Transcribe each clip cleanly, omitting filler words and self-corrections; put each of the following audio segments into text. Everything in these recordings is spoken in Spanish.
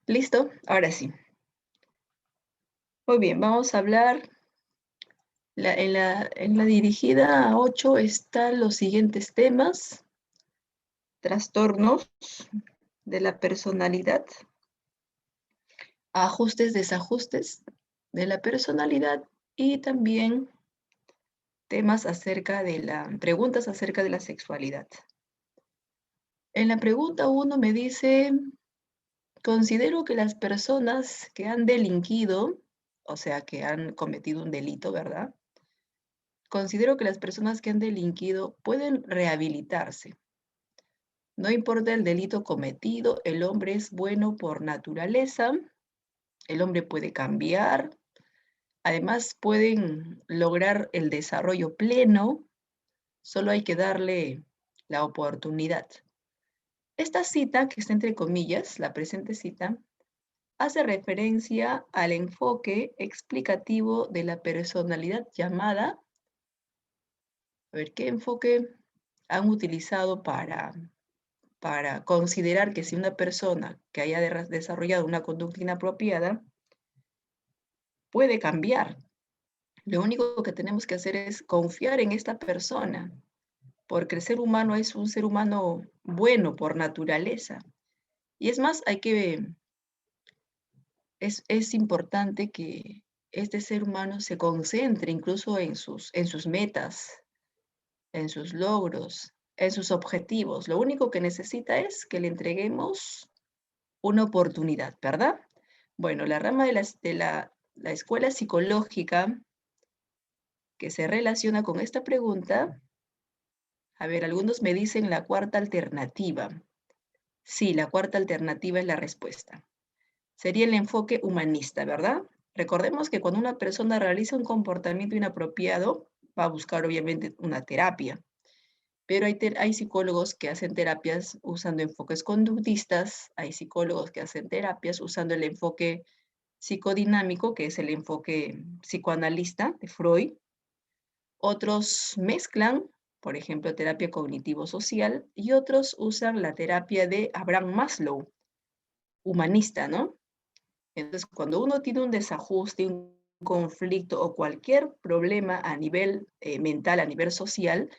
¿Listo? Ahora sí. Muy bien, vamos a hablar. En la dirigida a 8 están los siguientes temas: trastornos de la personalidad, ajustes, desajustes de la personalidad y también preguntas acerca de la sexualidad. En la pregunta 1 me dice, considero que las personas que han delinquido, o sea, que han cometido un delito, ¿verdad? Considero que las personas que han delinquido pueden rehabilitarse. No importa el delito cometido, el hombre es bueno por naturaleza, el hombre puede cambiar, además pueden lograr el desarrollo pleno, solo hay que darle la oportunidad. Esta cita, que está entre comillas, la presente cita, hace referencia al enfoque explicativo de la personalidad llamada, a ver, ¿qué enfoque han utilizado para considerar que si una persona que haya desarrollado una conducta inapropiada puede cambiar? Lo único que tenemos que hacer es confiar en esta persona, porque el ser humano es un ser humano bueno por naturaleza. Y es más, es importante que este ser humano se concentre incluso en sus metas, en sus logros, en sus objetivos. Lo único que necesita es que le entreguemos una oportunidad, ¿verdad? Bueno, la rama de la escuela psicológica que se relaciona con esta pregunta, a ver, algunos me dicen la cuarta alternativa. Sí, la cuarta alternativa es la respuesta. Sería el enfoque humanista, ¿verdad? Recordemos que cuando una persona realiza un comportamiento inapropiado, va a buscar obviamente una terapia, pero hay psicólogos que hacen terapias usando enfoques conductistas, hay psicólogos que hacen terapias usando el enfoque psicodinámico, que es el enfoque psicoanalista de Freud. Otros mezclan, por ejemplo, terapia cognitivo-social, y otros usan la terapia de Abraham Maslow, humanista, ¿no? Entonces, cuando uno tiene un desajuste, un conflicto o cualquier problema a nivel mental, a nivel social,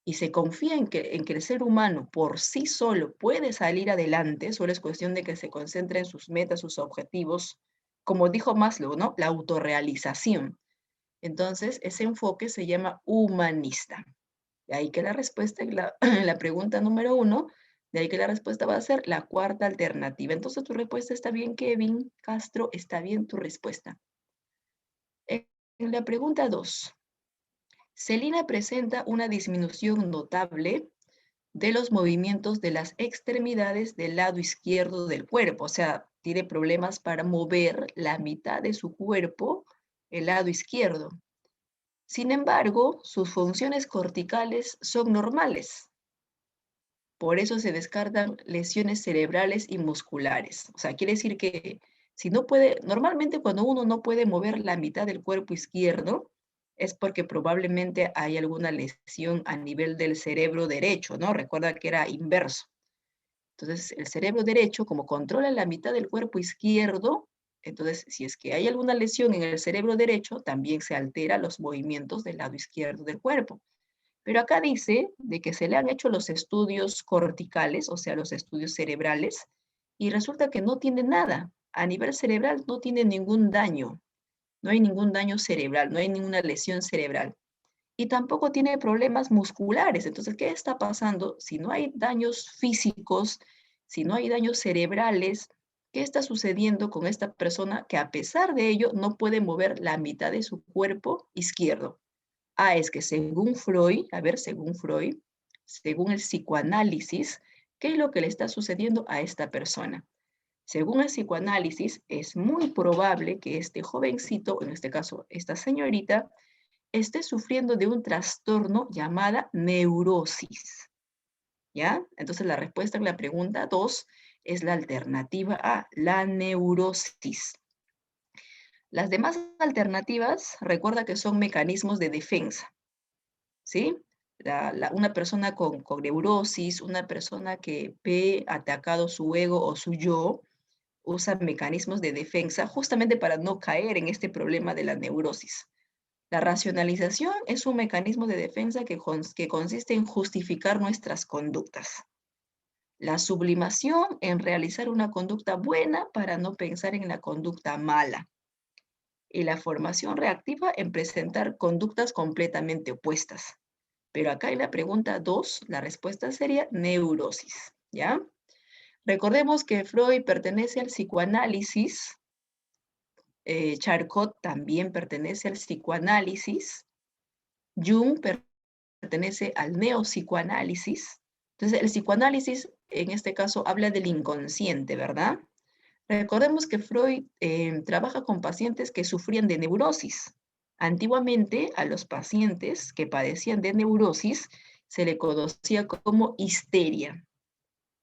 y se confía en que el ser humano por sí solo puede salir adelante, solo es cuestión de que se concentre en sus metas, sus objetivos, como dijo Maslow, ¿no? La autorrealización. Entonces, ese enfoque se llama humanista. De ahí que la respuesta en la, en la pregunta número 1, de ahí que la respuesta va a ser la cuarta alternativa. Entonces, tu respuesta está bien, Kevin Castro, está bien tu respuesta. En la pregunta 2, Celina presenta una disminución notable de los movimientos de las extremidades del lado izquierdo del cuerpo, o sea, tiene problemas para mover la mitad de su cuerpo, el lado izquierdo. Sin embargo, sus funciones corticales son normales. Por eso se descartan lesiones cerebrales y musculares. O sea, quiere decir que si no puede, normalmente cuando uno no puede mover la mitad del cuerpo izquierdo, es porque probablemente hay alguna lesión a nivel del cerebro derecho, ¿no? Recuerda que era inverso. Entonces, el cerebro derecho, como controla la mitad del cuerpo izquierdo, entonces, si es que hay alguna lesión en el cerebro derecho, también se altera los movimientos del lado izquierdo del cuerpo. Pero acá dice de que se le han hecho los estudios corticales, o sea, los estudios cerebrales, y resulta que no tiene nada. A nivel cerebral no tiene ningún daño. No hay ningún daño cerebral, no hay ninguna lesión cerebral. Y tampoco tiene problemas musculares. Entonces, ¿qué está pasando? Si no hay daños físicos, si no hay daños cerebrales, ¿qué está sucediendo con esta persona que a pesar de ello no puede mover la mitad de su cuerpo izquierdo? Es que según Freud, a ver, según Freud, según el psicoanálisis, ¿qué es lo que le está sucediendo a esta persona? Según el psicoanálisis, es muy probable que este jovencito, en este caso esta señorita, esté sufriendo de un trastorno llamada neurosis, ¿ya? Entonces la respuesta en la pregunta 2 es la alternativa A, la neurosis. Las demás alternativas, recuerda que son mecanismos de defensa, ¿sí? Una persona con neurosis, una persona que ve atacado su ego o su yo, usa mecanismos de defensa justamente para no caer en este problema de la neurosis. La racionalización es un mecanismo de defensa que consiste en justificar nuestras conductas. La sublimación en realizar una conducta buena para no pensar en la conducta mala. Y la formación reactiva en presentar conductas completamente opuestas. Pero acá en la pregunta 2, la respuesta sería neurosis, ¿ya? Recordemos que Freud pertenece al psicoanálisis, Charcot también pertenece al psicoanálisis, Jung pertenece al neopsicoanálisis. Entonces, el psicoanálisis, en este caso, habla del inconsciente, ¿verdad? Recordemos que Freud trabaja con pacientes que sufrían de neurosis. Antiguamente, a los pacientes que padecían de neurosis se le conocía como histeria.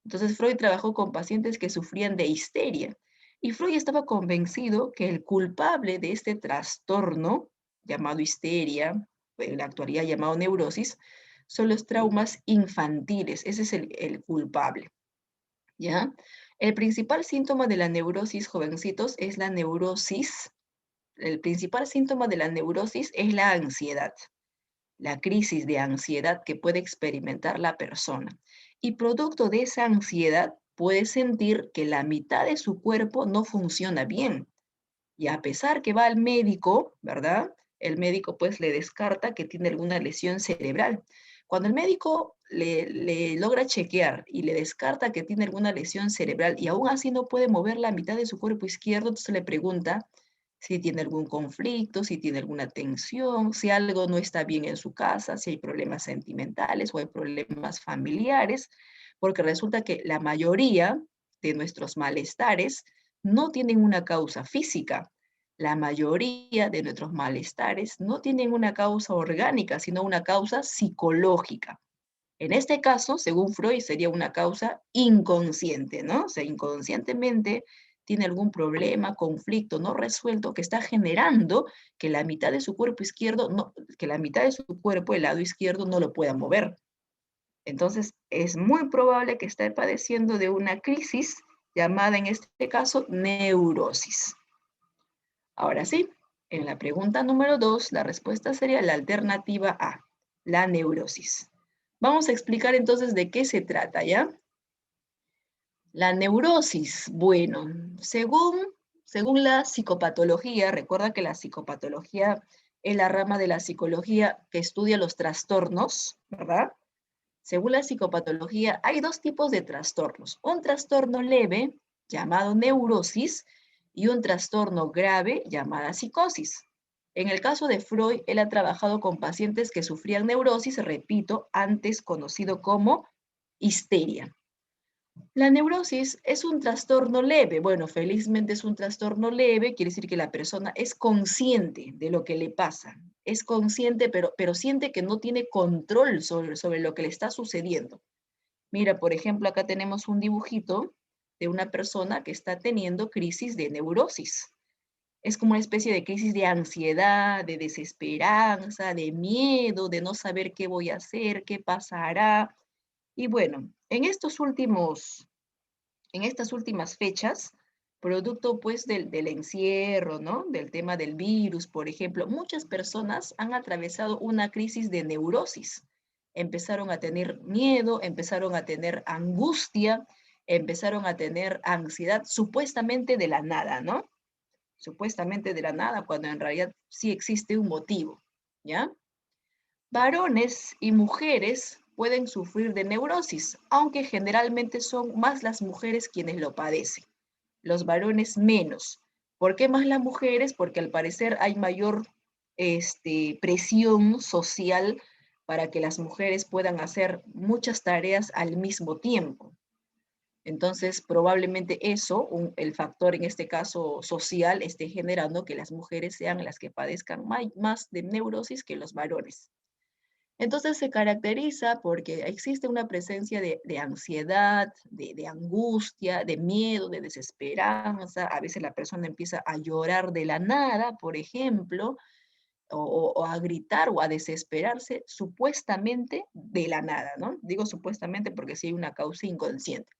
Entonces, Freud trabajó con pacientes que sufrían de histeria. Y Freud estaba convencido que el culpable de este trastorno, llamado histeria, en la actualidad llamado neurosis, son los traumas infantiles. Ese es el culpable, ¿ya? El principal síntoma de la neurosis, jovencitos, es la neurosis. El principal síntoma de la neurosis es la ansiedad, la crisis de ansiedad que puede experimentar la persona. Y producto de esa ansiedad puede sentir que la mitad de su cuerpo no funciona bien. Y a pesar que va al médico, ¿verdad? El médico pues le descarta que tiene alguna lesión cerebral. Cuando el médico le logra chequear y le descarta que tiene alguna lesión cerebral y aún así no puede mover la mitad de su cuerpo izquierdo, entonces le pregunta si tiene algún conflicto, si tiene alguna tensión, si algo no está bien en su casa, si hay problemas sentimentales o hay problemas familiares, porque resulta que la mayoría de nuestros malestares no tienen una causa física. La mayoría de nuestros malestares no tienen una causa orgánica, sino una causa psicológica. En este caso, según Freud, sería una causa inconsciente, ¿no? O sea, inconscientemente tiene algún problema, conflicto no resuelto que está generando que la mitad de su cuerpo izquierdo, no, que la mitad de su cuerpo, el lado izquierdo, no lo pueda mover. Entonces, es muy probable que esté padeciendo de una crisis llamada en este caso neurosis. Ahora sí, en la pregunta número 2, la respuesta sería la alternativa A, la neurosis. Vamos a explicar entonces de qué se trata, ¿ya? La neurosis, bueno, según la psicopatología, recuerda que la psicopatología es la rama de la psicología que estudia los trastornos, ¿verdad? Según la psicopatología, hay dos tipos de trastornos. Un trastorno leve, llamado neurosis, y un trastorno grave, llamada psicosis. En el caso de Freud, él ha trabajado con pacientes que sufrían neurosis, repito, antes conocido como histeria. La neurosis es un trastorno leve. Bueno, felizmente es un trastorno leve, quiere decir que la persona es consciente de lo que le pasa. Es consciente, pero siente que no tiene control sobre lo que le está sucediendo. Mira, por ejemplo, acá tenemos un dibujito de una persona que está teniendo crisis de neurosis. Es como una especie de crisis de ansiedad, de desesperanza, de miedo, de no saber qué voy a hacer, qué pasará. Y bueno, en estas últimas fechas, producto pues del encierro, ¿no? Del tema del virus, por ejemplo, muchas personas han atravesado una crisis de neurosis. Empezaron a tener miedo, empezaron a tener angustia, empezaron a tener ansiedad, supuestamente de la nada, ¿no? Supuestamente de la nada, cuando en realidad sí existe un motivo, ¿ya? Varones y mujeres pueden sufrir de neurosis, aunque generalmente son más las mujeres quienes lo padecen, los varones menos. ¿Por qué más las mujeres? Porque al parecer hay mayor presión social para que las mujeres puedan hacer muchas tareas al mismo tiempo. Entonces, probablemente eso, el factor en este caso social, esté generando que las mujeres sean las que padezcan más de neurosis que los varones. Entonces se caracteriza porque existe una presencia de ansiedad, de angustia, de miedo, de desesperanza. A veces la persona empieza a llorar de la nada, por ejemplo, o a gritar o a desesperarse supuestamente de la nada, ¿no? Digo supuestamente porque sí hay una causa inconsciente.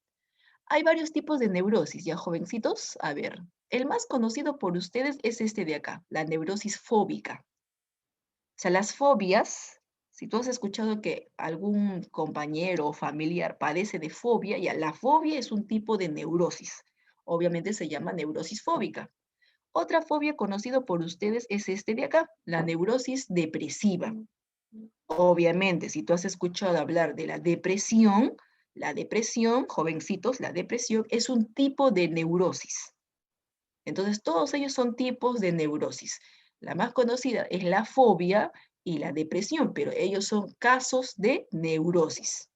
Hay varios tipos de neurosis, ¿ya, jovencitos? A ver, el más conocido por ustedes es este de acá, la neurosis fóbica. O sea, las fobias, si tú has escuchado que algún compañero o familiar padece de fobia, ya la fobia es un tipo de neurosis. Obviamente se llama neurosis fóbica. Otra fobia conocido por ustedes es este de acá, la neurosis depresiva. Obviamente, si tú has escuchado hablar de la depresión, jovencitos, la depresión es un tipo de neurosis. Entonces, todos ellos son tipos de neurosis. La más conocida es la fobia y la depresión, pero ellos son casos de neurosis.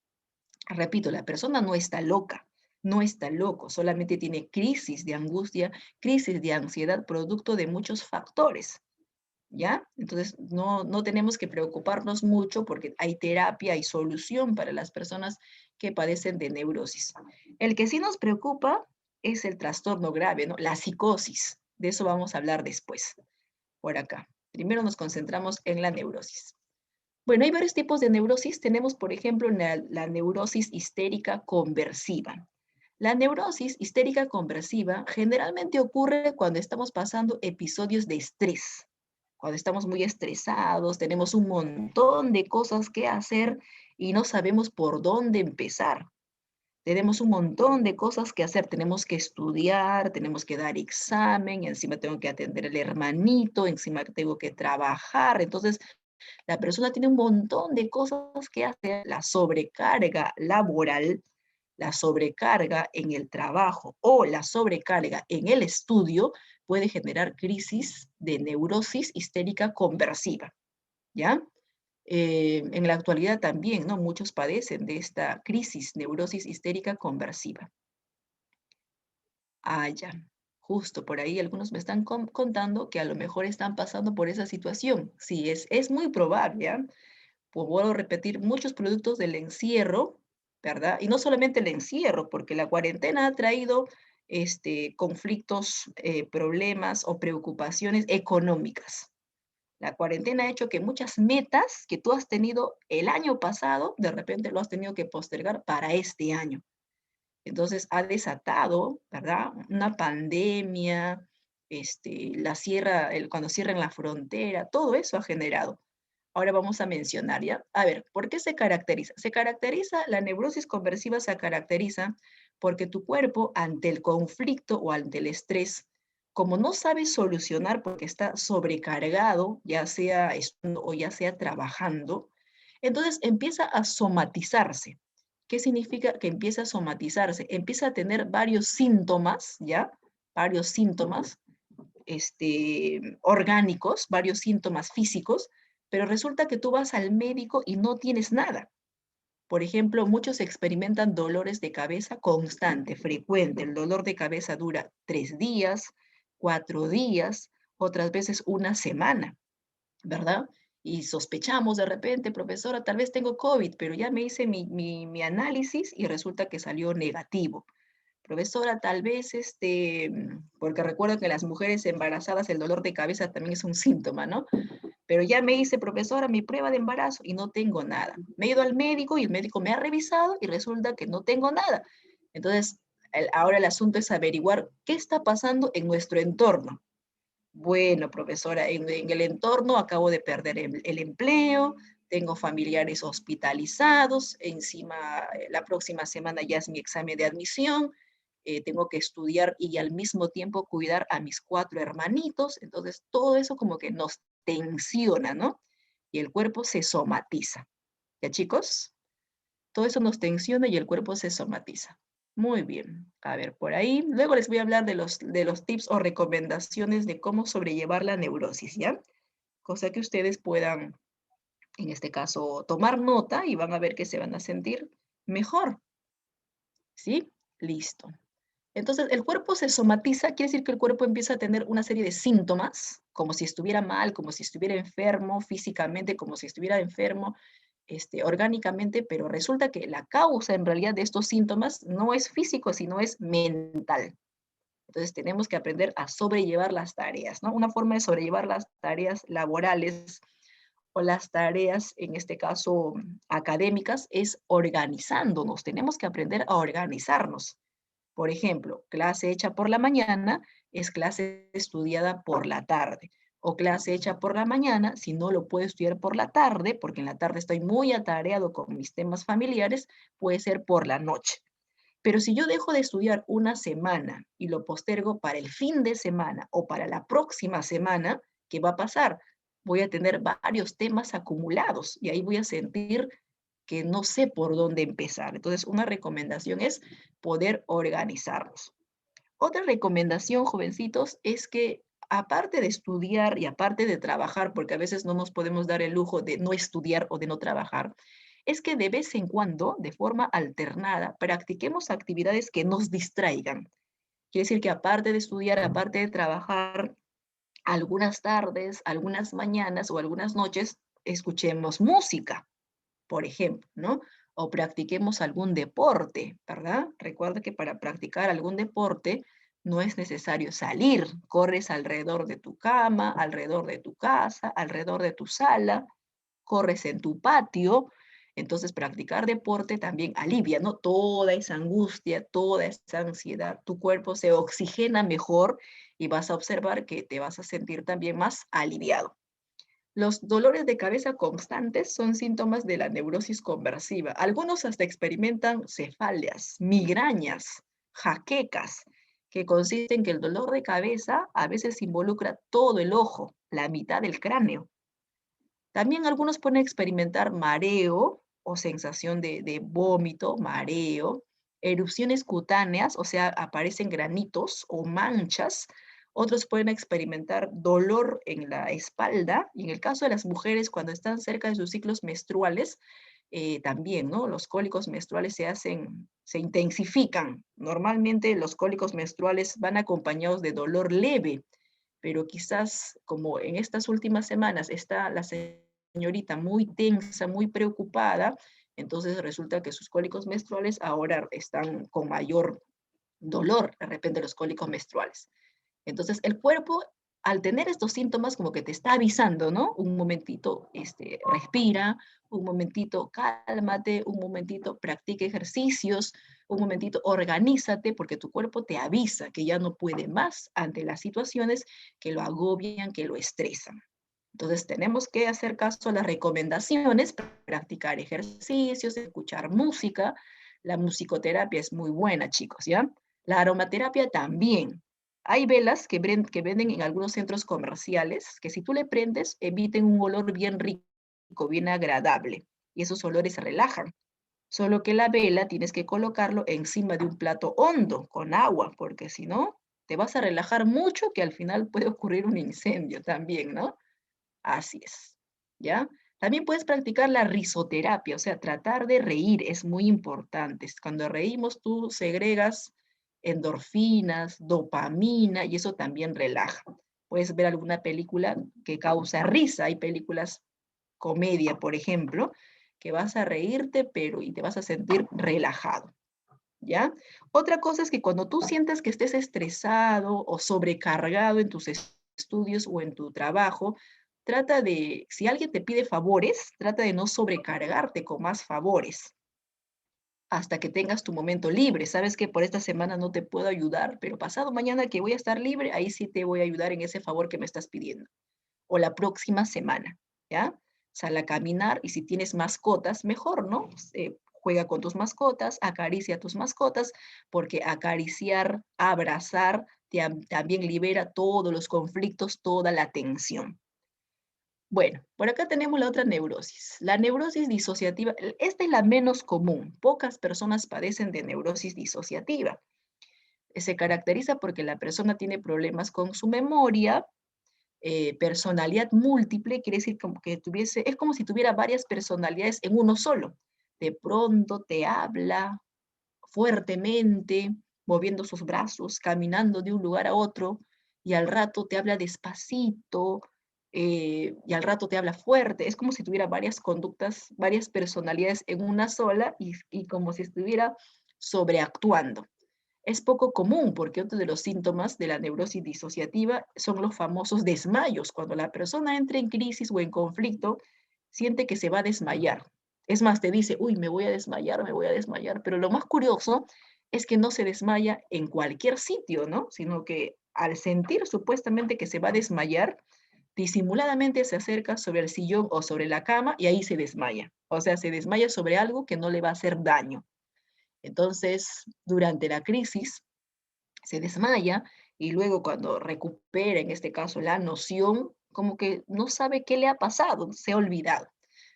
Repito, la persona no está loca, no está loco, solamente tiene crisis de angustia, crisis de ansiedad, producto de muchos factores. ¿Ya? Entonces, no tenemos que preocuparnos mucho porque hay terapia, hay solución para las personas que padecen de neurosis. El que sí nos preocupa es el trastorno grave, ¿no? La psicosis. De eso vamos a hablar después, por acá. Primero nos concentramos en la neurosis. Bueno, hay varios tipos de neurosis. Tenemos, por ejemplo, la neurosis histérica conversiva. La neurosis histérica conversiva generalmente ocurre cuando estamos pasando episodios de estrés, cuando estamos muy estresados, tenemos un montón de cosas que hacer y no sabemos por dónde empezar. Tenemos un montón de cosas que hacer, tenemos que estudiar, tenemos que dar examen, encima tengo que atender al hermanito, encima tengo que trabajar. Entonces, la persona tiene un montón de cosas que hacer, la sobrecarga laboral, la sobrecarga en el trabajo o la sobrecarga en el estudio puede generar crisis de neurosis histérica conversiva, ¿ya? En la actualidad también, ¿no? Muchos padecen de esta crisis, neurosis histérica conversiva. Ah, ya. Justo por ahí algunos me están contando que a lo mejor están pasando por esa situación. Sí, es muy probable, ¿ya? Pues vuelvo a repetir, muchos productos del encierro, ¿verdad? Y no solamente el encierro, porque la cuarentena ha traído conflictos, problemas o preocupaciones económicas. La cuarentena ha hecho que muchas metas que tú has tenido el año pasado, de repente lo has tenido que postergar para este año. Entonces ha desatado, ¿verdad? Una pandemia, cuando cierran la frontera, todo eso ha generado. Ahora vamos a mencionar, ¿ya? A ver, ¿por qué se caracteriza? La neurosis conversiva se caracteriza porque tu cuerpo ante el conflicto o ante el estrés, como no sabe solucionar porque está sobrecargado, ya sea estudiando o ya sea trabajando, entonces empieza a somatizarse. ¿Qué significa que empieza a somatizarse? Empieza a tener varios síntomas, ¿ya? Varios síntomas orgánicos, varios síntomas físicos, pero resulta que tú vas al médico y no tienes nada. Por ejemplo, muchos experimentan dolores de cabeza constante, frecuente. El dolor de cabeza dura 3 días, 4 días, otras veces una semana, ¿verdad? Y sospechamos de repente, profesora, tal vez tengo COVID, pero ya me hice mi análisis y resulta que salió negativo. Profesora, tal vez, porque recuerdo que en las mujeres embarazadas el dolor de cabeza también es un síntoma, ¿no? Pero ya me hice, profesora, mi prueba de embarazo y no tengo nada. Me he ido al médico y el médico me ha revisado y resulta que no tengo nada. Entonces, ahora el asunto es averiguar qué está pasando en nuestro entorno. Bueno, profesora, en el entorno acabo de perder el empleo, tengo familiares hospitalizados, encima la próxima semana ya es mi examen de admisión, tengo que estudiar y al mismo tiempo cuidar a mis 4 hermanitos, entonces todo eso como que nos tensiona, ¿no? Y el cuerpo se somatiza. ¿Ya, chicos? Todo eso nos tensiona y el cuerpo se somatiza. Muy bien. A ver, por ahí. Luego les voy a hablar de los tips o recomendaciones de cómo sobrellevar la neurosis, ¿ya? Cosa que ustedes puedan, en este caso, tomar nota y van a ver que se van a sentir mejor. ¿Sí? Listo. Entonces, el cuerpo se somatiza, quiere decir que el cuerpo empieza a tener una serie de síntomas, como si estuviera mal, como si estuviera enfermo físicamente, como si estuviera enfermo orgánicamente, pero resulta que la causa en realidad de estos síntomas no es físico, sino es mental. Entonces tenemos que aprender a sobrellevar las tareas, ¿no? Una forma de sobrellevar las tareas laborales o las tareas, en este caso, académicas, es organizándonos. Tenemos que aprender a organizarnos. Por ejemplo, clase hecha por la mañana es clase estudiada por la tarde. O clase hecha por la mañana, si no lo puedo estudiar por la tarde, porque en la tarde estoy muy atareado con mis temas familiares, puede ser por la noche. Pero si yo dejo de estudiar una semana y lo postergo para el fin de semana o para la próxima semana, ¿qué va a pasar? Voy a tener varios temas acumulados y ahí voy a sentir que no sé por dónde empezar. Entonces, una recomendación es poder organizarnos. Otra recomendación, jovencitos, es que aparte de estudiar y aparte de trabajar, porque a veces no nos podemos dar el lujo de no estudiar o de no trabajar, es que de vez en cuando, de forma alternada, practiquemos actividades que nos distraigan. Quiere decir que aparte de estudiar, aparte de trabajar, algunas tardes, algunas mañanas o algunas noches, escuchemos música, por ejemplo, ¿no? O practiquemos algún deporte, ¿verdad? Recuerda que para practicar algún deporte no es necesario salir, corres alrededor de tu cama, alrededor de tu casa, alrededor de tu sala, corres en tu patio. Entonces, practicar deporte también alivia, ¿no? Toda esa angustia, toda esa ansiedad. Tu cuerpo se oxigena mejor y vas a observar que te vas a sentir también más aliviado. Los dolores de cabeza constantes son síntomas de la neurosis conversiva. Algunos hasta experimentan cefaleas, migrañas, jaquecas, que consisten en que el dolor de cabeza a veces involucra todo el ojo, la mitad del cráneo. También algunos pueden experimentar mareo o sensación de vómito, mareo, erupciones cutáneas, o sea, aparecen granitos o manchas. Otros pueden experimentar dolor en la espalda y en el caso de las mujeres cuando están cerca de sus ciclos menstruales, también, ¿no? Los cólicos menstruales se intensifican. Normalmente los cólicos menstruales van acompañados de dolor leve, pero quizás como en estas últimas semanas está la señorita muy tensa, muy preocupada, entonces resulta que sus cólicos menstruales ahora están con mayor dolor, de repente los cólicos menstruales. Entonces el cuerpo, al tener estos síntomas, como que te está avisando, ¿no? Un momentito, respira, un momentito, cálmate, un momentito, practica ejercicios, un momentito, organízate, porque tu cuerpo te avisa que ya no puede más ante las situaciones que lo agobian, que lo estresan. Entonces tenemos que hacer caso a las recomendaciones, practicar ejercicios, escuchar música. La musicoterapia es muy buena, chicos, ¿ya? La aromaterapia también. Hay velas que venden en algunos centros comerciales que si tú le prendes emiten un olor bien rico, bien agradable. Y esos olores relajan. Solo que la vela tienes que colocarlo encima de un plato hondo con agua, porque si no, te vas a relajar mucho que al final puede ocurrir un incendio también, ¿no? Así es, ¿ya? También puedes practicar la risoterapia, o sea, tratar de reír es muy importante. Cuando reímos, tú segregas endorfinas, dopamina y eso también relaja. Puedes ver alguna película que causa risa. Hay películas comedia, por ejemplo, que vas a reírte, pero y te vas a sentir relajado, ¿ya? Otra cosa es que cuando tú sientas que estés estresado o sobrecargado en tus estudios o en tu trabajo, trata de, si alguien te pide favores, trata de no sobrecargarte con más favores hasta que tengas tu momento libre. Sabes que por esta semana no te puedo ayudar, pero pasado mañana que voy a estar libre, ahí sí te voy a ayudar en ese favor que me estás pidiendo. O la próxima semana, ¿ya? Sal a caminar y si tienes mascotas, mejor, ¿no? Juega con tus mascotas, acaricia a tus mascotas, porque acariciar, abrazar, también libera todos los conflictos, toda la tensión. Bueno, por acá tenemos la otra neurosis, la neurosis disociativa. Esta es la menos común. Pocas personas padecen de neurosis disociativa. Se caracteriza porque la persona tiene problemas con su memoria, personalidad múltiple, quiere decir como que tuviese, es como si tuviera varias personalidades en uno solo. De pronto te habla fuertemente, moviendo sus brazos, caminando de un lugar a otro, y al rato te habla despacito, y al rato te habla fuerte. Es como si tuviera varias conductas, varias personalidades en una sola y como si estuviera sobreactuando. Es poco común porque otro de los síntomas de la neurosis disociativa son los famosos desmayos. Cuando la persona entra en crisis o en conflicto, siente que se va a desmayar. Es más, te dice, uy, me voy a desmayar, pero lo más curioso es que no se desmaya en cualquier sitio, ¿no? Sino que al sentir supuestamente que se va a desmayar, disimuladamente se acerca sobre el sillón o sobre la cama y ahí se desmaya. O sea, se desmaya sobre algo que no le va a hacer daño. Entonces, durante la crisis, se desmaya y luego cuando recupera, en este caso, la noción, como que no sabe qué le ha pasado, se ha olvidado.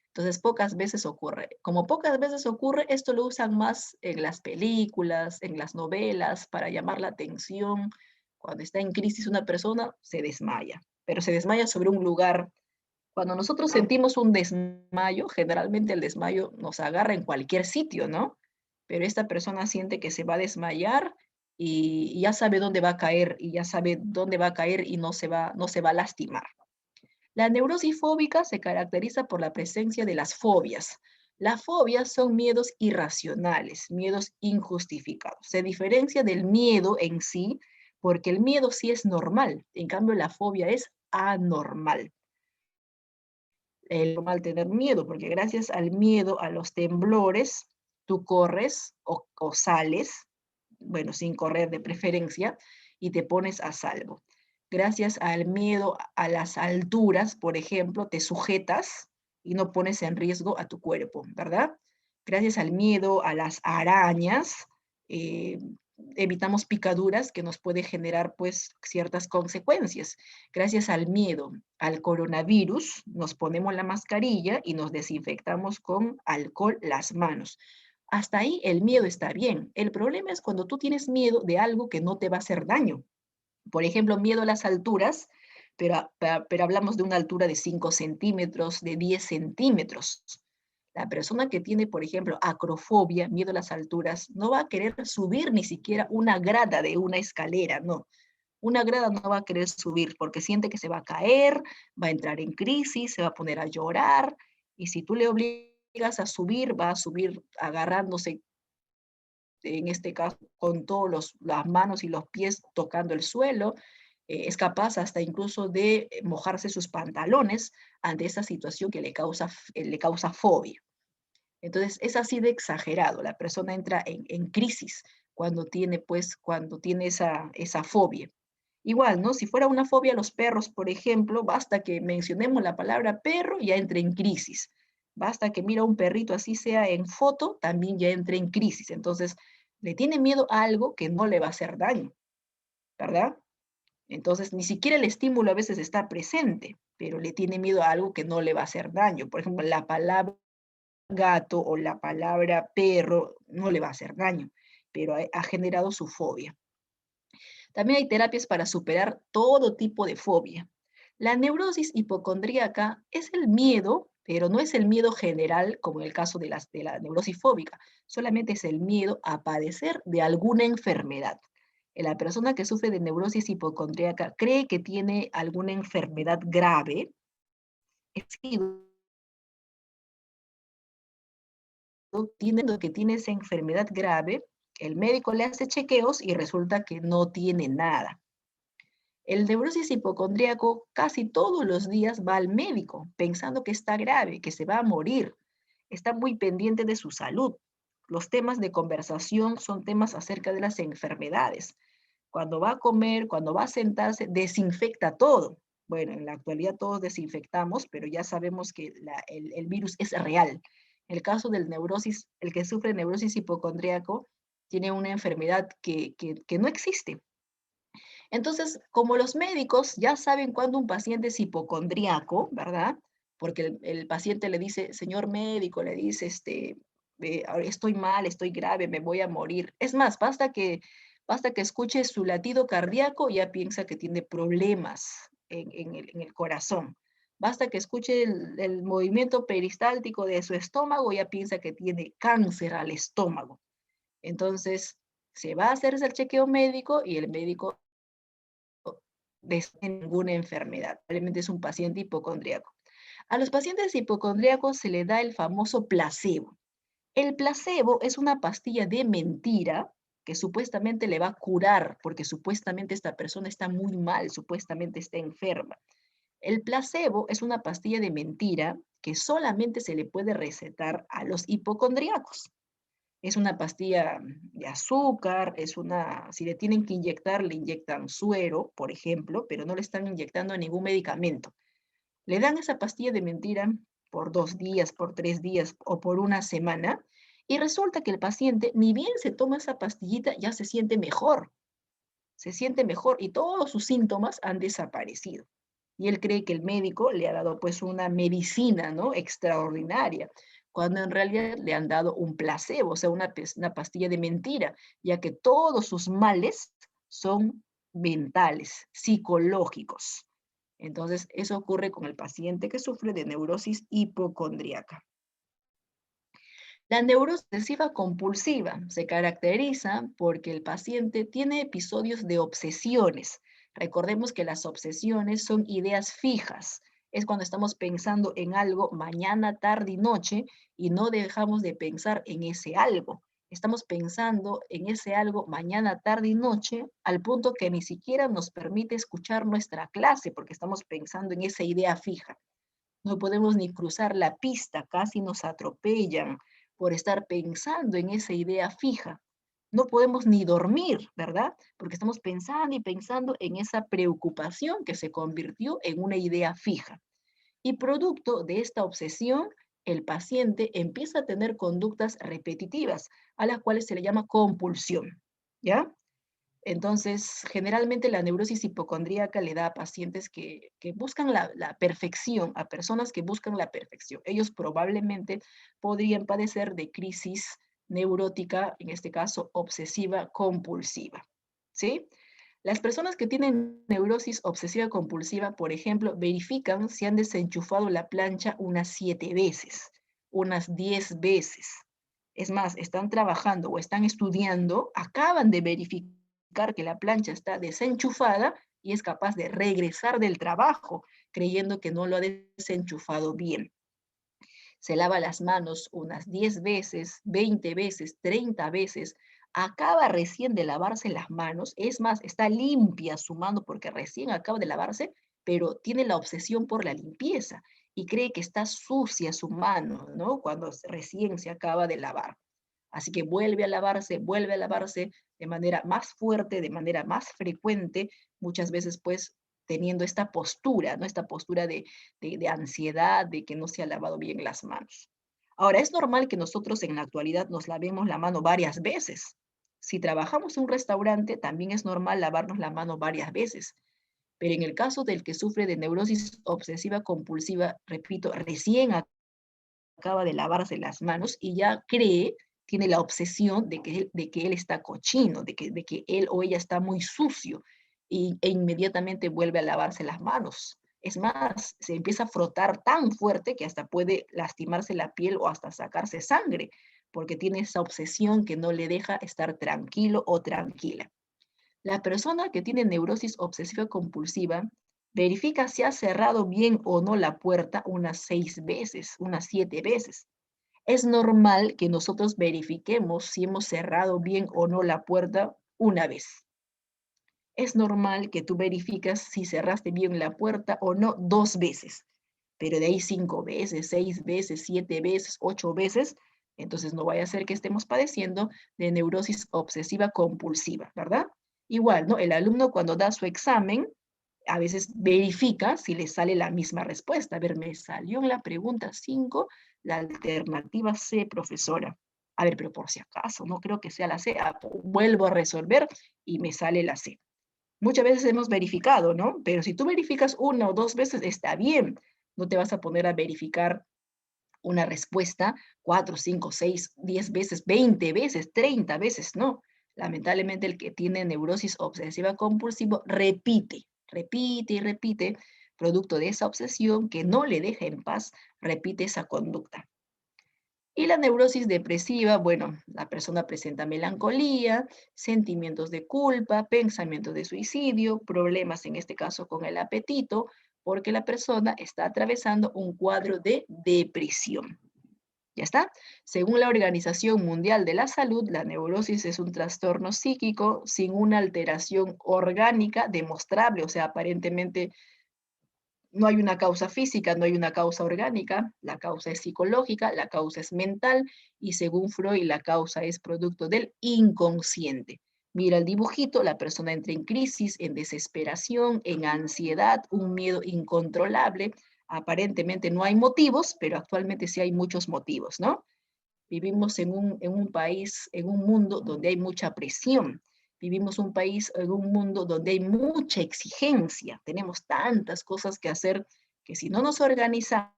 Entonces, pocas veces ocurre. Como pocas veces ocurre, esto lo usan más en las películas, en las novelas, para llamar la atención. Cuando está en crisis una persona, se desmaya, pero se desmaya sobre un lugar. Cuando nosotros sentimos un desmayo, generalmente el desmayo nos agarra en cualquier sitio, ¿no? Pero esta persona siente que se va a desmayar y ya sabe dónde va a caer y ya sabe dónde va a caer y no se va a lastimar. La neurosis fóbica se caracteriza por la presencia de las fobias. Las fobias son miedos irracionales, miedos injustificados. Se diferencia del miedo en sí, porque el miedo sí es normal, en cambio la fobia es anormal. El normal tener miedo, porque gracias al miedo, a los temblores, tú corres o sales, bueno, sin correr de preferencia, y te pones a salvo. Gracias al miedo a las alturas, por ejemplo, te sujetas y no pones en riesgo a tu cuerpo, ¿verdad? Gracias al miedo a las arañas, eh, evitamos picaduras que nos puede generar pues ciertas consecuencias. Gracias al miedo al coronavirus, nos ponemos la mascarilla y nos desinfectamos con alcohol las manos. Hasta ahí el miedo está bien. El problema es cuando tú tienes miedo de algo que no te va a hacer daño. Por ejemplo, miedo a las alturas, pero hablamos de una altura de 5 centímetros, de 10 centímetros. La persona que tiene, por ejemplo, acrofobia, miedo a las alturas, no va a querer subir ni siquiera una grada de una escalera, no. Una grada no va a querer subir porque siente que se va a caer, va a entrar en crisis, se va a poner a llorar, y si tú le obligas a subir, va a subir agarrándose, en este caso, con todas las manos y los pies tocando el suelo, es capaz hasta incluso de mojarse sus pantalones ante esa situación que le causa fobia. Entonces, es así de exagerado. La persona entra en crisis cuando tiene esa fobia. Igual, ¿no? Si fuera una fobia a los perros, por ejemplo, basta que mencionemos la palabra perro y ya entra en crisis. Basta que mira un perrito así sea en foto, también ya entra en crisis. Entonces, le tiene miedo a algo que no le va a hacer daño, ¿verdad? Entonces, ni siquiera el estímulo a veces está presente, pero le tiene miedo a algo que no le va a hacer daño. Por ejemplo, la palabra gato o la palabra perro no le va a hacer daño, pero ha generado su fobia. También hay terapias para superar todo tipo de fobia. La neurosis hipocondríaca es el miedo, pero no es el miedo general como en el caso de la neurosis fóbica, solamente es el miedo a padecer de alguna enfermedad. La persona que sufre de neurosis hipocondríaca cree que tiene alguna enfermedad grave, es decir, tiene que tiene esa enfermedad grave, el médico le hace chequeos y resulta que no tiene nada. El neurosis hipocondríaco casi todos los días va al médico pensando que está grave, que se va a morir. Está muy pendiente de su salud. Los temas de conversación son temas acerca de las enfermedades. Cuando va a comer, cuando va a sentarse, desinfecta todo. Bueno, en la actualidad todos desinfectamos, pero ya sabemos que el virus es real. En el caso del neurosis, el que sufre neurosis hipocondríaco tiene una enfermedad que no existe. Entonces, como los médicos ya saben cuándo un paciente es hipocondríaco, ¿verdad? Porque el paciente le dice, señor médico, le dice, ahora estoy mal, estoy grave, me voy a morir. Es más, basta que escuche su latido cardíaco, ya piensa que tiene problemas en el corazón. Basta que escuche el movimiento peristáltico de su estómago, ya piensa que tiene cáncer al estómago. Entonces, se va a hacerse el chequeo médico y el médico de ninguna enfermedad. Probablemente es un paciente hipocondríaco. A los pacientes hipocondríacos se le da el famoso placebo. El placebo es una pastilla de mentira que supuestamente le va a curar, porque supuestamente esta persona está muy mal, supuestamente está enferma. El placebo es una pastilla de mentira que solamente se le puede recetar a los hipocondríacos. Es una pastilla de azúcar, si le tienen que inyectar, le inyectan suero, por ejemplo, pero no le están inyectando ningún medicamento. Le dan esa pastilla de mentira por 2 días, por 3 días o por una semana, y resulta que el paciente, ni bien se toma esa pastillita, ya se siente mejor y todos sus síntomas han desaparecido. Y él cree que el médico le ha dado pues una medicina, ¿no? Extraordinaria, cuando en realidad le han dado un placebo, o sea, una pastilla de mentira, ya que todos sus males son mentales, psicológicos. Entonces, eso ocurre con el paciente que sufre de neurosis hipocondríaca. La neurosis obsesiva compulsiva se caracteriza porque el paciente tiene episodios de obsesiones. Recordemos que las obsesiones son ideas fijas. Es cuando estamos pensando en algo mañana, tarde y noche y no dejamos de pensar en ese algo. Estamos pensando en ese algo mañana, tarde y noche al punto que ni siquiera nos permite escuchar nuestra clase porque estamos pensando en esa idea fija. No podemos ni cruzar la pista, casi nos atropellan por estar pensando en esa idea fija. No podemos ni dormir, ¿verdad? Porque estamos pensando y pensando en esa preocupación que se convirtió en una idea fija. Y producto de esta obsesión, el paciente empieza a tener conductas repetitivas, a las cuales se le llama compulsión, ¿ya? Entonces, generalmente la neurosis hipocondríaca le da a pacientes que buscan la perfección, a personas que buscan la perfección. Ellos probablemente podrían padecer de crisis neurótica, en este caso obsesiva compulsiva, ¿sí? Las personas que tienen neurosis obsesiva compulsiva, por ejemplo, verifican si han desenchufado la plancha unas 7 veces, unas 10 veces. Es más, están trabajando o están estudiando, acaban de verificar que la plancha está desenchufada y es capaz de regresar del trabajo creyendo que no lo ha desenchufado bien. Se lava las manos unas 10 veces, 20 veces, 30 veces, acaba recién de lavarse las manos, es más, está limpia su mano porque recién acaba de lavarse, pero tiene la obsesión por la limpieza y cree que está sucia su mano, ¿no? Cuando recién se acaba de lavar. Así que vuelve a lavarse de manera más fuerte, de manera más frecuente, muchas veces pues teniendo esta postura, ¿no? Esta postura de ansiedad, de que no se ha lavado bien las manos. Ahora, es normal que nosotros en la actualidad nos lavemos la mano varias veces. Si trabajamos en un restaurante, también es normal lavarnos la mano varias veces. Pero en el caso del que sufre de neurosis obsesiva compulsiva, repito, recién acaba de lavarse las manos y ya cree, tiene la obsesión de que él está cochino, de que él o ella está muy sucio e inmediatamente vuelve a lavarse las manos. Es más, se empieza a frotar tan fuerte que hasta puede lastimarse la piel o hasta sacarse sangre, porque tiene esa obsesión que no le deja estar tranquilo o tranquila. La persona que tiene neurosis obsesiva compulsiva verifica si ha cerrado bien o no la puerta unas 6 veces, unas 7 veces. Es normal que nosotros verifiquemos si hemos cerrado bien o no la puerta una vez. Es normal que tú verificas si cerraste bien la puerta o no 2 veces, pero de ahí 5 veces, 6 veces, 7 veces, 8 veces, entonces no vaya a ser que estemos padeciendo de neurosis obsesiva compulsiva, ¿verdad? Igual, ¿no? El alumno cuando da su examen, a veces verifica si le sale la misma respuesta. A ver, me salió en la pregunta 5 la alternativa C, profesora. A ver, pero por si acaso, no creo que sea la C. Vuelvo a resolver y me sale la C. Muchas veces hemos verificado, ¿no? Pero si tú verificas 1 o 2 veces, está bien. No te vas a poner a verificar una respuesta 4, 5, 6, 10 veces, 20 veces, 30 veces, no. Lamentablemente el que tiene neurosis obsesiva compulsiva repite, repite y repite, producto de esa obsesión que no le deja en paz, repite esa conducta. Y la neurosis depresiva, bueno, la persona presenta melancolía, sentimientos de culpa, pensamientos de suicidio, problemas en este caso con el apetito, porque la persona está atravesando un cuadro de depresión. ¿Ya está? Según la Organización Mundial de la Salud, la neurosis es un trastorno psíquico sin una alteración orgánica demostrable, o sea, aparentemente no hay una causa física, no hay una causa orgánica, la causa es psicológica, la causa es mental, y según Freud, la causa es producto del inconsciente. Mira el dibujito, la persona entra en crisis, en desesperación, en ansiedad, un miedo incontrolable. Aparentemente no hay motivos, pero actualmente sí hay muchos motivos, ¿no? Vivimos en un país, en un mundo donde hay mucha presión. Vivimos un país, en un mundo donde hay mucha exigencia. Tenemos tantas cosas que hacer que si no nos organizamos,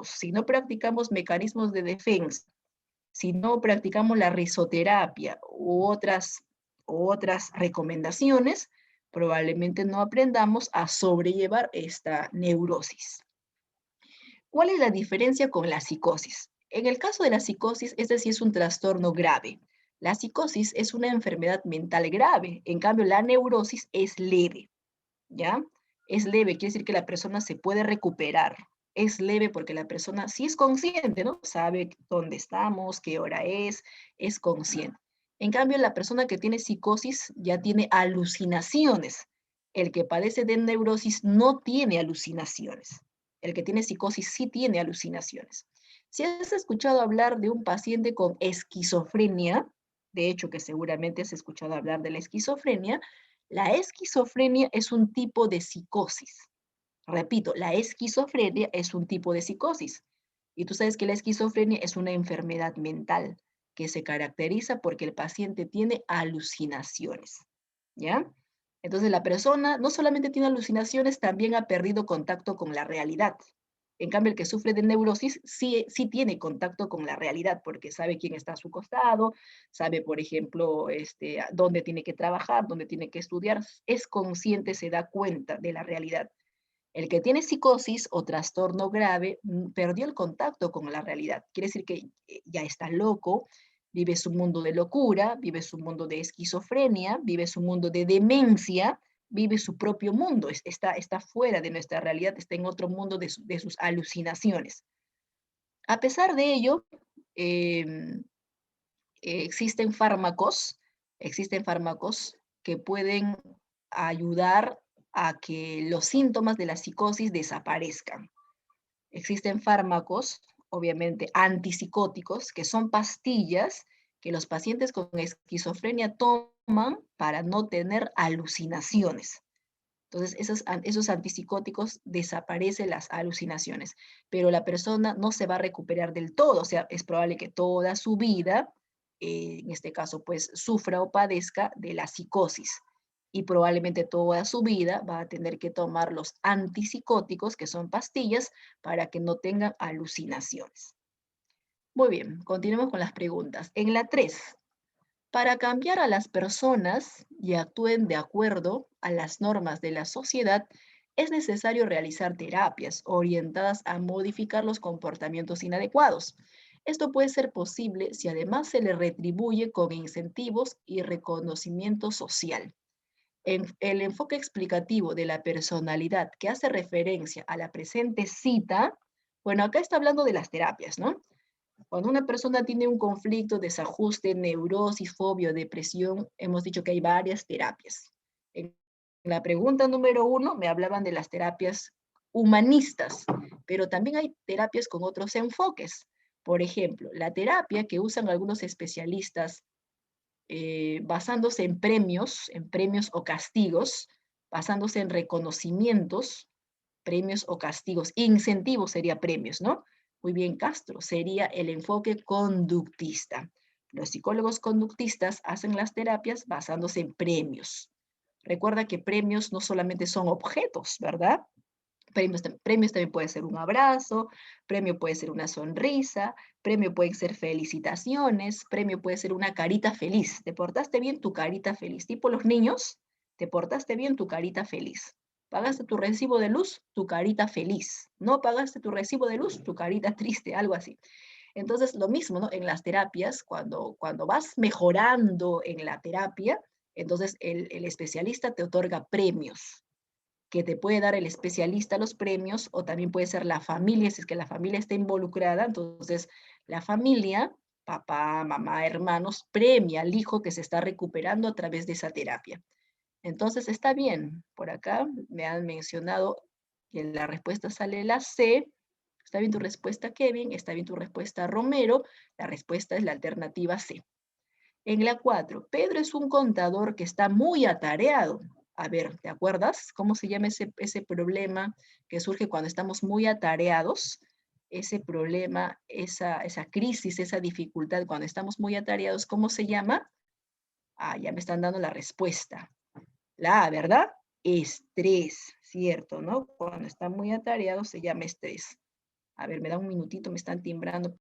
si no practicamos mecanismos de defensa, si no practicamos la risoterapia u otras recomendaciones, probablemente no aprendamos a sobrellevar esta neurosis. ¿Cuál es la diferencia con la psicosis? En el caso de la psicosis, este sí es un trastorno grave. La psicosis es una enfermedad mental grave, en cambio la neurosis es leve, ¿ya? Es leve, quiere decir que la persona se puede recuperar. Es leve porque la persona sí es consciente, ¿no? Sabe dónde estamos, qué hora es consciente. En cambio, la persona que tiene psicosis ya tiene alucinaciones. El que padece de neurosis no tiene alucinaciones. El que tiene psicosis sí tiene alucinaciones. Si has escuchado hablar de un paciente con esquizofrenia, de hecho que seguramente has escuchado hablar de la esquizofrenia es un tipo de psicosis. Repito, la esquizofrenia es un tipo de psicosis. Y tú sabes que la esquizofrenia es una enfermedad mental que se caracteriza porque el paciente tiene alucinaciones. ¿Ya? Entonces la persona no solamente tiene alucinaciones, también ha perdido contacto con la realidad. En cambio, el que sufre de neurosis sí tiene contacto con la realidad porque sabe quién está a su costado, sabe, por ejemplo, dónde tiene que trabajar, dónde tiene que estudiar, es consciente, se da cuenta de la realidad. El que tiene psicosis o trastorno grave perdió el contacto con la realidad. Quiere decir que ya está loco, vive su mundo de locura, vive su mundo de esquizofrenia, vive su mundo de demencia, vive su propio mundo, está fuera de nuestra realidad, está en otro mundo de sus alucinaciones. A pesar de ello, em, existen fármacos que pueden ayudar a que los síntomas de la psicosis desaparezcan. Existen fármacos, obviamente antipsicóticos, que son pastillas que los pacientes con esquizofrenia toman para no tener alucinaciones. Entonces, esos antipsicóticos desaparecen las alucinaciones, pero la persona no se va a recuperar del todo, o sea, es probable que toda su vida, en este caso, pues, sufra o padezca de la psicosis y probablemente toda su vida va a tener que tomar los antipsicóticos, que son pastillas, para que no tengan alucinaciones. Muy bien, continuemos con las preguntas. En la 3, para cambiar a las personas y actúen de acuerdo a las normas de la sociedad, es necesario realizar terapias orientadas a modificar los comportamientos inadecuados. Esto puede ser posible si además se le retribuye con incentivos y reconocimiento social. El enfoque explicativo de la personalidad que hace referencia a la presente cita, bueno, acá está hablando de las terapias, ¿no? Cuando una persona tiene un conflicto, desajuste, neurosis, fobia, depresión, hemos dicho que hay varias terapias. En la pregunta número 1 me hablaban de las terapias humanistas, pero también hay terapias con otros enfoques. Por ejemplo, la terapia que usan algunos especialistas basándose en premios o castigos, basándose en reconocimientos, premios o castigos, incentivos sería premios, ¿no? Muy bien, Castro, sería el enfoque conductista. Los psicólogos conductistas hacen las terapias basándose en premios. Recuerda que premios no solamente son objetos, ¿verdad? Premios también puede ser un abrazo, premio puede ser una sonrisa, premio pueden ser felicitaciones, premio puede ser una carita feliz. ¿Te portaste bien? Tu carita feliz. Tipo los niños, te portaste bien, tu carita feliz. ¿Pagaste tu recibo de luz? Tu carita feliz. ¿No pagaste tu recibo de luz? Tu carita triste, algo así. Entonces, lo mismo, ¿no? En las terapias, cuando vas mejorando en la terapia, entonces el especialista te otorga premios que te puede dar el especialista los premios, o también puede ser la familia, si es que la familia está involucrada, entonces la familia, papá, mamá, hermanos, premia al hijo que se está recuperando a través de esa terapia. Entonces está bien, por acá me han mencionado que la respuesta sale la C. Está bien tu respuesta, Kevin, está bien tu respuesta, Romero. La respuesta es la alternativa C. En la 4, Pedro es un contador que está muy atareado. A ver, ¿te acuerdas cómo se llama ese problema que surge cuando estamos muy atareados? Ese problema, esa crisis, esa dificultad cuando estamos muy atareados, ¿cómo se llama? Ah, ya me están dando la respuesta. La A, ¿verdad? Estrés, ¿cierto? ¿No? Cuando está muy atareado se llama estrés. A ver, me da un minutito, me están timbrando.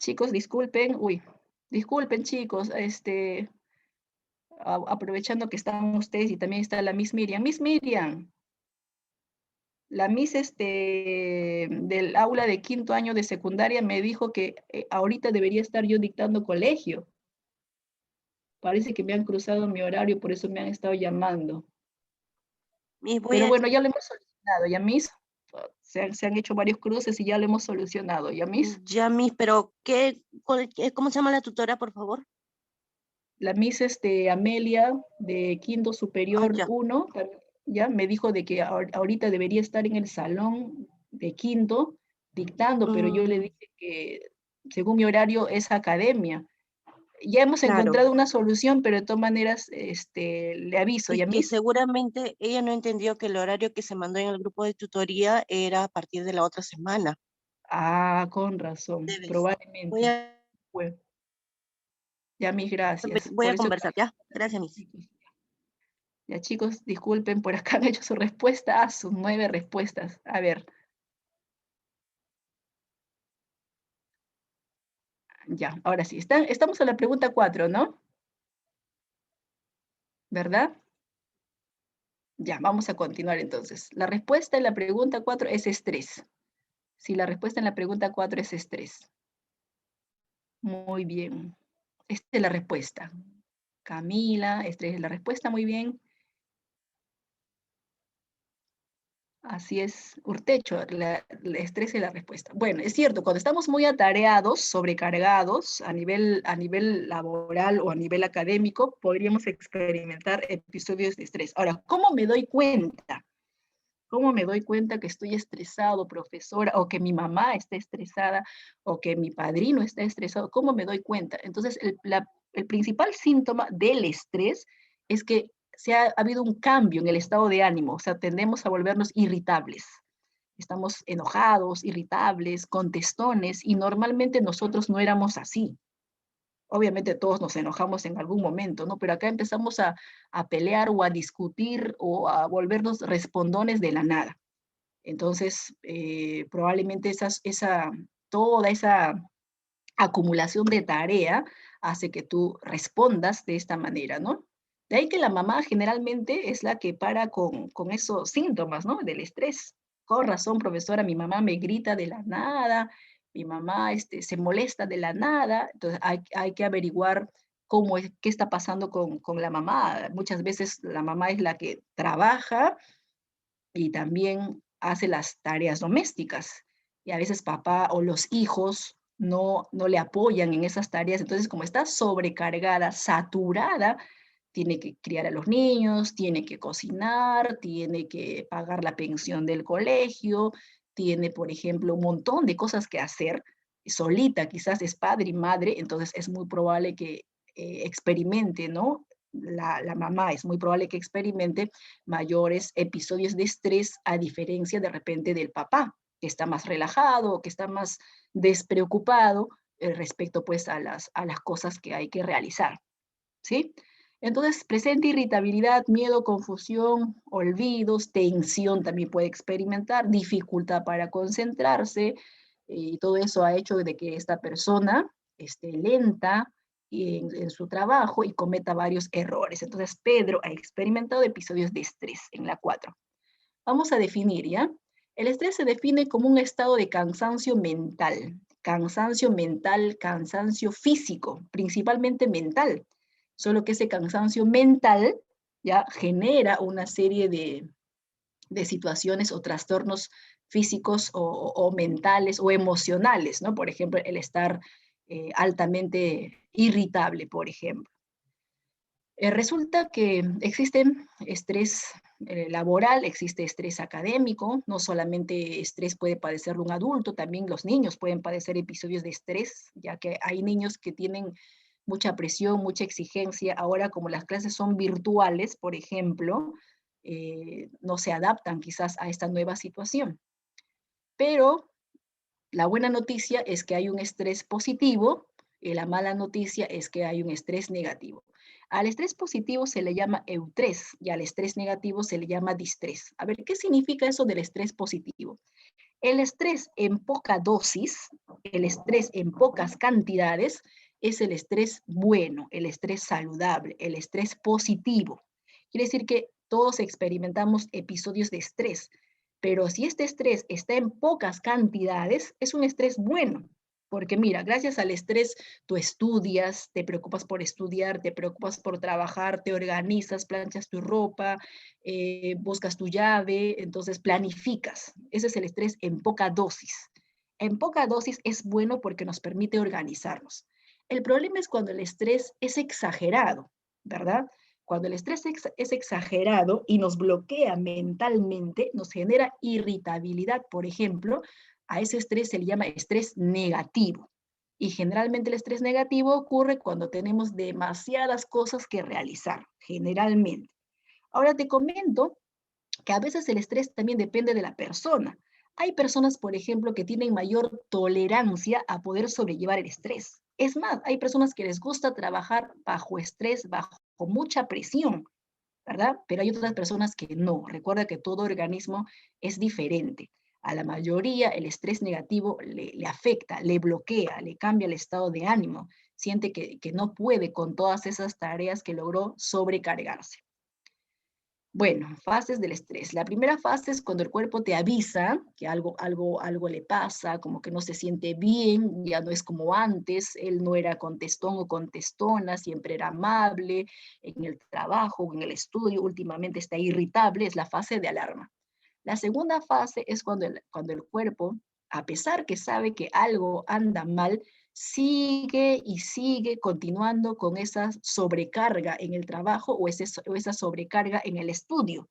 Chicos, disculpen, uy, disculpen chicos, aprovechando que están ustedes y también está la Miss Miriam. Miss Miriam, la Miss del aula de quinto año de secundaria me dijo que ahorita debería estar yo dictando colegio. Parece que me han cruzado mi horario, por eso me han estado llamando. Mis, voy Pero a, bueno, ya lo hemos solucionado, ya Miss. Se han hecho varios cruces y ya lo hemos solucionado, ¿ya Miss? ya mis, pero ¿cómo se llama la tutora, por favor? La Miss Amelia de Quinto Ah, Superior ya, 1 ya me dijo de que ahorita debería estar en el salón de Quinto dictando, pero yo le mm, dije que según mi horario es academia. Ya hemos claro. encontrado una solución, pero de todas maneras le aviso, Es ¿ya que Miss? seguramente ella no entendió que el horario que se mandó en el grupo de tutoría era a partir de la otra semana. Ah, con razón, Debe ser. Voy probablemente. a, Bueno, ya Miss, gracias. voy Por a eso conversar, ¿ya? Gracias, mis. ya chicos, disculpen, por acá han hecho su respuesta, sus 9 respuestas. A ver, ya, ahora sí. Estamos en la pregunta 4, ¿no? ¿verdad? Ya, vamos a continuar entonces. La respuesta en la pregunta 4 es estrés. Si la respuesta en la pregunta 4 es estrés. Muy bien. Esta es la respuesta. Camila, estrés es la respuesta, muy bien. Así es, Urtecho, el estrés es la respuesta. Bueno, es cierto, cuando estamos muy atareados, sobrecargados a nivel laboral o a nivel académico, podríamos experimentar episodios de estrés. Ahora, ¿cómo me doy cuenta? ¿Cómo me doy cuenta que estoy estresado, profesora, o que mi mamá está estresada, o que mi padrino está estresado? ¿Cómo me doy cuenta? Entonces, el principal síntoma del estrés es que ha habido un cambio en el estado de ánimo, o sea, tendemos a volvernos irritables. Estamos enojados, irritables, contestones, y normalmente nosotros no éramos así. Obviamente todos nos enojamos en algún momento, ¿no? Pero acá empezamos a pelear o a discutir o a volvernos respondones de la nada. Entonces, probablemente toda esa acumulación de tarea hace que tú respondas de esta manera, ¿no? De ahí que la mamá generalmente es la que para con esos síntomas, ¿no? Del estrés. Con razón, profesora, mi mamá me grita de la nada, mi mamá se molesta de la nada, entonces hay que averiguar qué está pasando con la mamá. Muchas veces la mamá es la que trabaja y también hace las tareas domésticas. Y a veces papá o los hijos no le apoyan en esas tareas. Entonces, como está sobrecargada, saturada, tiene que criar a los niños, tiene que cocinar, tiene que pagar la pensión del colegio, tiene, por ejemplo, un montón de cosas que hacer. Solita quizás es padre y madre, entonces es muy probable que experimente, ¿no? La mamá es muy probable que experimente mayores episodios de estrés a diferencia de repente del papá, que está más relajado, que está más despreocupado respecto pues a las cosas que hay que realizar, ¿sí? Entonces, presenta irritabilidad, miedo, confusión, olvidos, tensión también puede experimentar, dificultad para concentrarse, y todo eso ha hecho de que esta persona esté lenta en su trabajo y cometa varios errores. Entonces, Pedro ha experimentado episodios de estrés en la 4. Vamos a definir, ¿ya? El estrés se define como un estado de cansancio mental, cansancio físico, principalmente mental. Solo que ese cansancio mental ya genera una serie de situaciones o trastornos físicos o mentales o emocionales, ¿no? Por ejemplo, el estar altamente irritable, por ejemplo. Resulta que existe estrés laboral, existe estrés académico, no solamente estrés puede padecerlo un adulto, también los niños pueden padecer episodios de estrés, ya que hay niños que tienen mucha presión, mucha exigencia. Ahora, como las clases son virtuales, por ejemplo, no se adaptan quizás a esta nueva situación. Pero la buena noticia es que hay un estrés positivo y la mala noticia es que hay un estrés negativo. Al estrés positivo se le llama eustrés y al estrés negativo se le llama distrés. A ver, ¿qué significa eso del estrés positivo? El estrés en poca dosis, el estrés en pocas cantidades, es el estrés bueno, el estrés saludable, el estrés positivo. Quiere decir que todos experimentamos episodios de estrés, pero si este estrés está en pocas cantidades, es un estrés bueno. Porque mira, gracias al estrés tú estudias, te preocupas por estudiar, te preocupas por trabajar, te organizas, planchas tu ropa, buscas tu llave, entonces planificas. Ese es el estrés en poca dosis. En poca dosis es bueno porque nos permite organizarnos. El problema es cuando el estrés es exagerado, ¿verdad? Cuando el estrés es exagerado y nos bloquea mentalmente, nos genera irritabilidad, por ejemplo, a ese estrés se le llama estrés negativo. Y generalmente el estrés negativo ocurre cuando tenemos demasiadas cosas que realizar, generalmente. Ahora te comento que a veces el estrés también depende de la persona. Hay personas, por ejemplo, que tienen mayor tolerancia a poder sobrellevar el estrés. Es más, hay personas que les gusta trabajar bajo estrés, bajo mucha presión, ¿verdad? Pero hay otras personas que no. Recuerda que todo organismo es diferente. A la mayoría el estrés negativo le afecta, le bloquea, le cambia el estado de ánimo. siente que no puede con todas esas tareas que logró sobrecargarse. Bueno, fases del estrés. La primera fase es cuando el cuerpo te avisa que algo le pasa, como que no se siente bien, ya no es como antes, él no era contestón o contestona, siempre era amable en el trabajo o en el estudio, últimamente está irritable, es la fase de alarma. La segunda fase es cuando el cuerpo, a pesar que sabe que algo anda mal, sigue y sigue continuando con esa sobrecarga en el trabajo o esa sobrecarga en el estudio.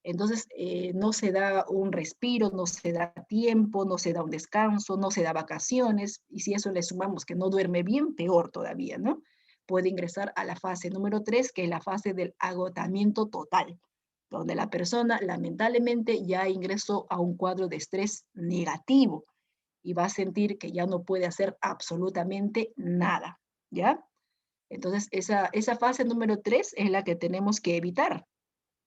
Entonces, no se da un respiro, no se da tiempo, no se da un descanso, no se da vacaciones, y si eso le sumamos que no duerme bien, peor todavía, ¿no? Puede ingresar a la fase número 3, que es la fase del agotamiento total, donde la persona lamentablemente ya ingresó a un cuadro de estrés negativo y va a sentir que ya no puede hacer absolutamente nada, ¿ya? Entonces, esa fase número 3 es la que tenemos que evitar.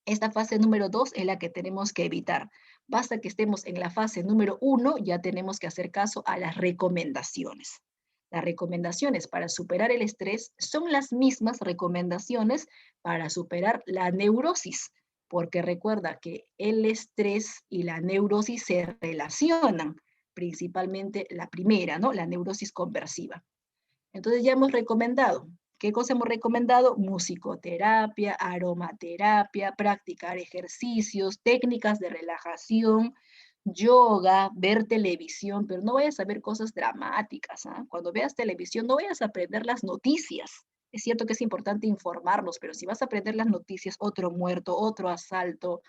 Esta fase número 2 es la que tenemos que evitar. Basta que estemos en la fase número 1, ya tenemos que hacer caso a las recomendaciones. Las recomendaciones para superar el estrés son las mismas recomendaciones para superar la neurosis, porque recuerda que el estrés y la neurosis se relacionan, principalmente la primera, ¿no? La neurosis conversiva. Entonces ya hemos recomendado. ¿Qué cosa hemos recomendado? Musicoterapia, aromaterapia, practicar ejercicios, técnicas de relajación, yoga, ver televisión, pero no vayas a ver cosas dramáticas. ¿Ah? Cuando veas televisión, no vayas a aprender las noticias. Es cierto que es importante informarnos, pero si vas a aprender las noticias, otro muerto, otro asalto,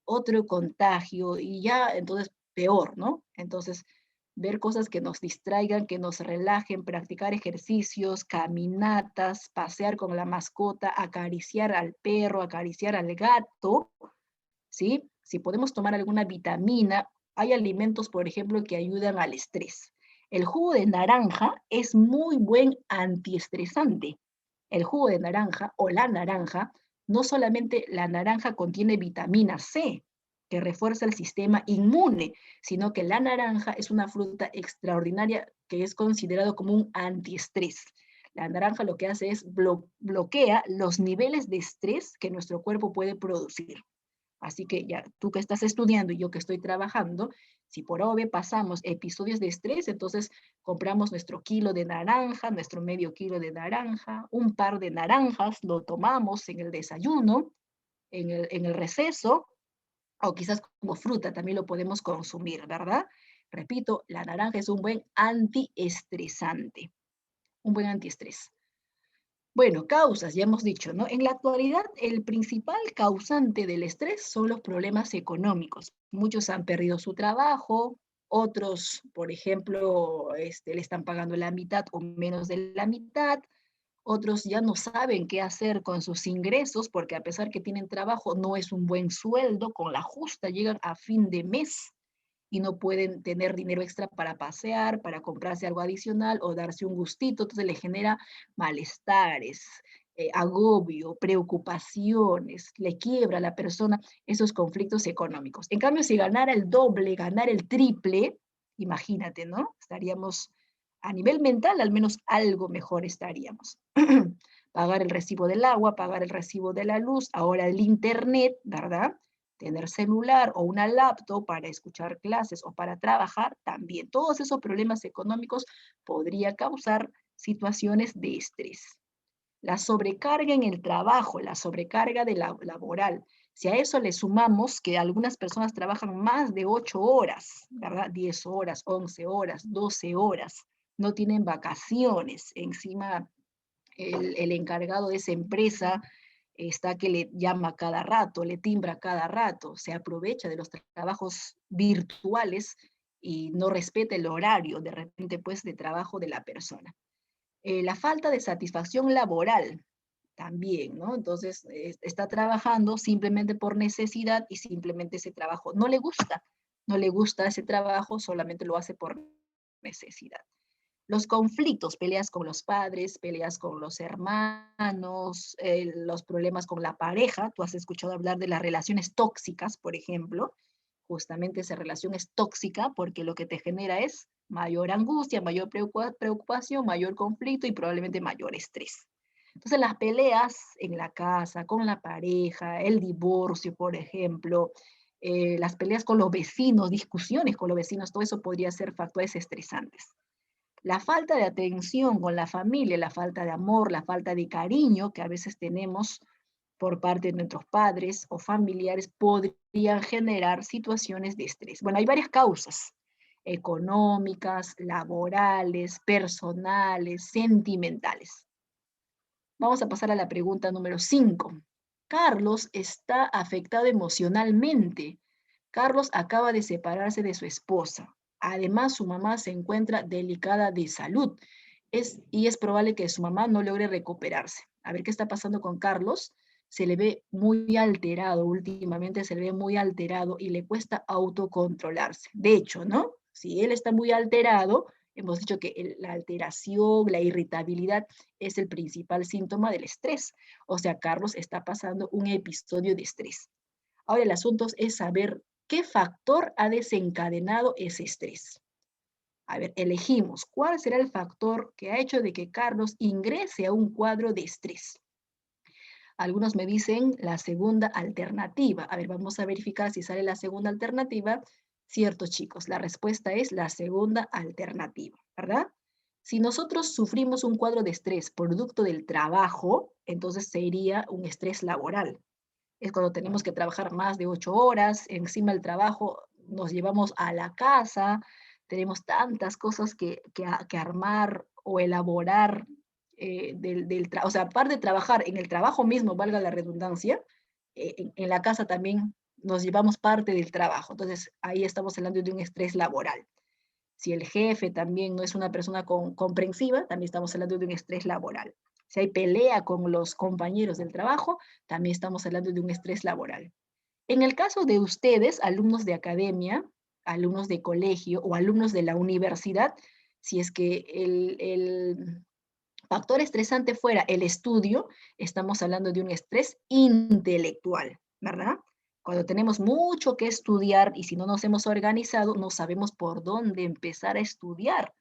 otro contagio, y ya, entonces, peor, ¿no? Entonces, ver cosas que nos distraigan, que nos relajen, practicar ejercicios, caminatas, pasear con la mascota, acariciar al perro, acariciar al gato, ¿sí? Si podemos tomar alguna vitamina, hay alimentos, por ejemplo, que ayudan al estrés. El jugo de naranja es muy buen antiestresante. El jugo de naranja o la naranja, no solamente la naranja contiene vitamina C, que refuerza el sistema inmune, sino que la naranja es una fruta extraordinaria que es considerado como un antiestrés. La naranja lo que hace es bloquea los niveles de estrés que nuestro cuerpo puede producir. Así que ya tú que estás estudiando y yo que estoy trabajando, si por obvio pasamos episodios de estrés, entonces compramos nuestro kilo de naranja, nuestro medio kilo de naranja, un par de naranjas, lo tomamos en el desayuno, en el receso, o quizás como fruta también lo podemos consumir, ¿verdad? Repito, la naranja es un buen antiestresante, un buen antiestrés. Bueno, causas, ya hemos dicho, ¿no? En la actualidad, el principal causante del estrés son los problemas económicos. Muchos han perdido su trabajo, otros, por ejemplo, le están pagando la mitad o menos de la mitad, otros ya no saben qué hacer con sus ingresos porque a pesar que tienen trabajo, no es un buen sueldo, con la justa llegan a fin de mes y no pueden tener dinero extra para pasear, para comprarse algo adicional o darse un gustito, entonces le genera malestares, agobio, preocupaciones, le quiebra a la persona esos conflictos económicos. En cambio, si ganara el doble, ganara el triple, imagínate, ¿no? Estaríamos a nivel mental, al menos algo mejor estaríamos. Pagar el recibo del agua, pagar el recibo de la luz, ahora el internet, ¿verdad? Tener celular o una laptop para escuchar clases o para trabajar, también todos esos problemas económicos podría causar situaciones de estrés. La sobrecarga en el trabajo, la sobrecarga de la laboral. Si a eso le sumamos que algunas personas trabajan más de 8 horas, ¿verdad? 10 horas, 11 horas, 12 horas, no tienen vacaciones, encima el encargado de esa empresa está que le llama cada rato, le timbra cada rato, se aprovecha de los trabajos virtuales y no respeta el horario de repente pues de trabajo de la persona. La falta de satisfacción laboral también, ¿no? Entonces está trabajando simplemente por necesidad y simplemente ese trabajo no le gusta, no le gusta ese trabajo, solamente lo hace por necesidad. Los conflictos, peleas con los padres, peleas con los hermanos, los problemas con la pareja. Tú has escuchado hablar de las relaciones tóxicas, por ejemplo. Justamente esa relación es tóxica porque lo que te genera es Mayor angustia, mayor preocupación, mayor conflicto y probablemente mayor estrés. Entonces las peleas en la casa, con la pareja, el divorcio, por ejemplo, las peleas con los vecinos, discusiones con los vecinos, todo eso podría ser factores estresantes. La falta de atención con la familia, la falta de amor, la falta de cariño que a veces tenemos por parte de nuestros padres o familiares podrían generar situaciones de estrés. Bueno, hay varias causas económicas, laborales, personales, sentimentales. Vamos a pasar a la pregunta número 5. Carlos está afectado emocionalmente. Carlos acaba de separarse de su esposa. Además, su mamá se encuentra delicada de salud y es probable que su mamá no logre recuperarse. A ver qué está pasando con Carlos. Se le ve muy alterado, últimamente se le ve muy alterado y le cuesta autocontrolarse. De hecho, ¿no? Si él está muy alterado, hemos dicho que la alteración, la irritabilidad es el principal síntoma del estrés. O sea, Carlos está pasando un episodio de estrés. Ahora el asunto es saber qué factor ha desencadenado ese estrés. A ver, elegimos cuál será el factor que ha hecho de que Carlos ingrese a un cuadro de estrés. Algunos me dicen la segunda alternativa. A ver, vamos a verificar si sale la segunda alternativa. Cierto, chicos, la respuesta es la segunda alternativa, ¿verdad? Si nosotros sufrimos un cuadro de estrés producto del trabajo, entonces sería un estrés laboral. Es cuando tenemos que trabajar más de 8 horas, encima del trabajo nos llevamos a la casa, tenemos tantas cosas que armar o elaborar, o sea, aparte de trabajar en el trabajo mismo, valga la redundancia, en la casa también nos llevamos parte del trabajo. Entonces, ahí estamos hablando de un estrés laboral. Si el jefe también no es una persona comprensiva, también estamos hablando de un estrés laboral. Si hay pelea con los compañeros del trabajo, también estamos hablando de un estrés laboral. En el caso de ustedes, alumnos de academia, alumnos de colegio o alumnos de la universidad, si es que el factor estresante fuera el estudio, estamos hablando de un estrés intelectual, ¿verdad? Cuando tenemos mucho que estudiar y si no nos hemos organizado, no sabemos por dónde empezar a estudiar,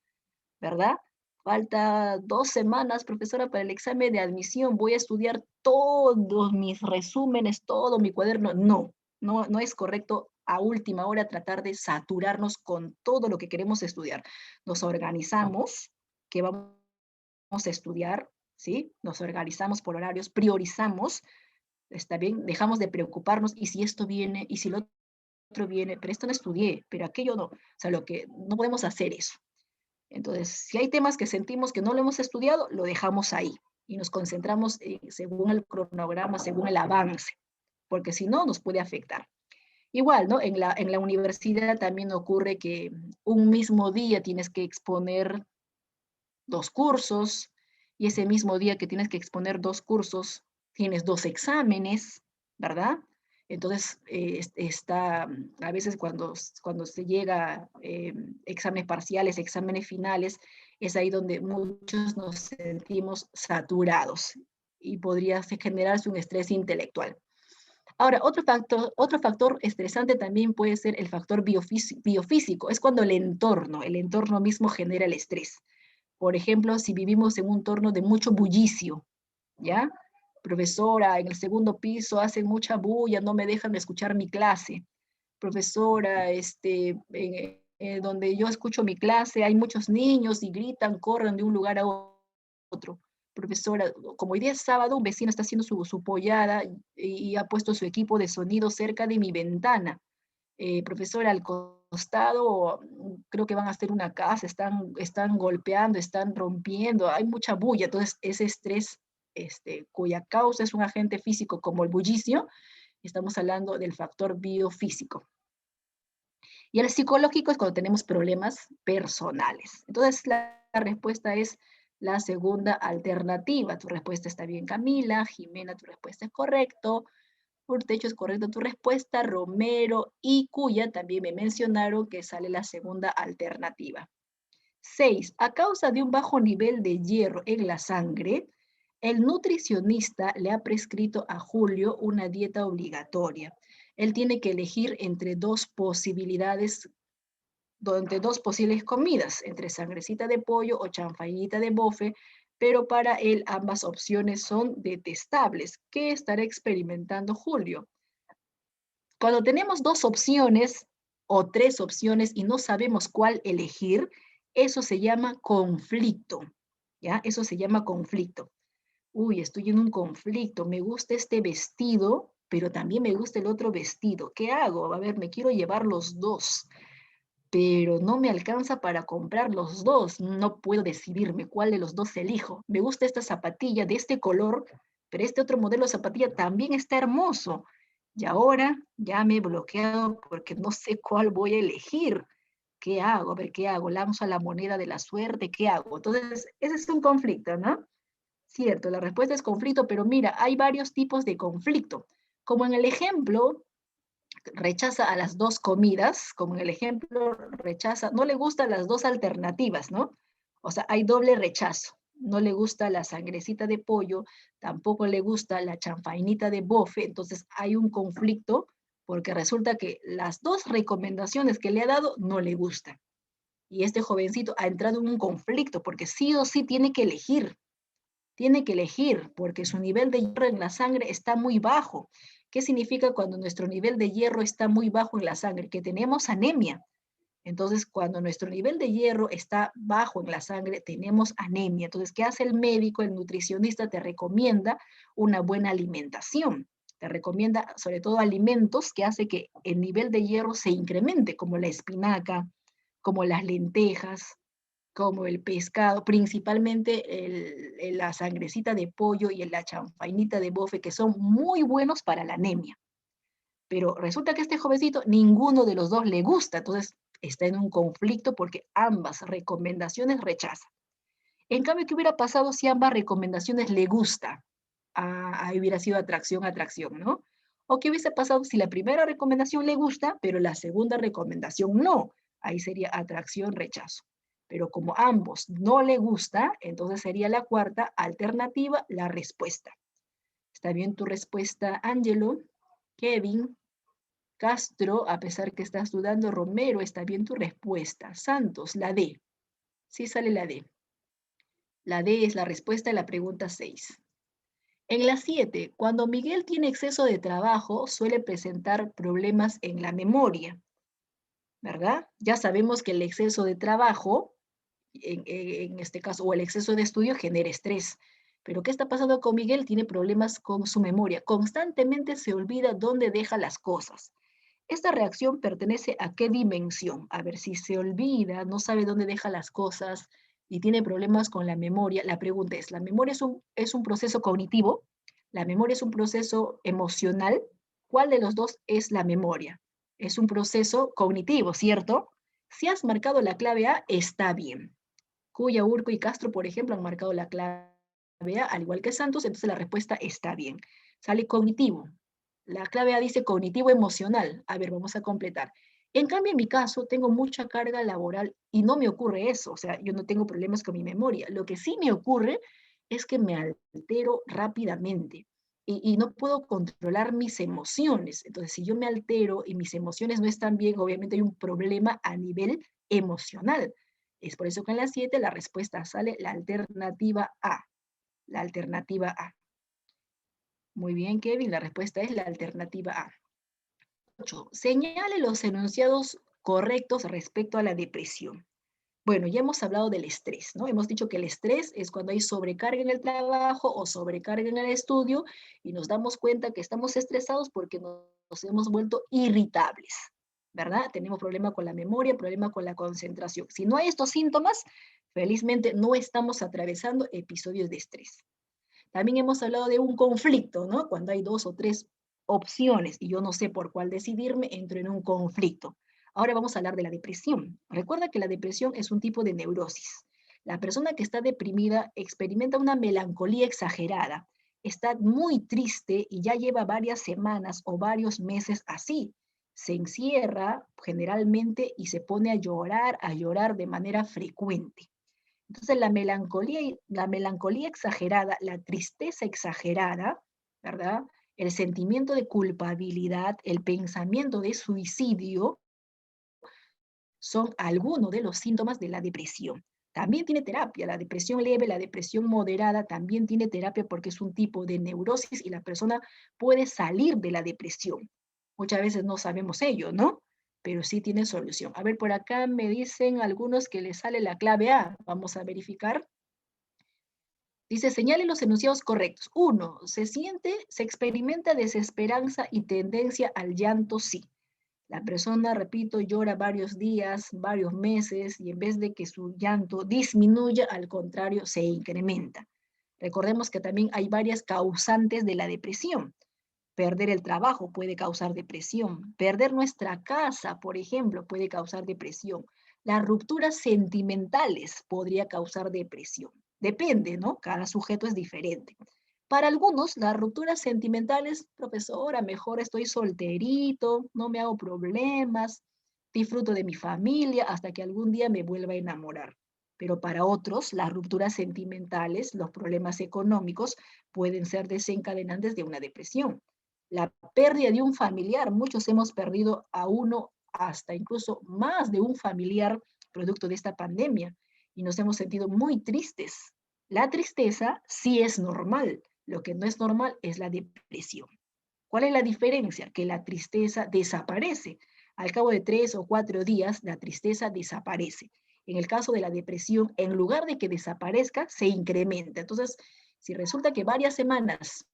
¿verdad? Falta 2 semanas, profesora, para el examen de admisión. Voy a estudiar todos mis resúmenes, todo mi cuaderno. No es correcto a última hora tratar de saturarnos con todo lo que queremos estudiar. Nos organizamos, que vamos a estudiar, ¿sí? Nos organizamos por horarios, priorizamos, está bien, dejamos de preocuparnos y si esto viene y si lo otro viene, pero esto no estudié, pero aquello no. O sea, lo que no podemos hacer eso. Entonces, si hay temas que sentimos que no lo hemos estudiado, lo dejamos ahí y nos concentramos según el cronograma, según el avance, porque si no, nos puede afectar. Igual, ¿no? En la universidad también ocurre que un mismo día tienes que exponer 2 cursos y ese mismo día que tienes que exponer 2 cursos, tienes 2 exámenes, ¿verdad? Entonces, a veces cuando se llega a exámenes parciales, exámenes finales, es ahí donde muchos nos sentimos saturados y podría generarse un estrés intelectual. Ahora, otro factor estresante también puede ser el factor biofísico. Es cuando el entorno mismo genera el estrés. Por ejemplo, si vivimos en un entorno de mucho bullicio, ¿ya? Profesora, en el segundo piso hacen mucha bulla, no me dejan escuchar mi clase. Profesora, donde yo escucho mi clase hay muchos niños y gritan, corren de un lugar a otro. Profesora, como hoy día es sábado, un vecino está haciendo su pollada y ha puesto su equipo de sonido cerca de mi ventana. Profesora, al costado creo que van a hacer una casa, están golpeando, están rompiendo, hay mucha bulla, entonces ese estrés cuya causa es un agente físico como el bullicio, estamos hablando del factor biofísico. Y el psicológico es cuando tenemos problemas personales. Entonces la respuesta es la segunda alternativa. Tu respuesta está bien, Camila. Jimena, tu respuesta es correcto. Urtecho es correcto tu respuesta. Romero y Cuya también me mencionaron que sale la segunda alternativa. 6. A causa de un bajo nivel de hierro en la sangre, el nutricionista le ha prescrito a Julio una dieta obligatoria. Él tiene que elegir entre 2 posibilidades entre dos posibles comidas, entre sangrecita de pollo o chanfainita de bofe, pero para él ambas opciones son detestables. ¿Qué estará experimentando Julio? Cuando tenemos dos opciones o tres opciones y no sabemos cuál elegir, eso se llama conflicto, ¿ya? Eso se llama conflicto. Uy, estoy en un conflicto, me gusta este vestido, pero también me gusta el otro vestido. ¿Qué hago? A ver, me quiero llevar los dos, pero no me alcanza para comprar los dos. No puedo decidirme cuál de los dos elijo. Me gusta esta zapatilla de este color, pero este otro modelo de zapatilla también está hermoso. Y ahora ya me he bloqueado porque no sé cuál voy a elegir. ¿Qué hago? A ver, ¿qué hago? ¿Lanzo a la moneda de la suerte? ¿Qué hago? Entonces, ese es un conflicto, ¿no? Cierto, la respuesta es conflicto, pero mira, hay varios tipos de conflicto. Como en el ejemplo, rechaza a las dos comidas, como en el ejemplo, rechaza, no le gustan las dos alternativas, ¿no? O sea, hay doble rechazo. No le gusta la sangrecita de pollo, tampoco le gusta la chanfainita de bofe, entonces hay un conflicto porque resulta que las dos recomendaciones que le ha dado no le gustan. Y este jovencito ha entrado en un conflicto porque sí o sí tiene que elegir porque su nivel de hierro en la sangre está muy bajo. ¿Qué significa cuando nuestro nivel de hierro está muy bajo en la sangre? Que tenemos anemia. Entonces, cuando nuestro nivel de hierro está bajo en la sangre, tenemos anemia. Entonces, ¿qué hace el médico? El nutricionista te recomienda una buena alimentación. Te recomienda sobre todo alimentos que hace que el nivel de hierro se incremente, como la espinaca, como las lentejas, como el pescado, principalmente la sangrecita de pollo y la chanfainita de bofe, que son muy buenos para la anemia. Pero resulta que a este jovencito ninguno de los dos le gusta, entonces está en un conflicto porque ambas recomendaciones rechaza. En cambio, ¿qué hubiera pasado si ambas recomendaciones le gusta? Ahí hubiera sido atracción, atracción, ¿no? ¿O qué hubiese pasado si la primera recomendación le gusta, pero la segunda recomendación no? Ahí sería atracción, rechazo. Pero como ambos no le gusta, entonces sería la cuarta alternativa, la respuesta. ¿Está bien tu respuesta, Angelo? Kevin, Castro, a pesar que estás dudando, Romero, está bien tu respuesta. Santos, la D. Sí sale la D. La D es la respuesta a la pregunta 6. En la 7, cuando Miguel tiene exceso de trabajo, suele presentar problemas en la memoria, ¿verdad? Ya sabemos que el exceso de trabajo, en este caso, o el exceso de estudio genera estrés. Pero ¿qué está pasando con Miguel? Tiene problemas con su memoria. Constantemente se olvida dónde deja las cosas. ¿Esta reacción pertenece a qué dimensión? A ver, si se olvida, no sabe dónde deja las cosas y tiene problemas con la memoria, la pregunta es, ¿la memoria es un proceso cognitivo? ¿La memoria es un proceso emocional? ¿Cuál de los dos es la memoria? Es un proceso cognitivo, ¿cierto? Si has marcado la clave A, está bien. Cuya, Urco y Castro, por ejemplo, han marcado la clave A, al igual que Santos, entonces la respuesta está bien. Sale cognitivo. La clave A dice cognitivo emocional. A ver, vamos a completar. En cambio, en mi caso, tengo mucha carga laboral y no me ocurre eso. O sea, yo no tengo problemas con mi memoria. Lo que sí me ocurre es que me altero rápidamente y no puedo controlar mis emociones. Entonces, si yo me altero y mis emociones no están bien, obviamente hay un problema a nivel emocional. Es por eso que en la 7 la respuesta sale la alternativa A. La alternativa A. Muy bien, Kevin, la respuesta es la alternativa A. 8. Señale los enunciados correctos respecto a la depresión. Bueno, ya hemos hablado del estrés, ¿no? Hemos dicho que el estrés es cuando hay sobrecarga en el trabajo o sobrecarga en el estudio y nos damos cuenta que estamos estresados porque nos hemos vuelto irritables, ¿verdad? Tenemos problema con la memoria, problema con la concentración. Si no hay estos síntomas, felizmente no estamos atravesando episodios de estrés. También hemos hablado de un conflicto, ¿no? Cuando hay dos o tres opciones y yo no sé por cuál decidirme, entro en un conflicto. Ahora vamos a hablar de la depresión. Recuerda que la depresión es un tipo de neurosis. La persona que está deprimida experimenta una melancolía exagerada, está muy triste y ya lleva varias semanas o varios meses así. Se encierra generalmente y se pone a llorar de manera frecuente. Entonces la melancolía exagerada, la tristeza exagerada, ¿verdad? El sentimiento de culpabilidad, el pensamiento de suicidio, son algunos de los síntomas de la depresión. También tiene terapia, la depresión leve, la depresión moderada también tiene terapia porque es un tipo de neurosis y la persona puede salir de la depresión. Muchas veces no sabemos ello, ¿no? Pero sí tiene solución. A ver, por acá me dicen algunos que les sale la clave A. Vamos a verificar. Dice, señale los enunciados correctos. 1, se experimenta desesperanza y tendencia al llanto, sí. La persona, repito, llora varios días, varios meses, y en vez de que su llanto disminuya, al contrario, se incrementa. Recordemos que también hay varias causantes de la depresión. Perder el trabajo puede causar depresión. Perder nuestra casa, por ejemplo, puede causar depresión. Las rupturas sentimentales podría causar depresión. Depende, ¿no? Cada sujeto es diferente. Para algunos, las rupturas sentimentales, profesora, mejor estoy solterito, no me hago problemas, disfruto de mi familia hasta que algún día me vuelva a enamorar. Pero para otros, las rupturas sentimentales, los problemas económicos, pueden ser desencadenantes de una depresión. La pérdida de un familiar, muchos hemos perdido a uno, hasta incluso más de un familiar producto de esta pandemia y nos hemos sentido muy tristes. La tristeza sí es normal, lo que no es normal es la depresión. ¿Cuál es la diferencia? Que la tristeza desaparece. Al cabo de 3 o 4 días, la tristeza desaparece. En el caso de la depresión, en lugar de que desaparezca, se incrementa. Entonces, si resulta que varias semanas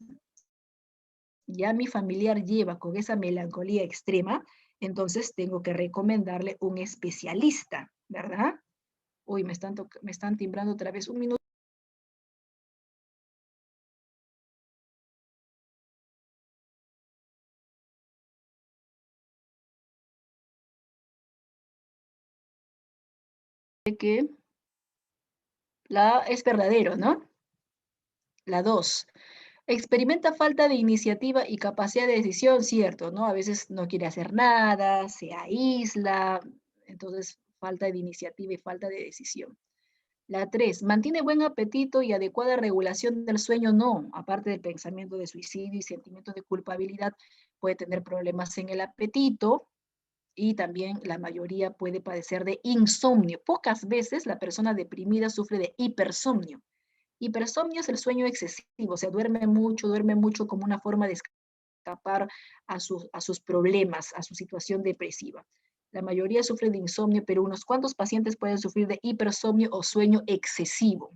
ya mi familiar lleva con esa melancolía extrema, entonces tengo que recomendarle un especialista, ¿verdad? Uy, me están timbrando otra vez. Un minuto. Que es verdadero, ¿no? La 2. Experimenta falta de iniciativa y capacidad de decisión, cierto, ¿no? A veces no quiere hacer nada, se aísla, entonces falta de iniciativa y falta de decisión. La 3, mantiene buen apetito y adecuada regulación del sueño, no, aparte del pensamiento de suicidio y sentimientos de culpabilidad, puede tener problemas en el apetito y también la mayoría puede padecer de insomnio. Pocas veces la persona deprimida sufre de hipersomnio. Hipersomnio es el sueño excesivo, o sea, duerme mucho como una forma de escapar a sus problemas, a su situación depresiva. La mayoría sufre de insomnio, pero unos cuantos pacientes pueden sufrir de hipersomnio o sueño excesivo.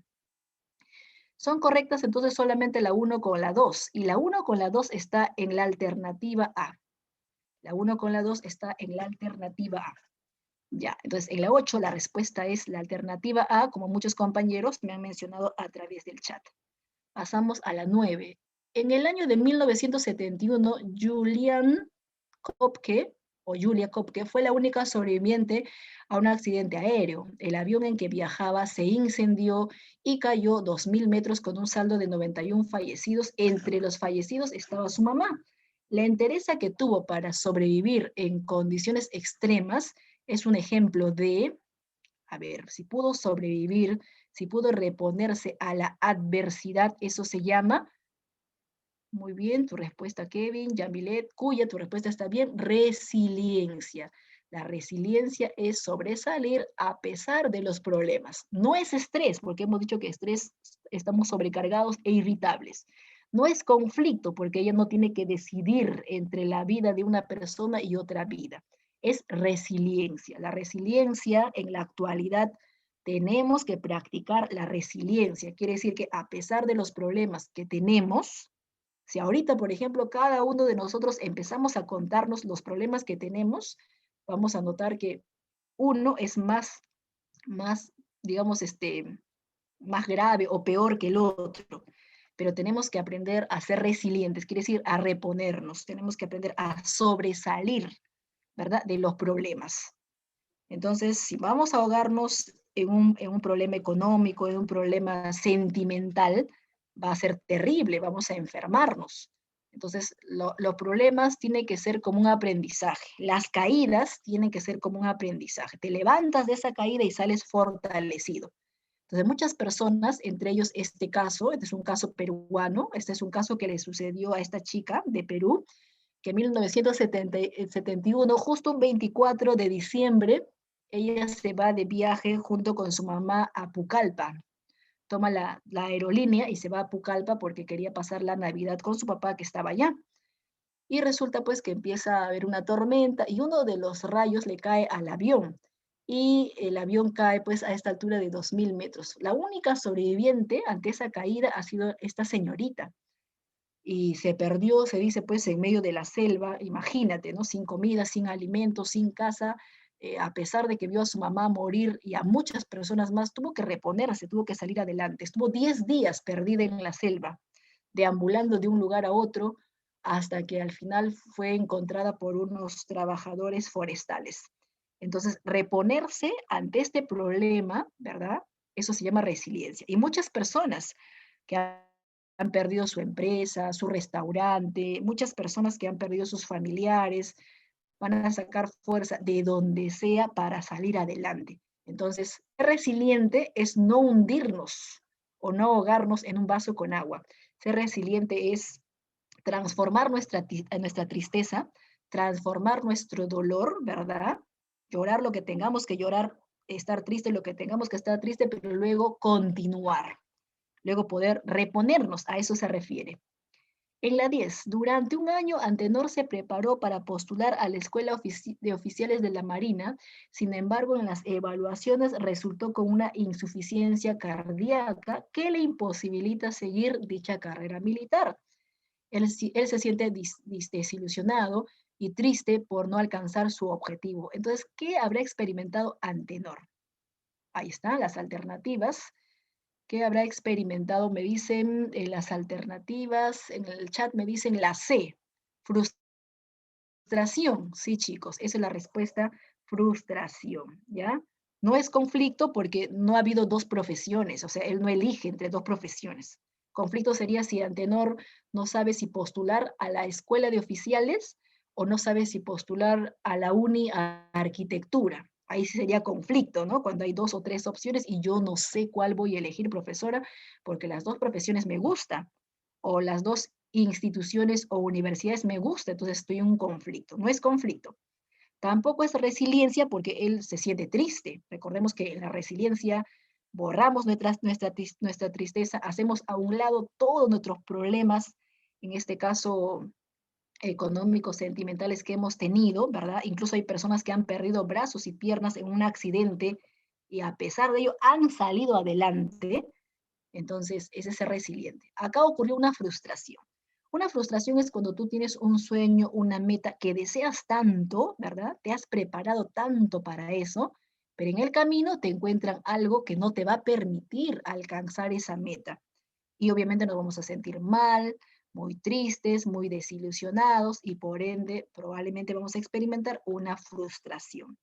Son correctas entonces solamente la 1 con la 2, y la 1 con la 2 está en la alternativa A. La 1 con la 2 está en la alternativa A. Ya, entonces en la 8 la respuesta es la alternativa A, como muchos compañeros me han mencionado a través del chat. Pasamos a la 9. En el año de 1971, Julia Kopke fue la única sobreviviente a un accidente aéreo. El avión en que viajaba se incendió y cayó 2.000 metros con un saldo de 91 fallecidos. Entre los fallecidos estaba su mamá. La entereza que tuvo para sobrevivir en condiciones extremas es un ejemplo de, a ver, si pudo sobrevivir, si pudo reponerse a la adversidad, eso se llama, muy bien, tu respuesta, Kevin, Yamilet, Cuya, tu respuesta está bien, resiliencia. La resiliencia es sobresalir a pesar de los problemas. No es estrés, porque hemos dicho que estrés estamos sobrecargados e irritables. No es conflicto, porque ella no tiene que decidir entre la vida de una persona y otra vida. Es resiliencia. La resiliencia en la actualidad tenemos que practicar la resiliencia. Quiere decir que a pesar de los problemas que tenemos, si ahorita, por ejemplo, cada uno de nosotros empezamos a contarnos los problemas que tenemos, vamos a notar que uno es más, digamos, más grave o peor que el otro. Pero tenemos que aprender a ser resilientes, quiere decir a reponernos, tenemos que aprender a sobresalir, ¿verdad?, de los problemas. Entonces, si vamos a ahogarnos en un problema económico, en un problema sentimental, va a ser terrible, vamos a enfermarnos. Entonces, los problemas tienen que ser como un aprendizaje. Las caídas tienen que ser como un aprendizaje. Te levantas de esa caída y sales fortalecido. Entonces, muchas personas, entre ellos este caso, este es un caso peruano, este es un caso que le sucedió a esta chica de Perú, que en 1971, justo un 24 de diciembre, ella se va de viaje junto con su mamá a Pucallpa. Toma la aerolínea y se va a Pucallpa porque quería pasar la Navidad con su papá que estaba allá. Y resulta pues que empieza a haber una tormenta y uno de los rayos le cae al avión. Y el avión cae pues a esta altura de 2000 metros. La única sobreviviente ante esa caída ha sido esta señorita. Y se perdió, se dice pues, en medio de la selva, imagínate, ¿no? Sin comida, sin alimentos, sin casa, a pesar de que vio a su mamá morir y a muchas personas más, tuvo que reponerse, tuvo que salir adelante. Estuvo 10 días perdida en la selva, deambulando de un lugar a otro, hasta que al final fue encontrada por unos trabajadores forestales. Entonces, reponerse ante este problema, ¿verdad? Eso se llama resiliencia. Y muchas personas que han perdido su empresa, su restaurante, muchas personas que han perdido sus familiares, van a sacar fuerza de donde sea para salir adelante. Entonces, ser resiliente es no hundirnos o no ahogarnos en un vaso con agua. Ser resiliente es transformar nuestra tristeza, transformar nuestro dolor, ¿verdad? Llorar lo que tengamos que llorar, estar triste lo que tengamos que estar triste, pero luego continuar, luego poder reponernos, a eso se refiere. En la 10, durante un año Antenor se preparó para postular a la Escuela de Oficiales de la Marina, sin embargo en las evaluaciones resultó con una insuficiencia cardíaca que le imposibilita seguir dicha carrera militar. Él se siente desilusionado y triste por no alcanzar su objetivo. Entonces, ¿qué habrá experimentado Antenor? Ahí están las alternativas. ¿Qué habrá experimentado? Me dicen las alternativas, en el chat me dicen la C, frustración. Sí, chicos, esa es la respuesta, frustración, ¿ya? No es conflicto porque no ha habido dos profesiones, o sea, él no elige entre dos profesiones. Conflicto sería si Antenor no sabe si postular a la escuela de oficiales o no sabe si postular a la uni a arquitectura. Ahí sí sería conflicto, ¿no? Cuando hay dos o tres opciones y yo no sé cuál voy a elegir, profesora, porque las dos profesiones me gustan, o las dos instituciones o universidades me gustan, entonces estoy en un conflicto. No es conflicto. Tampoco es resiliencia porque él se siente triste. Recordemos que en la resiliencia borramos nuestra tristeza, hacemos a un lado todos nuestros problemas, en este caso económicos, sentimentales que hemos tenido, ¿verdad? Incluso hay personas que han perdido brazos y piernas en un accidente y a pesar de ello han salido adelante. Entonces, ese es ser resiliente. Acá ocurrió una frustración. Una frustración es cuando tú tienes un sueño, una meta que deseas tanto, ¿verdad? Te has preparado tanto para eso, pero en el camino te encuentran algo que no te va a permitir alcanzar esa meta. Y obviamente nos vamos a sentir mal, muy tristes, muy desilusionados y por ende probablemente vamos a experimentar una frustración.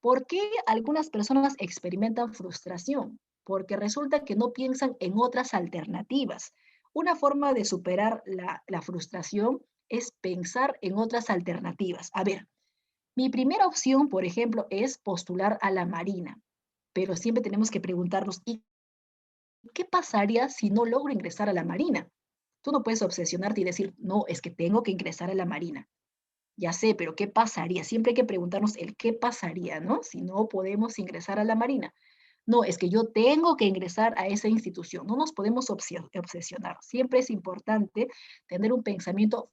¿Por qué algunas personas experimentan frustración? Porque resulta que no piensan en otras alternativas. Una forma de superar la frustración es pensar en otras alternativas. A ver, mi primera opción, por ejemplo, es postular a la Marina, pero siempre tenemos que preguntarnos, ¿y qué pasaría si no logro ingresar a la Marina? Tú no puedes obsesionarte y decir, no, es que tengo que ingresar a la Marina. Ya sé, pero ¿qué pasaría? Siempre hay que preguntarnos el qué pasaría, ¿no? Si no podemos ingresar a la Marina. No, es que yo tengo que ingresar a esa institución. No nos podemos obsesionar. Siempre es importante tener un pensamiento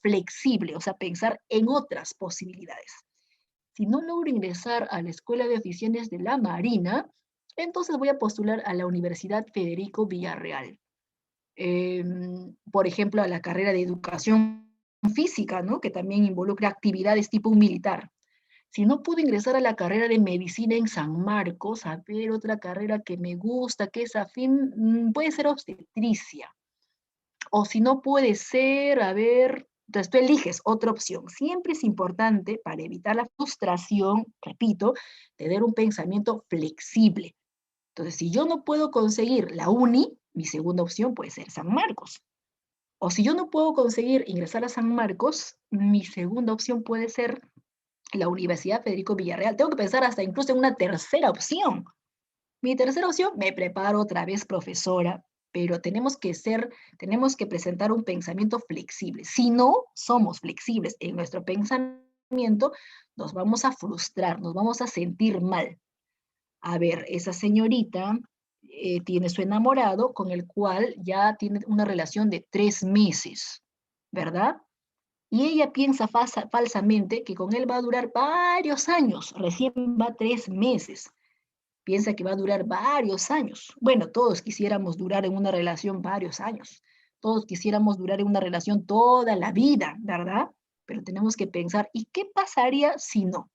flexible, o sea, pensar en otras posibilidades. Si no logro ingresar a la Escuela de Oficiales de la Marina, entonces voy a postular a la Universidad Federico Villarreal. Por ejemplo, a la carrera de educación física, ¿no? Que también involucra actividades tipo un militar. Si no puedo ingresar a la carrera de medicina en San Marcos, a ver otra carrera que me gusta, que es afín, puede ser obstetricia. O si no puede ser, a ver, entonces tú eliges otra opción. Siempre es importante, para evitar la frustración, repito, tener un pensamiento flexible. Entonces, si yo no puedo conseguir la uni, mi segunda opción puede ser San Marcos. O si yo no puedo conseguir ingresar a San Marcos, mi segunda opción puede ser la Universidad Federico Villarreal. Tengo que pensar hasta incluso en una tercera opción. Mi tercera opción, me preparo otra vez profesora, pero tenemos que presentar un pensamiento flexible. Si no somos flexibles en nuestro pensamiento, nos vamos a frustrar, nos vamos a sentir mal. A ver, esa señorita tiene su enamorado con el cual ya tiene una relación de 3 meses, ¿verdad? Y ella piensa falsamente que con él va a durar varios años, recién va 3 meses. Piensa que va a durar varios años. Bueno, todos quisiéramos durar en una relación varios años. Todos quisiéramos durar en una relación toda la vida, ¿verdad? Pero tenemos que pensar, ¿y qué pasaría si no?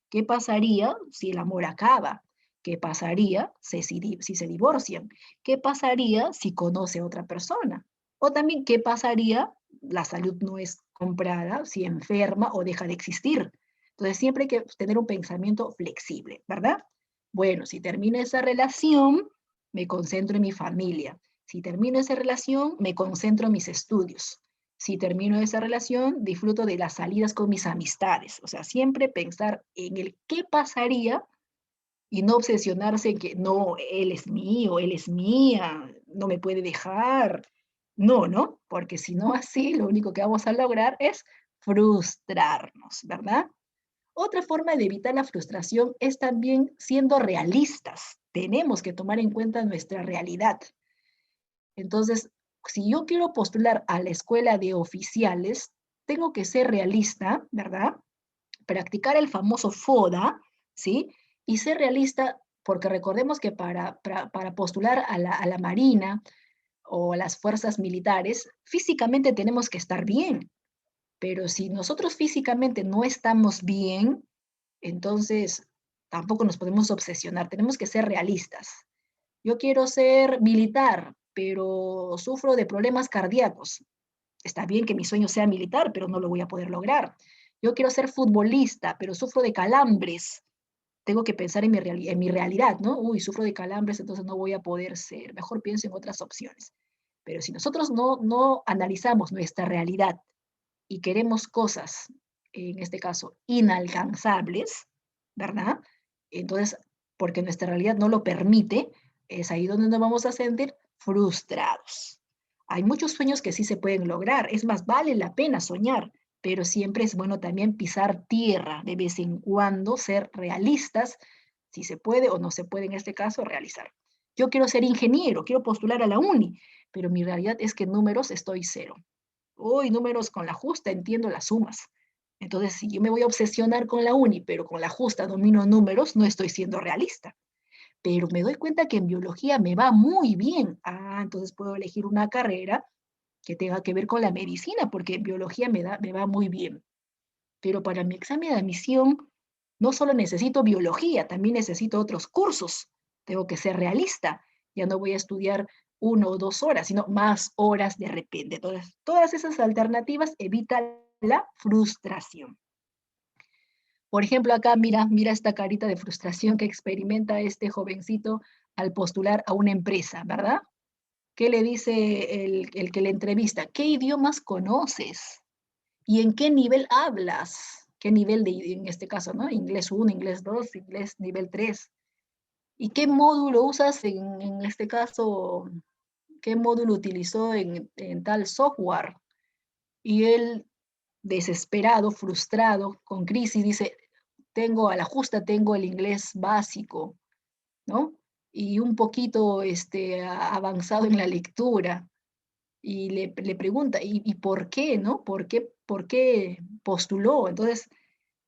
¿Qué pasaría si el amor acaba? ¿Qué pasaría si se divorcian? ¿Qué pasaría si conoce a otra persona? O también, ¿qué pasaría? La salud no es comprada, si enferma o deja de existir. Entonces, siempre hay que tener un pensamiento flexible, ¿verdad? Bueno, si termina esa relación, me concentro en mi familia. Si termino esa relación, me concentro en mis estudios. Si termino esa relación, disfruto de las salidas con mis amistades. O sea, siempre pensar en el qué pasaría y no obsesionarse en que no, él es mío, él es mía, no me puede dejar. No, ¿no? Porque si no así, lo único que vamos a lograr es frustrarnos, ¿verdad? Otra forma de evitar la frustración es también siendo realistas. Tenemos que tomar en cuenta nuestra realidad. Entonces, si yo quiero postular a la escuela de oficiales, tengo que ser realista, ¿verdad? Practicar el famoso FODA, ¿sí? Y ser realista, porque recordemos que para postular a la Marina o a las fuerzas militares, físicamente tenemos que estar bien. Pero si nosotros físicamente no estamos bien, entonces tampoco nos podemos obsesionar. Tenemos que ser realistas. Yo quiero ser militar, pero sufro de problemas cardíacos. Está bien que mi sueño sea militar, pero no lo voy a poder lograr. Yo quiero ser futbolista, pero sufro de calambres. Tengo que pensar en mi realidad, ¿no? Uy, sufro de calambres, entonces no voy a poder ser. Mejor pienso en otras opciones. Pero si nosotros no analizamos nuestra realidad y queremos cosas, en este caso, inalcanzables, ¿verdad? Entonces, porque nuestra realidad no lo permite, es ahí donde nos vamos a sentir frustrados. Hay muchos sueños que sí se pueden lograr, es más, vale la pena soñar, pero siempre es bueno también pisar tierra, de vez en cuando ser realistas, si se puede o no se puede en este caso realizar. Yo quiero ser ingeniero, quiero postular a la uni, pero mi realidad es que en números estoy cero. Uy, números con la justa, entiendo las sumas. Entonces, si yo me voy a obsesionar con la uni, pero con la justa domino números, no estoy siendo realista. Pero me doy cuenta que en biología me va muy bien. Ah, entonces puedo elegir una carrera que tenga que ver con la medicina, porque en biología me va muy bien. Pero para mi examen de admisión, no solo necesito biología, también necesito otros cursos. Tengo que ser realista. Ya no voy a estudiar 1 o 2 horas, sino más horas de repente. Entonces, todas esas alternativas evitan la frustración. Por ejemplo, acá mira esta carita de frustración que experimenta este jovencito al postular a una empresa, ¿verdad? ¿Qué le dice el que le entrevista? ¿Qué idiomas conoces? ¿Y en qué nivel hablas? ¿Qué nivel en este caso, ¿no? Inglés 1, inglés 2, inglés nivel 3. ¿Y qué módulo usas en este caso? ¿Qué módulo utilizó en tal software? Y él, desesperado, frustrado, con crisis, dice, a la justa tengo el inglés básico, ¿no? Y un poquito avanzado en la lectura. Y le pregunta, ¿y por qué, no? Por qué postuló? Entonces,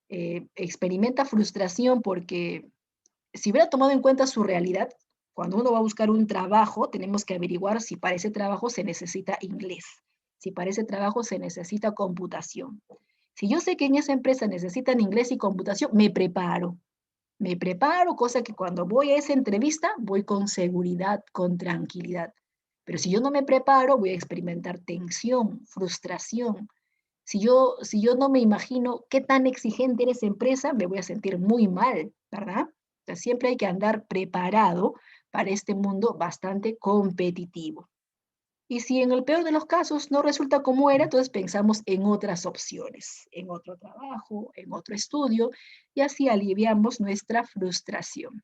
experimenta frustración porque si hubiera tomado en cuenta su realidad, cuando uno va a buscar un trabajo, tenemos que averiguar si para ese trabajo se necesita inglés, si para ese trabajo se necesita computación. Si yo sé que en esa empresa necesitan inglés y computación, me preparo, cosa que cuando voy a esa entrevista voy con seguridad, con tranquilidad. Pero si yo no me preparo, voy a experimentar tensión, frustración. Si yo no me imagino qué tan exigente eres empresa, me voy a sentir muy mal, ¿verdad? O sea, siempre hay que andar preparado para este mundo bastante competitivo. Y si en el peor de los casos no resulta como era, entonces pensamos en otras opciones, en otro trabajo, en otro estudio, y así aliviamos nuestra frustración.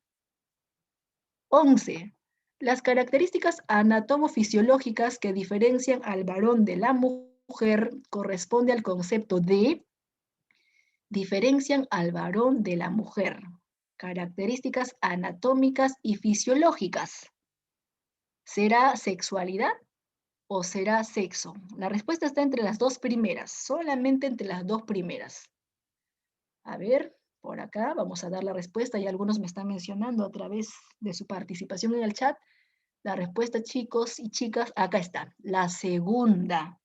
11. Las características anatomofisiológicas que diferencian al varón de la mujer corresponde al concepto de diferencian al varón de la mujer. Características anatómicas y fisiológicas. ¿Será sexualidad o será sexo? La respuesta está entre las dos primeras, solamente entre las dos primeras. A ver, por acá vamos a dar la respuesta y algunos me están mencionando a través de su participación en el chat. La respuesta, chicos y chicas, acá está, la segunda.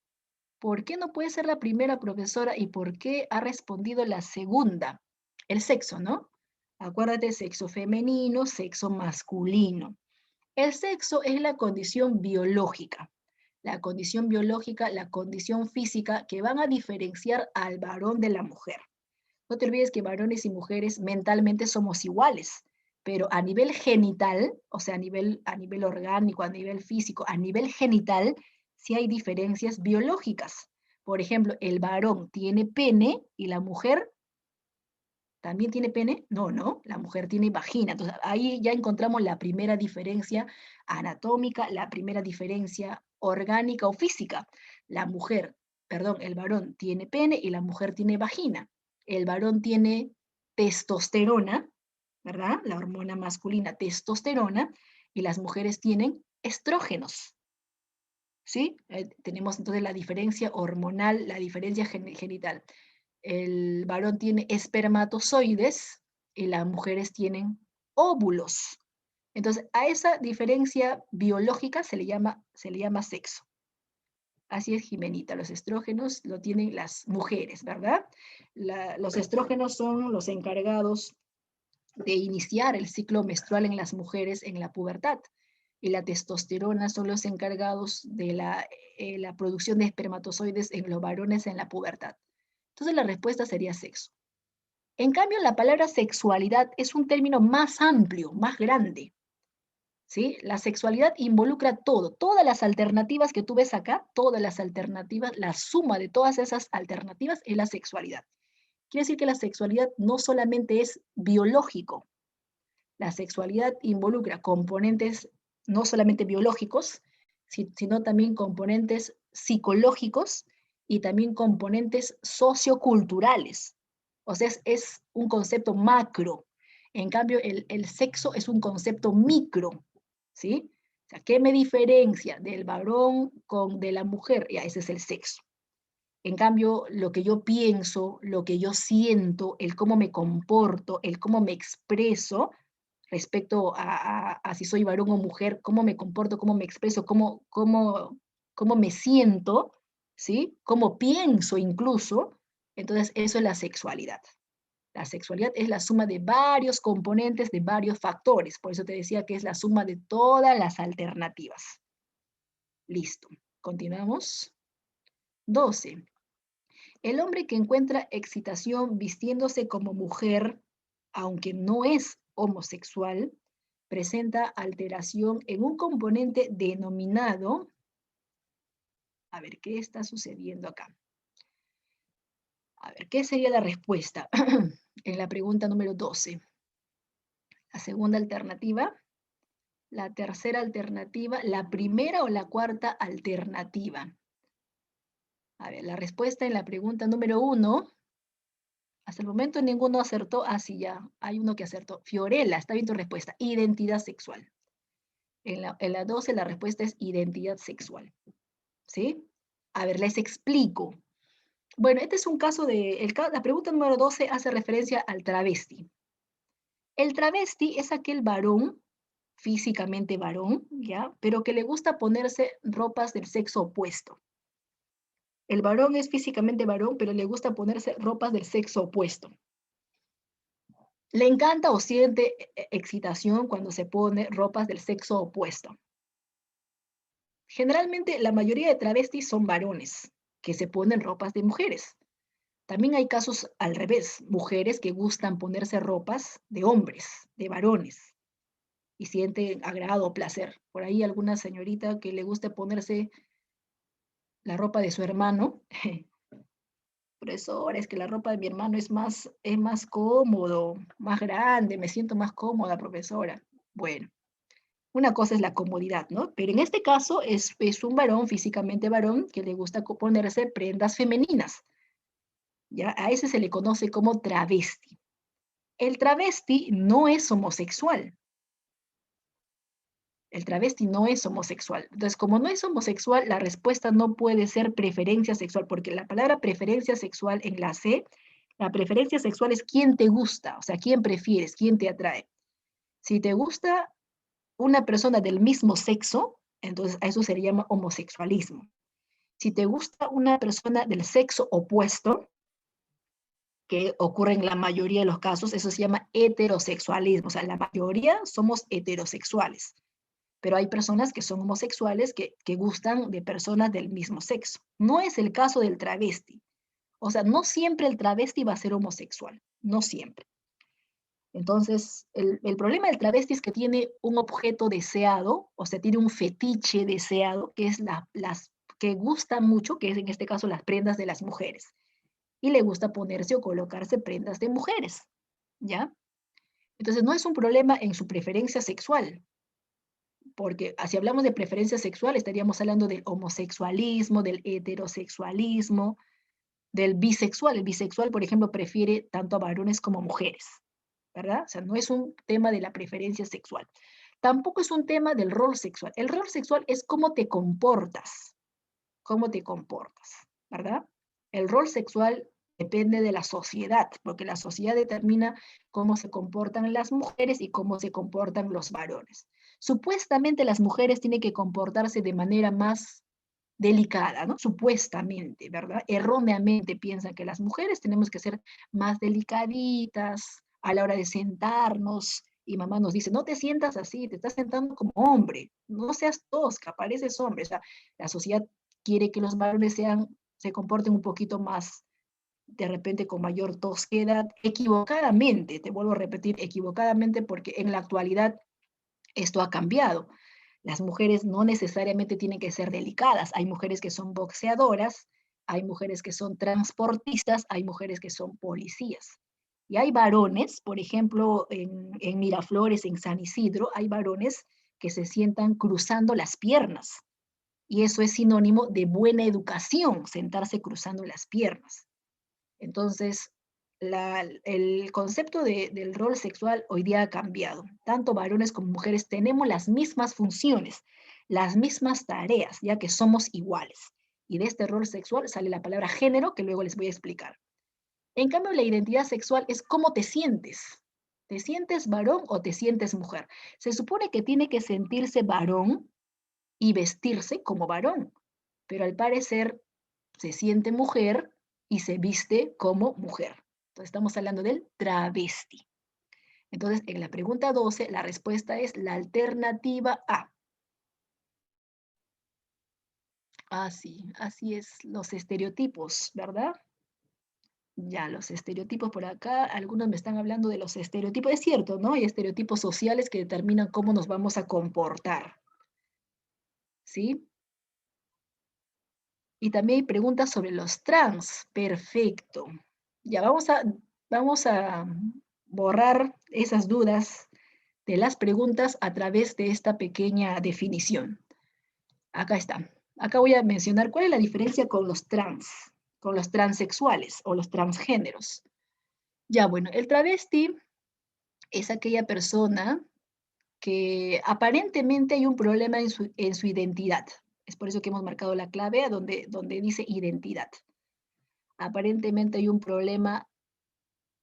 ¿Por qué no puede ser la primera, profesora? ¿Y por qué ha respondido la segunda? El sexo, ¿no? Acuérdate, sexo femenino, sexo masculino. El sexo es la condición biológica. La condición biológica, la condición física que van a diferenciar al varón de la mujer. No te olvides que varones y mujeres mentalmente somos iguales, pero a nivel genital, o sea, a nivel orgánico, a nivel físico, a nivel genital, sí hay diferencias biológicas. Por ejemplo, el varón tiene pene y la mujer también tiene pene. No, no, la mujer tiene vagina. Entonces, ahí ya encontramos la primera diferencia anatómica, la primera diferencia orgánica o física. La mujer, perdón, el varón tiene pene y la mujer tiene vagina. El varón tiene testosterona, ¿verdad? La hormona masculina testosterona, y las mujeres tienen estrógenos, ¿sí? Tenemos entonces la diferencia hormonal, la diferencia genital. El varón tiene espermatozoides y las mujeres tienen óvulos. Entonces, a esa diferencia biológica se le llama sexo. Así es, Jimenita, los estrógenos lo tienen las mujeres, ¿verdad? Los estrógenos son los encargados de iniciar el ciclo menstrual en las mujeres en la pubertad. Y la testosterona son los encargados de la producción de espermatozoides en los varones en la pubertad. Entonces la respuesta sería sexo. En cambio, la palabra sexualidad es un término más amplio, más grande. ¿Sí? La sexualidad involucra todo, todas las alternativas que tú ves acá, todas las alternativas, la suma de todas esas alternativas es la sexualidad. Quiere decir que la sexualidad no solamente es biológico, la sexualidad involucra componentes no solamente biológicos, sino también componentes psicológicos y también componentes socioculturales. O sea, es un concepto macro. En cambio, el sexo es un concepto micro, ¿sí? O sea, ¿qué me diferencia del varón con de la mujer? Ya, ese es el sexo. En cambio, lo que yo pienso, lo que yo siento, el cómo me comporto, el cómo me expreso respecto a si soy varón o mujer, cómo me comporto, cómo me expreso, cómo me siento, ¿sí? Cómo pienso incluso. Entonces, eso es la sexualidad. La sexualidad es la suma de varios componentes, de varios factores. Por eso te decía que es la suma de todas las alternativas. Listo. Continuamos. 12. El hombre que encuentra excitación vistiéndose como mujer, aunque no es homosexual, presenta alteración en un componente denominado, a ver, ¿qué está sucediendo acá? A ver, ¿qué sería la respuesta en la pregunta número 12? La segunda alternativa, la tercera alternativa, la primera o la cuarta alternativa. A ver, la respuesta en la pregunta número 1, hasta el momento ninguno acertó. Ah, sí, ya, hay uno que acertó. Fiorella, está bien tu respuesta. Identidad sexual. En la 12 la respuesta es identidad sexual. ¿Sí? A ver, les explico. Bueno, este es un caso de... la pregunta número 12 hace referencia al travesti. El travesti es aquel varón, físicamente varón, ¿ya? Pero que le gusta ponerse ropas del sexo opuesto. El varón es físicamente varón, pero le gusta ponerse ropas del sexo opuesto. Le encanta o siente excitación cuando se pone ropas del sexo opuesto. Generalmente la mayoría de travestis son varones que se ponen ropas de mujeres. También hay casos al revés, mujeres que gustan ponerse ropas de hombres, de varones, y sienten agrado o placer. Por ahí alguna señorita que le guste ponerse la ropa de su hermano. Profesora, es que la ropa de mi hermano es más cómodo, más grande, me siento más cómoda, profesora. Bueno, una cosa es la comodidad, ¿no? Pero en este caso es un varón, físicamente varón, que le gusta ponerse prendas femeninas. ¿ya? A ese se le conoce como travesti. El travesti no es homosexual. El travesti no es homosexual. Entonces, como no es homosexual, la respuesta no puede ser preferencia sexual, porque la palabra preferencia sexual en la C, la preferencia sexual es quién te gusta, o sea, quién prefieres, quién te atrae. Si te gusta una persona del mismo sexo, entonces a eso se le llama homosexualismo. Si te gusta una persona del sexo opuesto, que ocurre en la mayoría de los casos, eso se llama heterosexualismo. O sea, la mayoría somos heterosexuales, pero hay personas que son homosexuales que gustan de personas del mismo sexo. No es el caso del travesti. O sea, no siempre el travesti va a ser homosexual, no siempre. Entonces, el problema del travesti es que tiene un objeto deseado, o sea, tiene un fetiche deseado, que es las que gustan mucho, que es en este caso las prendas de las mujeres. Y le gusta ponerse o colocarse prendas de mujeres, ¿ya? Entonces, no es un problema en su preferencia sexual, porque si hablamos de preferencia sexual, estaríamos hablando del homosexualismo, del heterosexualismo, del bisexual. El bisexual, por ejemplo, prefiere tanto a varones como a mujeres, ¿verdad? O sea, no es un tema de la preferencia sexual. Tampoco es un tema del rol sexual. El rol sexual es cómo te comportas, ¿verdad? El rol sexual depende de la sociedad, porque la sociedad determina cómo se comportan las mujeres y cómo se comportan los varones. Supuestamente las mujeres tienen que comportarse de manera más delicada, ¿no? Supuestamente, ¿verdad? Erróneamente piensan que las mujeres tenemos que ser más delicaditas a la hora de sentarnos. Y mamá nos dice, no te sientas así, te estás sentando como hombre, no seas tosca, pareces hombre. O sea, la sociedad quiere que los varones se comporten un poquito más, de repente con mayor tosquedad, equivocadamente, te vuelvo a repetir, equivocadamente, porque en la actualidad esto ha cambiado. Las mujeres no necesariamente tienen que ser delicadas. Hay mujeres que son boxeadoras, hay mujeres que son transportistas, hay mujeres que son policías. Y hay varones, por ejemplo, en Miraflores, en San Isidro, hay varones que se sientan cruzando las piernas. Y eso es sinónimo de buena educación, sentarse cruzando las piernas. Entonces, el concepto del rol sexual hoy día ha cambiado. Tanto varones como mujeres tenemos las mismas funciones, las mismas tareas, ya que somos iguales. Y de este rol sexual sale la palabra género, que luego les voy a explicar. En cambio, la identidad sexual es cómo te sientes. ¿Te sientes varón o te sientes mujer? Se supone que tiene que sentirse varón y vestirse como varón, pero al parecer se siente mujer y se viste como mujer. Entonces estamos hablando del travesti. Entonces, en la pregunta 12, la respuesta es la alternativa A. Así es, los estereotipos, ¿verdad? Ya, los estereotipos por acá, algunos me están hablando de los estereotipos, es cierto, ¿no? Hay estereotipos sociales que determinan cómo nos vamos a comportar, ¿sí? Y también hay preguntas sobre los trans. Perfecto. Ya vamos a borrar esas dudas de las preguntas a través de esta pequeña definición. Acá está. Acá voy a mencionar cuál es la diferencia con los transexuales o los transgéneros. Ya, bueno, el travesti es aquella persona que aparentemente hay un problema en su identidad. Es por eso que hemos marcado la clave a donde dice identidad. Aparentemente hay un problema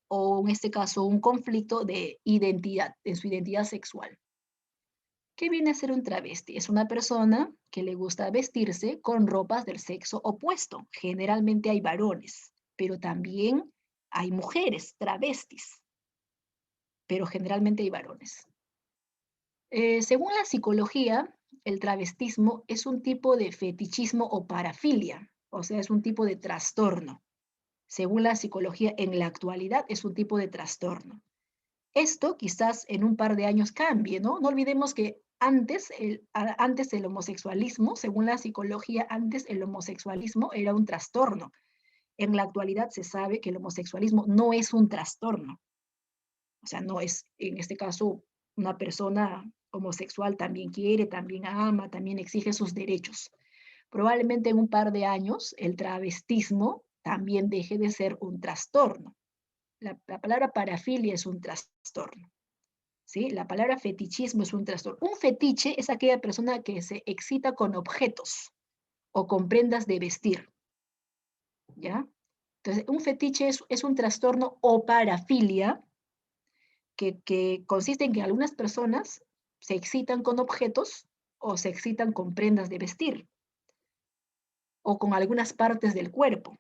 o en este caso un conflicto de identidad, en su identidad sexual. ¿Qué viene a ser un travesti? Es una persona que le gusta vestirse con ropas del sexo opuesto. Generalmente hay varones, pero también hay mujeres travestis, pero generalmente hay varones. Según la psicología, el travestismo es un tipo de fetichismo o parafilia, o sea, es un tipo de trastorno. Según la psicología, en la actualidad es un tipo de trastorno. Esto quizás en un par de años cambie, ¿no? No olvidemos que antes el homosexualismo, según la psicología, antes el homosexualismo era un trastorno. En la actualidad se sabe que el homosexualismo no es un trastorno. O sea, no es, en este caso, una persona homosexual también quiere, también ama, también exige sus derechos. Probablemente en un par de años el travestismo también deje de ser un trastorno. La palabra parafilia es un trastorno, ¿sí? La palabra fetichismo es un trastorno. Un fetiche es aquella persona que se excita con objetos o con prendas de vestir, ¿ya? Entonces, un fetiche es un trastorno o parafilia que consiste en que algunas personas se excitan con objetos o se excitan con prendas de vestir o con algunas partes del cuerpo,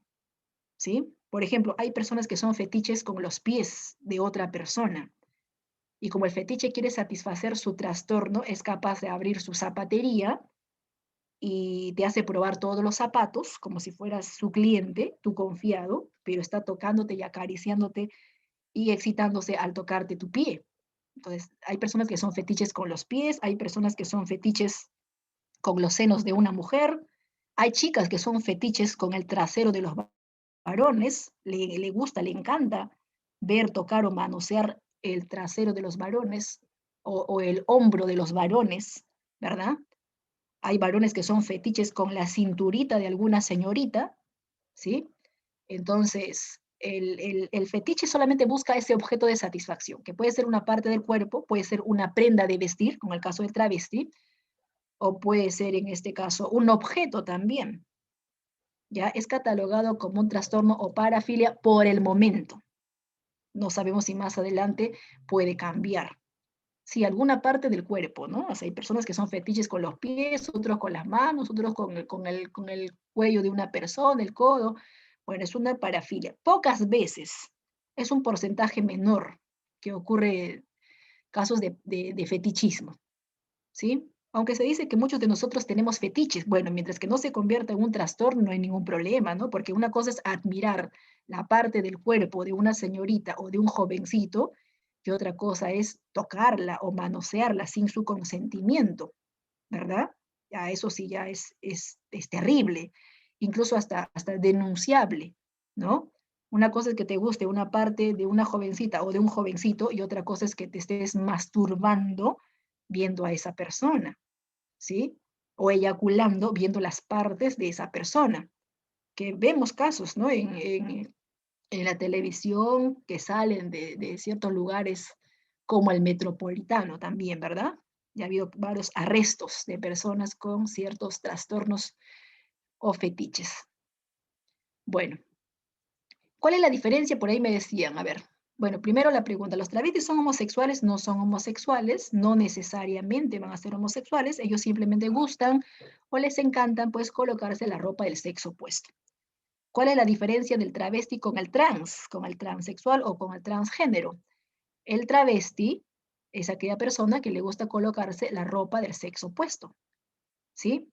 ¿sí? Por ejemplo, hay personas que son fetiches con los pies de otra persona. Y como el fetiche quiere satisfacer su trastorno, es capaz de abrir su zapatería y te hace probar todos los zapatos como si fueras su cliente, tu confiado, pero está tocándote y acariciándote y excitándose al tocarte tu pie. Entonces, hay personas que son fetiches con los pies, hay personas que son fetiches con los senos de una mujer, hay chicas que son fetiches con el trasero de los varones, le gusta, le encanta ver, tocar o manosear el trasero de los varones o el hombro de los varones, ¿verdad? Hay varones que son fetiches con la cinturita de alguna señorita, ¿sí? Entonces, el fetiche solamente busca ese objeto de satisfacción, que puede ser una parte del cuerpo, puede ser una prenda de vestir, como el caso del travesti, o puede ser en este caso un objeto también. Ya es catalogado como un trastorno o parafilia por el momento. No sabemos si más adelante puede cambiar. Sí, alguna parte del cuerpo, ¿no? O sea, hay personas que son fetiches con los pies, otros con las manos, otros con el cuello de una persona, el codo. Bueno, es una parafilia. Pocas veces, es un porcentaje menor que ocurre casos de fetichismo, ¿sí? Aunque se dice que muchos de nosotros tenemos fetiches, bueno, mientras que no se convierta en un trastorno, no hay ningún problema, ¿no? Porque una cosa es admirar la parte del cuerpo de una señorita o de un jovencito, y otra cosa es tocarla o manosearla sin su consentimiento, ¿verdad? Ya eso sí ya es terrible, incluso hasta denunciable, ¿no? Una cosa es que te guste una parte de una jovencita o de un jovencito y otra cosa es que te estés masturbando viendo a esa persona, ¿sí? O eyaculando viendo las partes de esa persona, que vemos casos, ¿no? En la televisión que salen de ciertos lugares como el Metropolitano también, ¿verdad? Ya ha habido varios arrestos de personas con ciertos trastornos o fetiches. Bueno, ¿cuál es la diferencia? Por ahí me decían, a ver, bueno, primero la pregunta, ¿los travestis son homosexuales? No son homosexuales, no necesariamente van a ser homosexuales, ellos simplemente gustan o les encantan pues colocarse la ropa del sexo opuesto. ¿Cuál es la diferencia del travesti con el transexual o con el transgénero? El travesti es aquella persona que le gusta colocarse la ropa del sexo opuesto, ¿sí?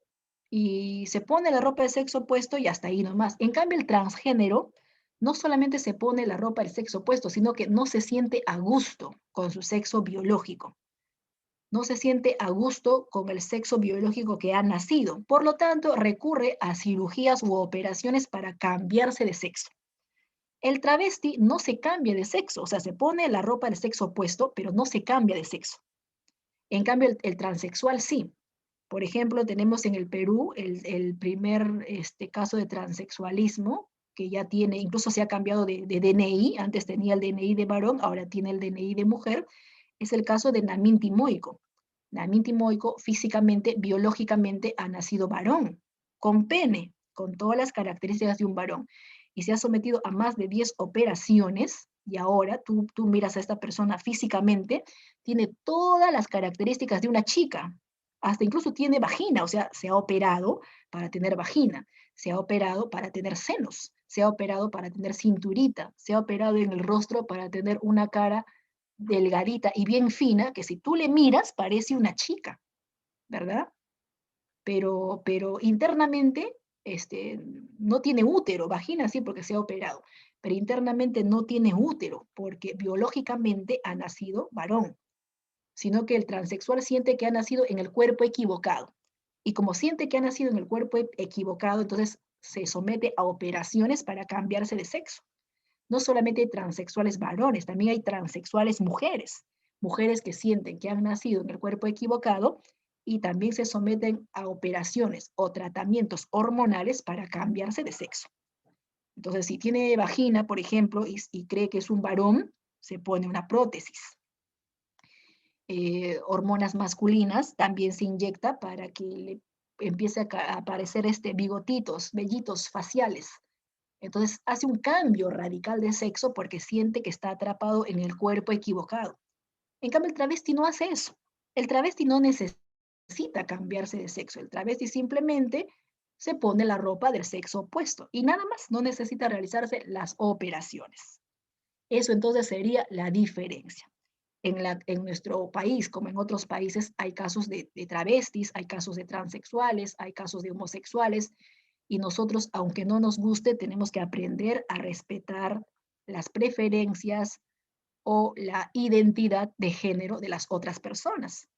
Y se pone la ropa del sexo opuesto y hasta ahí nomás. En cambio, el transgénero no solamente se pone la ropa del sexo opuesto, sino que no se siente a gusto con su sexo biológico. No se siente a gusto con el sexo biológico que ha nacido. Por lo tanto, recurre a cirugías u operaciones para cambiarse de sexo. El travesti no se cambia de sexo, o sea, se pone la ropa del sexo opuesto, pero no se cambia de sexo. En cambio, el transexual sí. Por ejemplo, tenemos en el Perú el primer caso de transexualismo, que ya tiene, incluso se ha cambiado de DNI, antes tenía el DNI de varón, ahora tiene el DNI de mujer, es el caso de Namin Timoico. Namin Timoico físicamente, biológicamente ha nacido varón, con pene, con todas las características de un varón, y se ha sometido a más de 10 operaciones, y ahora tú miras a esta persona físicamente, tiene todas las características de una chica, hasta incluso tiene vagina, o sea, se ha operado para tener vagina, se ha operado para tener senos, se ha operado para tener cinturita, se ha operado en el rostro para tener una cara delgadita y bien fina, que si tú le miras parece una chica, ¿verdad? Pero internamente no tiene útero, vagina sí porque se ha operado, pero internamente no tiene útero porque biológicamente ha nacido varón, sino que el transexual siente que ha nacido en el cuerpo equivocado. Y como siente que ha nacido en el cuerpo equivocado, entonces se somete a operaciones para cambiarse de sexo. No solamente hay transexuales varones, también hay transexuales mujeres, mujeres que sienten que han nacido en el cuerpo equivocado y también se someten a operaciones o tratamientos hormonales para cambiarse de sexo. Entonces, si tiene vagina, por ejemplo, y cree que es un varón, se pone una prótesis. Hormonas masculinas también se inyecta para que le empiece a aparecer bigotitos, vellitos faciales. Entonces hace un cambio radical de sexo porque siente que está atrapado en el cuerpo equivocado. En cambio, el travesti no hace eso. El travesti no necesita cambiarse de sexo. El travesti simplemente se pone la ropa del sexo opuesto y nada más, no necesita realizarse las operaciones. Eso entonces sería la diferencia. En nuestro país, como en otros países, hay casos de travestis, hay casos de transexuales, hay casos de homosexuales, y nosotros, aunque no nos guste, tenemos que aprender a respetar las preferencias o la identidad de género de las otras personas,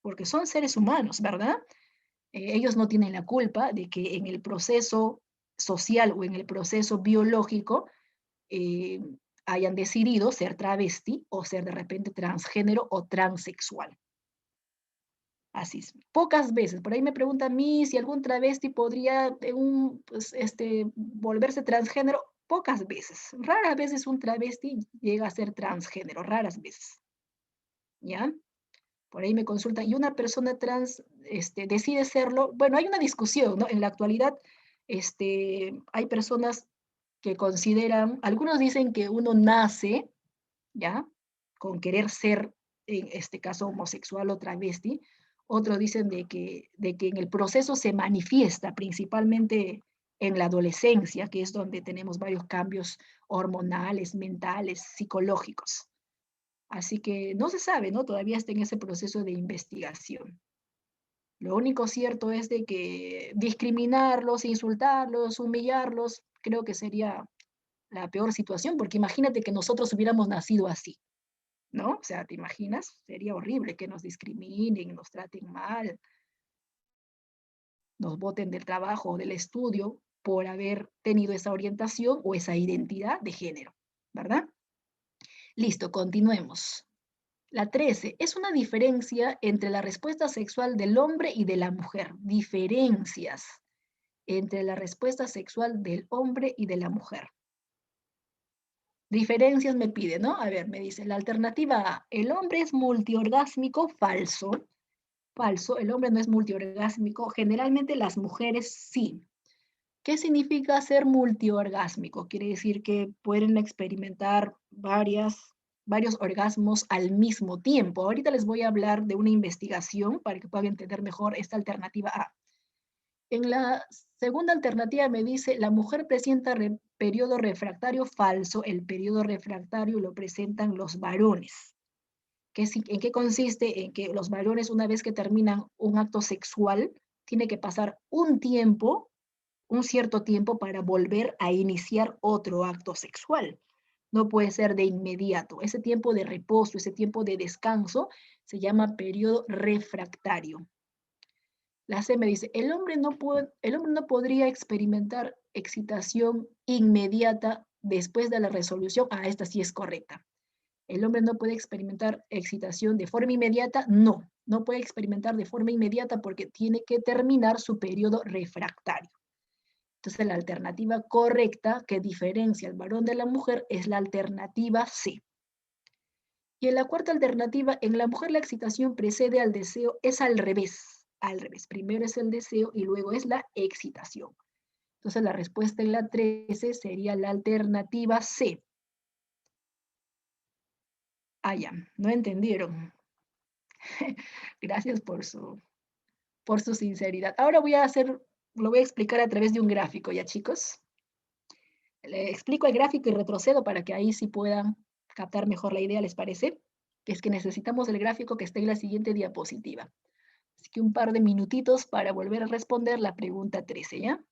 porque son seres humanos, ¿verdad? Ellos no tienen la culpa de que en el proceso social o en el proceso biológico eh, hayan decidido ser travesti o ser de repente transgénero o transexual. Así es. Pocas veces. Por ahí me pregunta a mí si algún travesti podría volverse transgénero. Pocas veces. Raras veces un travesti llega a ser transgénero. Raras veces. ¿Ya? Por ahí me consultan. ¿Y una persona trans decide serlo? Bueno, hay una discusión, ¿no? En la actualidad hay personas que consideran, algunos dicen que uno nace, ¿ya? Con querer ser, en este caso, homosexual o travesti. Otros dicen de que en el proceso se manifiesta principalmente en la adolescencia, que es donde tenemos varios cambios hormonales, mentales, psicológicos. Así que no se sabe, ¿no? Todavía está en ese proceso de investigación. Lo único cierto es de que discriminarlos, insultarlos, humillarlos, creo que sería la peor situación, porque imagínate que nosotros hubiéramos nacido así, ¿no? O sea, ¿te imaginas? Sería horrible que nos discriminen, nos traten mal, nos boten del trabajo o del estudio por haber tenido esa orientación o esa identidad de género, ¿verdad? Listo, continuemos. La 13 es una diferencia entre la respuesta sexual del hombre y de la mujer. Diferencias entre la respuesta sexual del hombre y de la mujer. Diferencias me pide, ¿no? A ver, me dice, la alternativa A, el hombre es multiorgásmico, falso. Falso, el hombre no es multiorgásmico, generalmente las mujeres sí. ¿Qué significa ser multiorgásmico? Quiere decir que pueden experimentar varios orgasmos al mismo tiempo. Ahorita les voy a hablar de una investigación para que puedan entender mejor esta alternativa A. En la segunda alternativa me dice, la mujer presenta periodo refractario falso. El periodo refractario lo presentan los varones. ¿En qué consiste? En que los varones, una vez que terminan un acto sexual, tiene que pasar un cierto tiempo para volver a iniciar otro acto sexual. No puede ser de inmediato. Ese tiempo de reposo, ese tiempo de descanso, se llama periodo refractario. La C me dice, el hombre no podría experimentar excitación inmediata después de la resolución. Ah, esta sí es correcta. ¿El hombre no puede experimentar excitación de forma inmediata? No, no puede experimentar de forma inmediata porque tiene que terminar su periodo refractario. Entonces, la alternativa correcta que diferencia al varón de la mujer es la alternativa C. Y en la cuarta alternativa, en la mujer la excitación precede al deseo, es al revés. Al revés, primero es el deseo y luego es la excitación. Entonces, la respuesta en la 13 sería la alternativa C. Ah, ya, no entendieron. Gracias por su sinceridad. Ahora lo voy a explicar a través de un gráfico, ¿ya, chicos? Le explico el gráfico y retrocedo para que ahí sí puedan captar mejor la idea, ¿les parece? Que es que necesitamos el gráfico que esté en la siguiente diapositiva. Así que un par de minutitos para volver a responder la pregunta 13, ¿ya?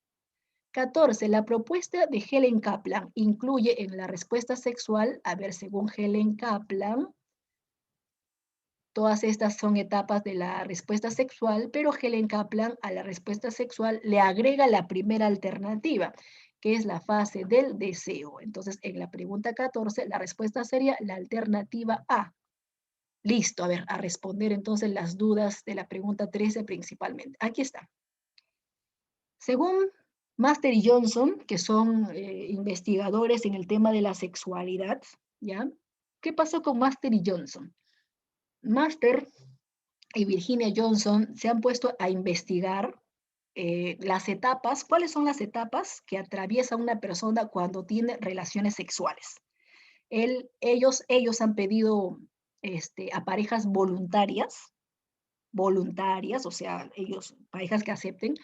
14. La propuesta de Helen Kaplan incluye en la respuesta sexual, a ver, según Helen Kaplan, todas estas son etapas de la respuesta sexual, pero Helen Kaplan a la respuesta sexual le agrega la primera alternativa, que es la fase del deseo. Entonces, en la pregunta 14, la respuesta sería la alternativa A. Listo, a ver, a responder entonces las dudas de la pregunta 13 principalmente. Aquí está. Según Master y Johnson, que son investigadores en el tema de la sexualidad, ¿ya? ¿Qué pasó con Master y Johnson? Master y Virginia Johnson se han puesto a investigar las etapas. ¿Cuáles son las etapas que atraviesa una persona cuando tiene relaciones sexuales? Ellos han pedido a parejas voluntarias, o sea, parejas que acepten,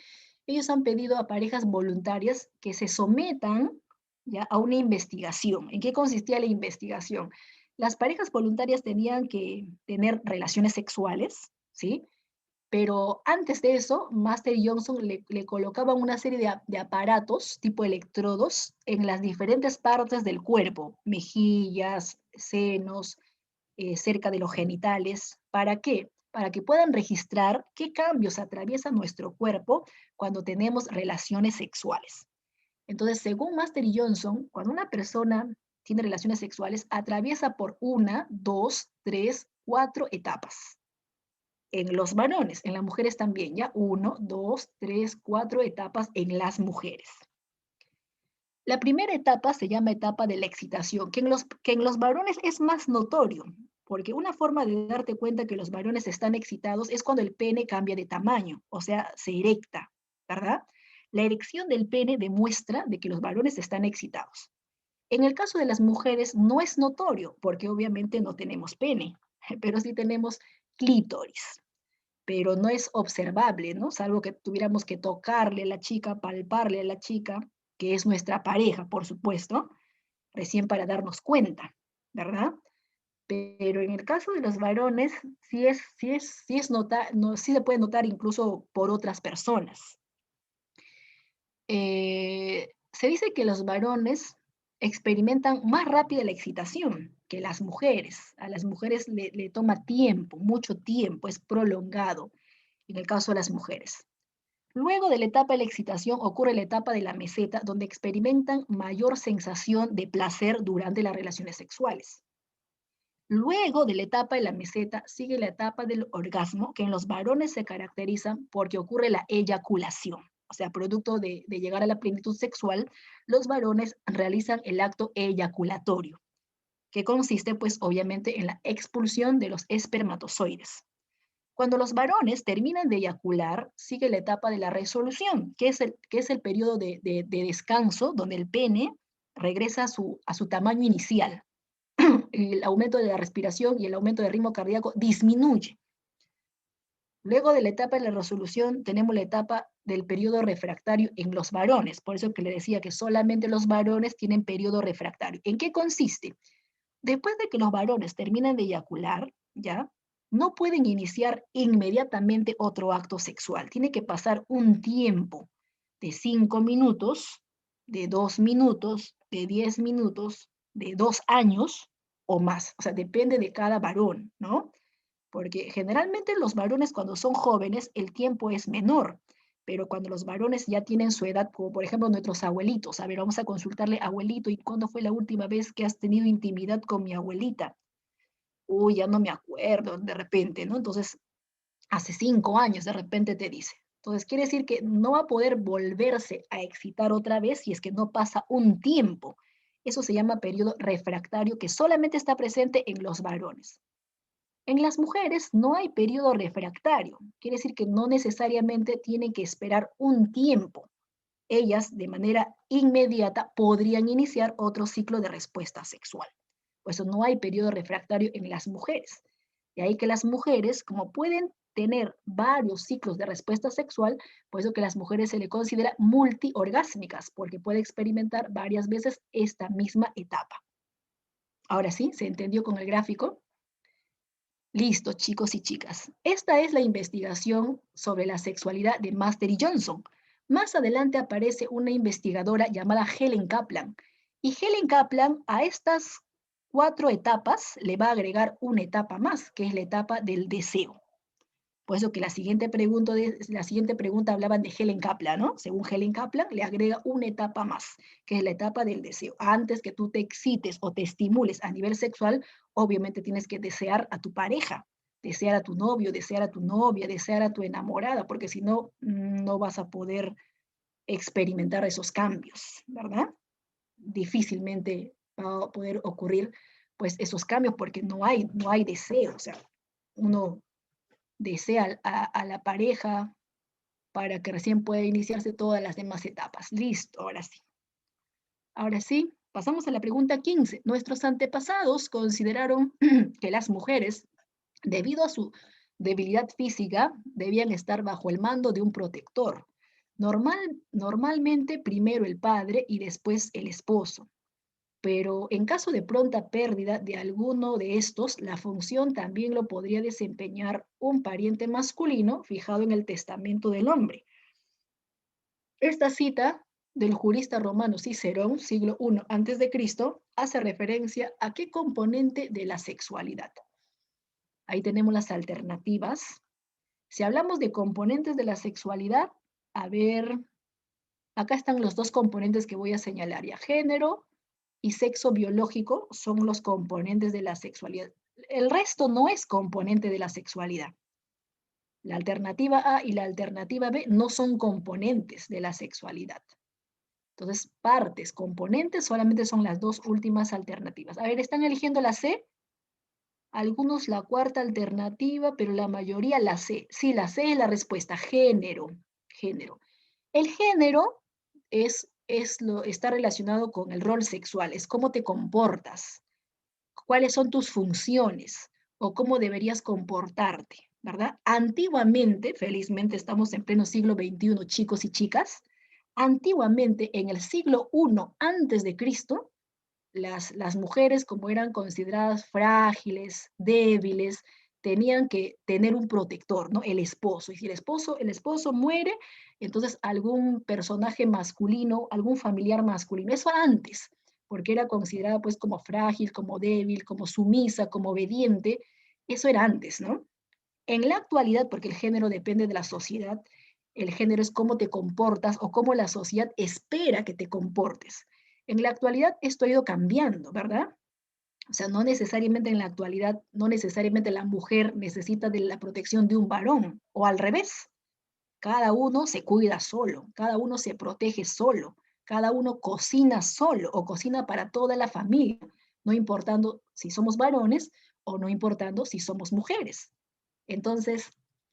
ellos han pedido a parejas voluntarias que se sometan ya a una investigación. ¿En qué consistía la investigación? Las parejas voluntarias tenían que tener relaciones sexuales, ¿sí? Pero antes de eso, Master y Johnson le colocaban una serie de aparatos tipo electrodos en las diferentes partes del cuerpo, mejillas, senos, cerca de los genitales. ¿Para qué? Para que puedan registrar qué cambios atraviesa nuestro cuerpo cuando tenemos relaciones sexuales. Entonces, según Master y Johnson, cuando una persona tiene relaciones sexuales, atraviesa por una, dos, tres, cuatro etapas. En los varones, en las mujeres también, ya uno, dos, tres, cuatro etapas en las mujeres. La primera etapa se llama etapa de la excitación, que en los varones es más notorio, porque una forma de darte cuenta que los varones están excitados es cuando el pene cambia de tamaño, o sea, se erecta, ¿verdad? La erección del pene demuestra de que los varones están excitados. En el caso de las mujeres no es notorio, porque obviamente no tenemos pene, pero sí tenemos clítoris, pero no es observable, ¿no? Salvo que tuviéramos que tocarle a la chica, palparle a la chica, que es nuestra pareja, por supuesto, recién para darnos cuenta, ¿verdad? Pero en el caso de los varones, sí se puede notar incluso por otras personas. Se dice que los varones experimentan más rápida la excitación que las mujeres. A las mujeres le toma tiempo, mucho tiempo, es prolongado en el caso de las mujeres. Luego de la etapa de la excitación ocurre la etapa de la meseta, donde experimentan mayor sensación de placer durante las relaciones sexuales. Luego de la etapa de la meseta sigue la etapa del orgasmo, que en los varones se caracteriza porque ocurre la eyaculación. O sea, producto de llegar a la plenitud sexual, los varones realizan el acto eyaculatorio, que consiste pues obviamente en la expulsión de los espermatozoides. Cuando los varones terminan de eyacular, sigue la etapa de la resolución, que es el periodo de descanso donde el pene regresa a su tamaño inicial. El aumento de la respiración y el aumento del ritmo cardíaco disminuye. Luego de la etapa de la resolución tenemos la etapa del periodo refractario en los varones. Por eso que le decía que solamente los varones tienen periodo refractario. ¿En qué consiste? Después de que los varones terminan de eyacular, ¿ya? No pueden iniciar inmediatamente otro acto sexual. Tiene que pasar un tiempo de 5 minutos, de 2 minutos, de 10 minutos, de 2 años o más. O sea, depende de cada varón, ¿no? Porque generalmente los varones cuando son jóvenes el tiempo es menor, pero cuando los varones ya tienen su edad, como por ejemplo nuestros abuelitos, a ver, vamos a consultarle, abuelito, ¿y cuándo fue la última vez que has tenido intimidad con mi abuelita? Uy, ya no me acuerdo, de repente, ¿no? Entonces, hace 5 años, de repente te dice. Entonces, quiere decir que no va a poder volverse a excitar otra vez si es que no pasa un tiempo. Eso se llama periodo refractario que solamente está presente en los varones. En las mujeres no hay periodo refractario, quiere decir que no necesariamente tienen que esperar un tiempo. Ellas, de manera inmediata, podrían iniciar otro ciclo de respuesta sexual. Por eso no hay periodo refractario en las mujeres. De ahí que las mujeres, como pueden tener varios ciclos de respuesta sexual, por eso que a las mujeres se le considera multiorgásmicas, porque puede experimentar varias veces esta misma etapa. Ahora sí, ¿se entendió con el gráfico? Listo, chicos y chicas. Esta es la investigación sobre la sexualidad de Master y Johnson. Más adelante aparece una investigadora llamada Helen Kaplan. Y Helen Kaplan a estas 4 etapas le va a agregar una etapa más, que es la etapa del deseo. Por eso que la siguiente pregunta hablaban de Helen Kaplan, ¿no? Según Helen Kaplan, le agrega una etapa más, que es la etapa del deseo. Antes que tú te excites o te estimules a nivel sexual, obviamente tienes que desear a tu pareja, desear a tu novio, desear a tu novia, desear a tu enamorada, porque si no, no vas a poder experimentar esos cambios, ¿verdad? Difícilmente va a poder ocurrir pues esos cambios porque no hay deseo, o sea, uno desea a la pareja para que recién pueda iniciarse todas las demás etapas. Listo, ahora sí. Ahora sí, pasamos a la pregunta 15. Nuestros antepasados consideraron que las mujeres, debido a su debilidad física, debían estar bajo el mando de un protector. Normalmente primero el padre y después el esposo. Pero en caso de pronta pérdida de alguno de estos, la función también lo podría desempeñar un pariente masculino fijado en el testamento del hombre. Esta cita del jurista romano Cicerón, siglo I a.C., hace referencia a qué componente de la sexualidad. Ahí tenemos las alternativas. Si hablamos de componentes de la sexualidad, a ver, acá están los dos componentes que voy a señalar, ya género y sexo biológico son los componentes de la sexualidad. El resto no es componente de la sexualidad. La alternativa A y la alternativa B no son componentes de la sexualidad. Entonces, partes, componentes, solamente son las dos últimas alternativas. A ver, ¿están eligiendo la C? Algunos la cuarta alternativa, pero la mayoría la C. Sí, la C es la respuesta, género. Género. El género está relacionado con el rol sexual, es cómo te comportas, cuáles son tus funciones o cómo deberías comportarte, ¿verdad? Antiguamente, felizmente estamos en pleno siglo XXI, chicos y chicas, antiguamente en el siglo I antes de Cristo, las mujeres, como eran consideradas frágiles, débiles, tenían que tener un protector, ¿no? El esposo. Y si el esposo muere, entonces algún personaje masculino, algún familiar masculino. Eso antes, porque era considerada pues como frágil, como débil, como sumisa, como obediente. Eso era antes, ¿no? En la actualidad, porque el género depende de la sociedad, el género es cómo te comportas o cómo la sociedad espera que te comportes. En la actualidad esto ha ido cambiando, ¿verdad? O sea, no necesariamente en la actualidad, no necesariamente la mujer necesita de la protección de un varón, o al revés. Cada uno se cuida solo, cada uno se protege solo, cada uno cocina solo o cocina para toda la familia, no importando si somos varones o no importando si somos mujeres. Entonces,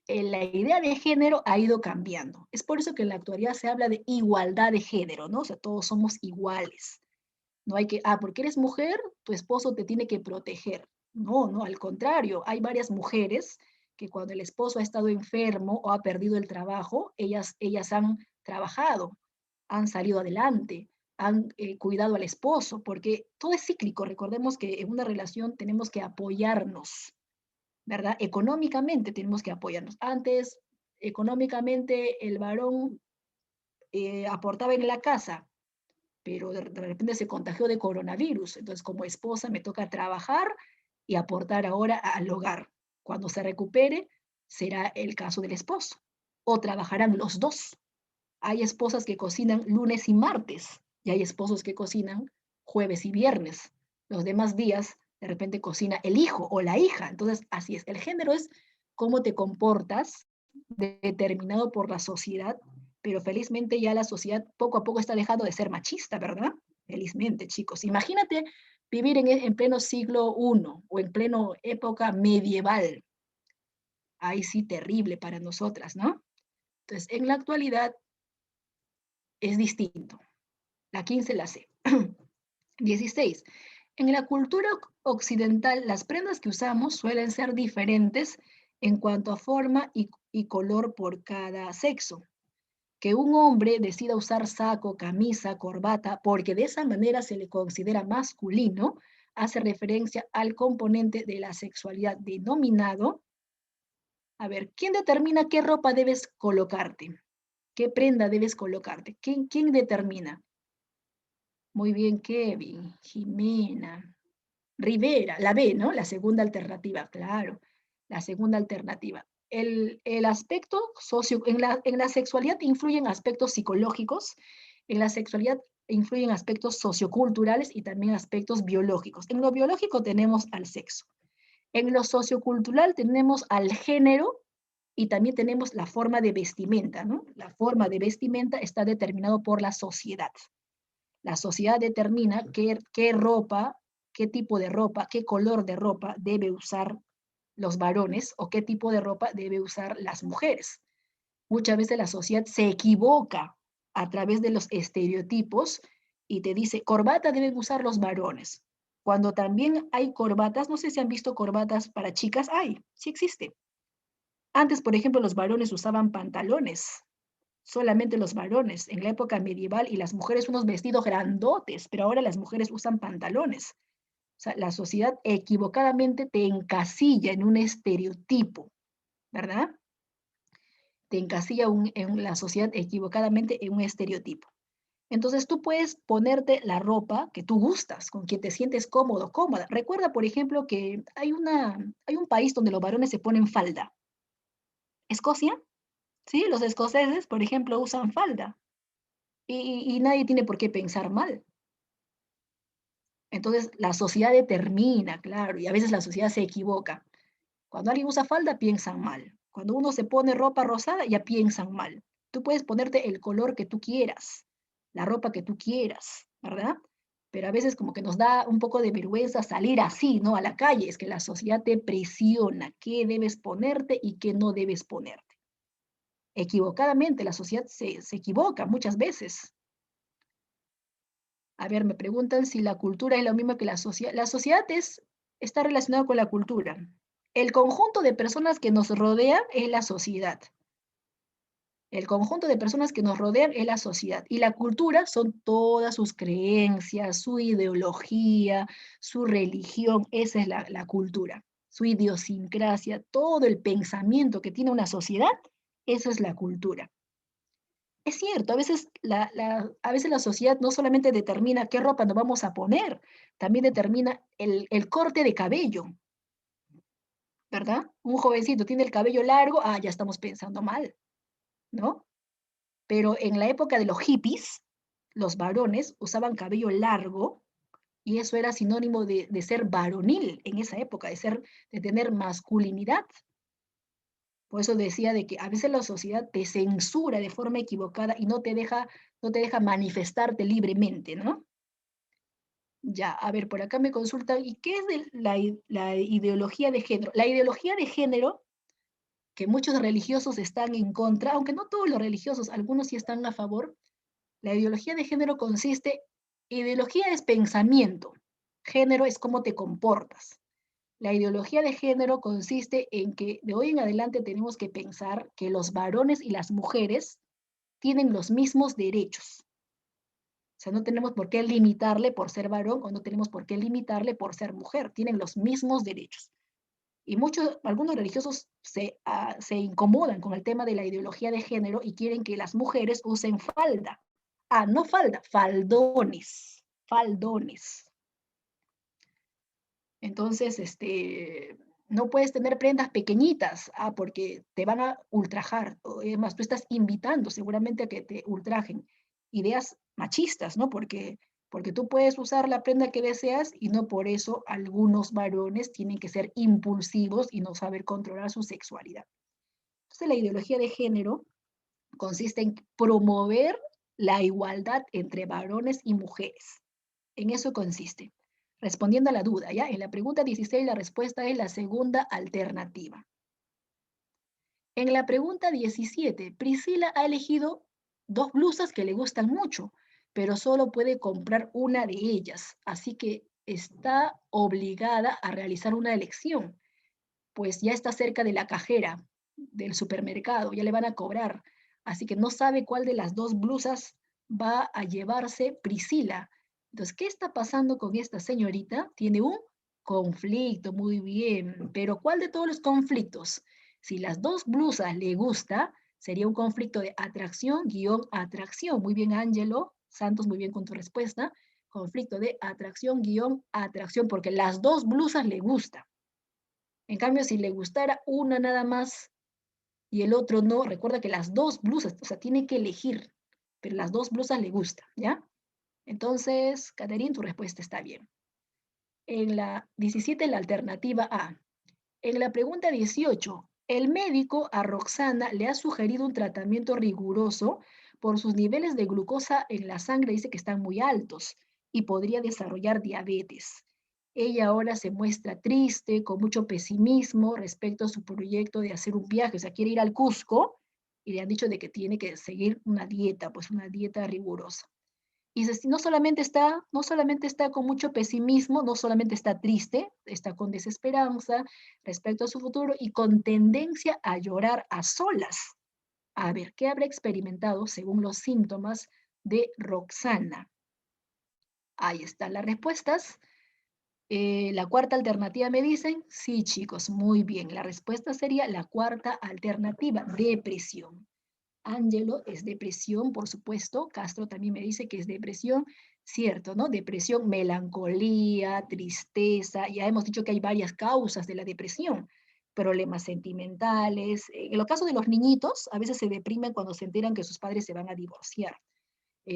la idea de género ha ido cambiando. Es por eso que en la actualidad se habla de igualdad de género, ¿no? O sea, todos somos iguales. No hay que, porque eres mujer, tu esposo te tiene que proteger. No, no, al contrario, hay varias mujeres que cuando el esposo ha estado enfermo o ha perdido el trabajo, ellas han trabajado, han salido adelante, han cuidado al esposo, porque todo es cíclico. Recordemos que en una relación tenemos que apoyarnos, ¿verdad? Económicamente tenemos que apoyarnos. Antes, económicamente, el varón aportaba en la casa, pero de repente se contagió de coronavirus. Entonces, como esposa, me toca trabajar y aportar ahora al hogar. Cuando se recupere, será el caso del esposo. O trabajarán los dos. Hay esposas que cocinan lunes y martes, y hay esposos que cocinan jueves y viernes. Los demás días, de repente, cocina el hijo o la hija. Entonces, así es. El género es cómo te comportas, determinado por la sociedad, pero felizmente ya la sociedad poco a poco está dejando de ser machista, ¿verdad? Felizmente, chicos. Imagínate vivir en pleno siglo I o en pleno época medieval. Ahí sí, terrible para nosotras, ¿no? Entonces, en la actualidad es distinto. La 15 la C. 16. En la cultura occidental, las prendas que usamos suelen ser diferentes en cuanto a forma y color por cada sexo. Que un hombre decida usar saco, camisa, corbata, porque de esa manera se le considera masculino, hace referencia al componente de la sexualidad denominado. A ver, ¿quién determina qué ropa debes colocarte? ¿Qué prenda debes colocarte? ¿Quién determina? Muy bien, Kevin, Jimena, Rivera, la B, ¿no? La segunda alternativa, claro, la segunda alternativa. El aspecto en la sexualidad influyen aspectos psicológicos, en la sexualidad influyen aspectos socioculturales y también aspectos biológicos. En lo biológico tenemos al sexo. En lo sociocultural tenemos al género y también tenemos la forma de vestimenta, ¿no? La forma de vestimenta está determinado por la sociedad. La sociedad determina qué ropa, qué tipo de ropa, qué color de ropa debe usar los varones o qué tipo de ropa debe usar las mujeres. Muchas veces la sociedad se equivoca a través de los estereotipos y te dice, corbata deben usar los varones. Cuando también hay corbatas, no sé si han visto corbatas para chicas, sí existe. Antes, por ejemplo, los varones usaban pantalones, solamente los varones, en la época medieval, y las mujeres unos vestidos grandotes, pero ahora las mujeres usan pantalones. O sea, la sociedad equivocadamente te encasilla en un estereotipo, ¿verdad? Te encasilla en la sociedad equivocadamente en un estereotipo. Entonces tú puedes ponerte la ropa que tú gustas, con quien te sientes cómodo, cómoda. Recuerda, por ejemplo, que hay un país donde los varones se ponen falda. Escocia, ¿sí? Los escoceses, por ejemplo, usan falda. Y nadie tiene por qué pensar mal. Entonces la sociedad determina, claro, y a veces la sociedad se equivoca. Cuando alguien usa falda, piensan mal. Cuando uno se pone ropa rosada, ya piensan mal. Tú puedes ponerte el color que tú quieras, la ropa que tú quieras, ¿verdad? Pero a veces como que nos da un poco de vergüenza salir así, ¿no? A la calle, es que la sociedad te presiona qué debes ponerte y qué no debes ponerte. Equivocadamente, la sociedad se equivoca muchas veces. A ver, me preguntan si la cultura es lo mismo que la sociedad. La sociedad está relacionada con la cultura. El conjunto de personas que nos rodean es la sociedad. El conjunto de personas que nos rodean es la sociedad. Y la cultura son todas sus creencias, su ideología, su religión. Esa es la cultura. Su idiosincrasia, todo el pensamiento que tiene una sociedad, eso es la cultura. Es cierto, a veces la sociedad no solamente determina qué ropa nos vamos a poner, también determina el corte de cabello, ¿verdad? Un jovencito tiene el cabello largo, ya estamos pensando mal, ¿no? Pero en la época de los hippies, los varones usaban cabello largo y eso era sinónimo de ser varonil en esa época, de tener masculinidad. Por eso decía de que a veces la sociedad te censura de forma equivocada y no te deja manifestarte libremente, ¿no? Ya, a ver, por acá me consultan, ¿y qué es la ideología de género? La ideología de género, que muchos religiosos están en contra, aunque no todos los religiosos, algunos sí están a favor. La ideología de género ideología es pensamiento, género es cómo te comportas. La ideología de género consiste en que de hoy en adelante tenemos que pensar que los varones y las mujeres tienen los mismos derechos. O sea, no tenemos por qué limitarle por ser varón o no tenemos por qué limitarle por ser mujer. Tienen los mismos derechos. Y algunos religiosos se incomodan con el tema de la ideología de género y quieren que las mujeres usen falda. No falda, faldones, faldones. Entonces, no puedes tener prendas pequeñitas, porque te van a ultrajar. Además, tú estás invitando seguramente a que te ultrajen. Ideas machistas, ¿no? Porque tú puedes usar la prenda que deseas y no por eso algunos varones tienen que ser impulsivos y no saber controlar su sexualidad. Entonces, la ideología de género consiste en promover la igualdad entre varones y mujeres. En eso consiste. Respondiendo a la duda, ¿ya? En la pregunta 16 la respuesta es la segunda alternativa. En la pregunta 17, Priscila ha elegido dos blusas que le gustan mucho, pero solo puede comprar una de ellas, así que está obligada a realizar una elección, pues ya está cerca de la cajera del supermercado, ya le van a cobrar, así que no sabe cuál de las dos blusas va a llevarse Priscila. Entonces, ¿qué está pasando con esta señorita? Tiene un conflicto, muy bien, pero ¿cuál de todos los conflictos? Si las dos blusas le gusta, sería un conflicto de atracción. Muy bien, Ángelo Santos, muy bien con tu respuesta. Conflicto de atracción, porque las dos blusas le gustan. En cambio, si le gustara una nada más y el otro no, recuerda que las dos blusas, o sea, tiene que elegir, pero las dos blusas le gustan, ¿ya? Entonces, Caterín, tu respuesta está bien. En la 17, la alternativa A. En la pregunta 18, El médico a Roxana le ha sugerido un tratamiento riguroso por sus niveles de glucosa en la sangre, dice que están muy altos y podría desarrollar diabetes. Ella ahora se muestra triste, con mucho pesimismo respecto a su proyecto de hacer un viaje, o sea, quiere ir al Cusco y le han dicho de que tiene que seguir una dieta, pues una dieta rigurosa. Y no solamente está con mucho pesimismo, no solamente está triste, está con desesperanza respecto a su futuro y con tendencia a llorar a solas. A ver, ¿qué habrá experimentado según los síntomas de Roxana? Ahí están las respuestas. La cuarta alternativa me dicen, sí chicos, muy bien. La respuesta sería la cuarta alternativa, depresión. Ángelo es depresión, por supuesto. Castro también me dice que es depresión. Cierto, ¿no? Depresión, melancolía, tristeza. Ya hemos dicho que hay varias causas de la depresión. Problemas sentimentales. En el caso de los niñitos, a veces se deprimen cuando se enteran que sus padres se van a divorciar.